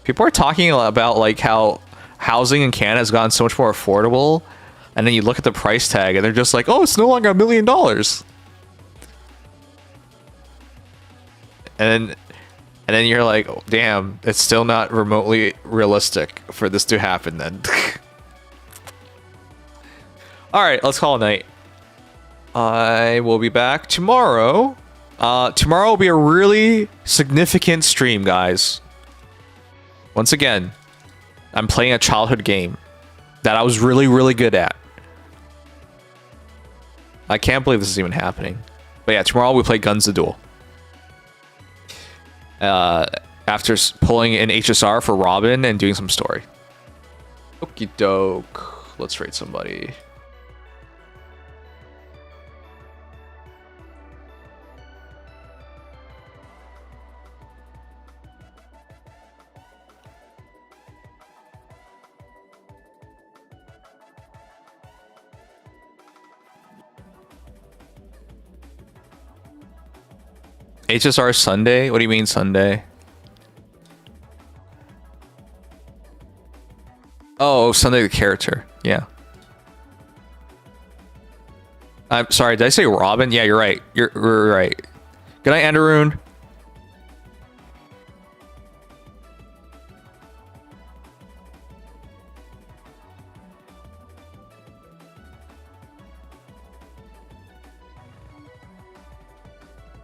people are talking about like how housing in Canada has gotten so much more affordable, and then you look at the price tag and they're just like, oh, it's no longer $1 million. And then you're like, oh, damn, it's still not remotely realistic for this to happen then. Alright, let's call it a night. I will be back tomorrow. Tomorrow will be a really significant stream, guys. Once again, I'm playing a childhood game that I was really, really good at. I can't believe this is even happening. But yeah, tomorrow we play Guns the Duel. After pulling an HSR for Robin and doing some story. Okie doke. Let's rate somebody. HSR Sunday? What do you mean Sunday? Oh, Sunday the character. Yeah. I'm sorry, did I say Robin? Yeah, you're right. You're right. Good night, Anderoon.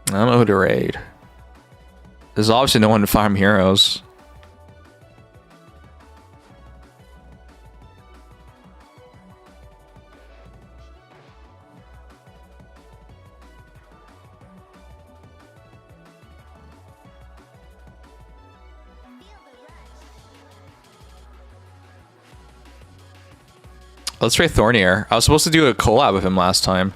I don't know who to raid. There's obviously no one to farm heroes. Let's try Thornier. I was supposed to do a collab with him last time.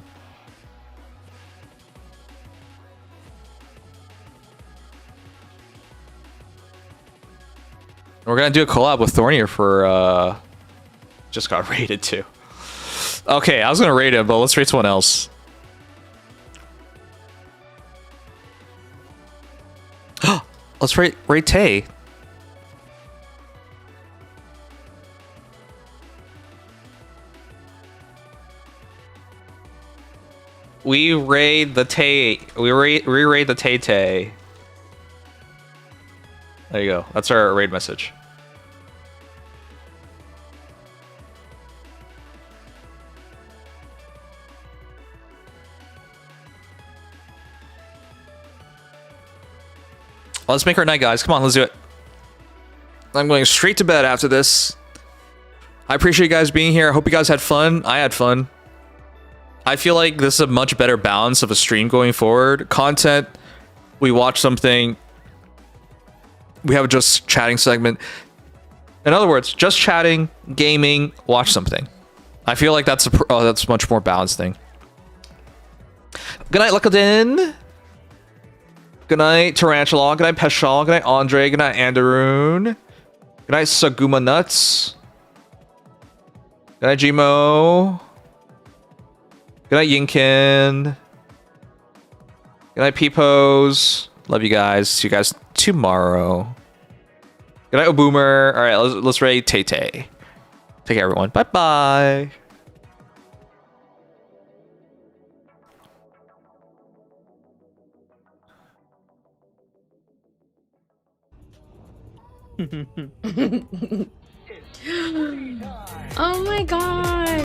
We're gonna do a collab with Thornier for just got raided too. Okay, I was gonna raid him, but let's raid someone else. Let's raid Tay. We raid the Tay. We raid the Tay Tay. There you go. That's our raid message. Let's make our night, guys. Come on, let's do it. I'm going straight to bed after this. I appreciate you guys being here. I hope you guys had fun. I had fun. I feel like this is a much better balance of a stream going forward. Content, we watch something. We have a just chatting segment. In other words, just chatting, gaming, watch something. I feel like that's a much more balanced thing. Good night, Luckadin. Good night, Tarantula. Good night, Peshal. Good night, Andre. Good night, Anderoon. Good night, Saguma Nuts. Good night, Gmo. Good night, Yinkin. Good night, Peepos. Love you guys. See you guys tomorrow. Good night, Oboomer. All right, let's raid Tay Tay. Take care, everyone. Bye bye. Oh my god.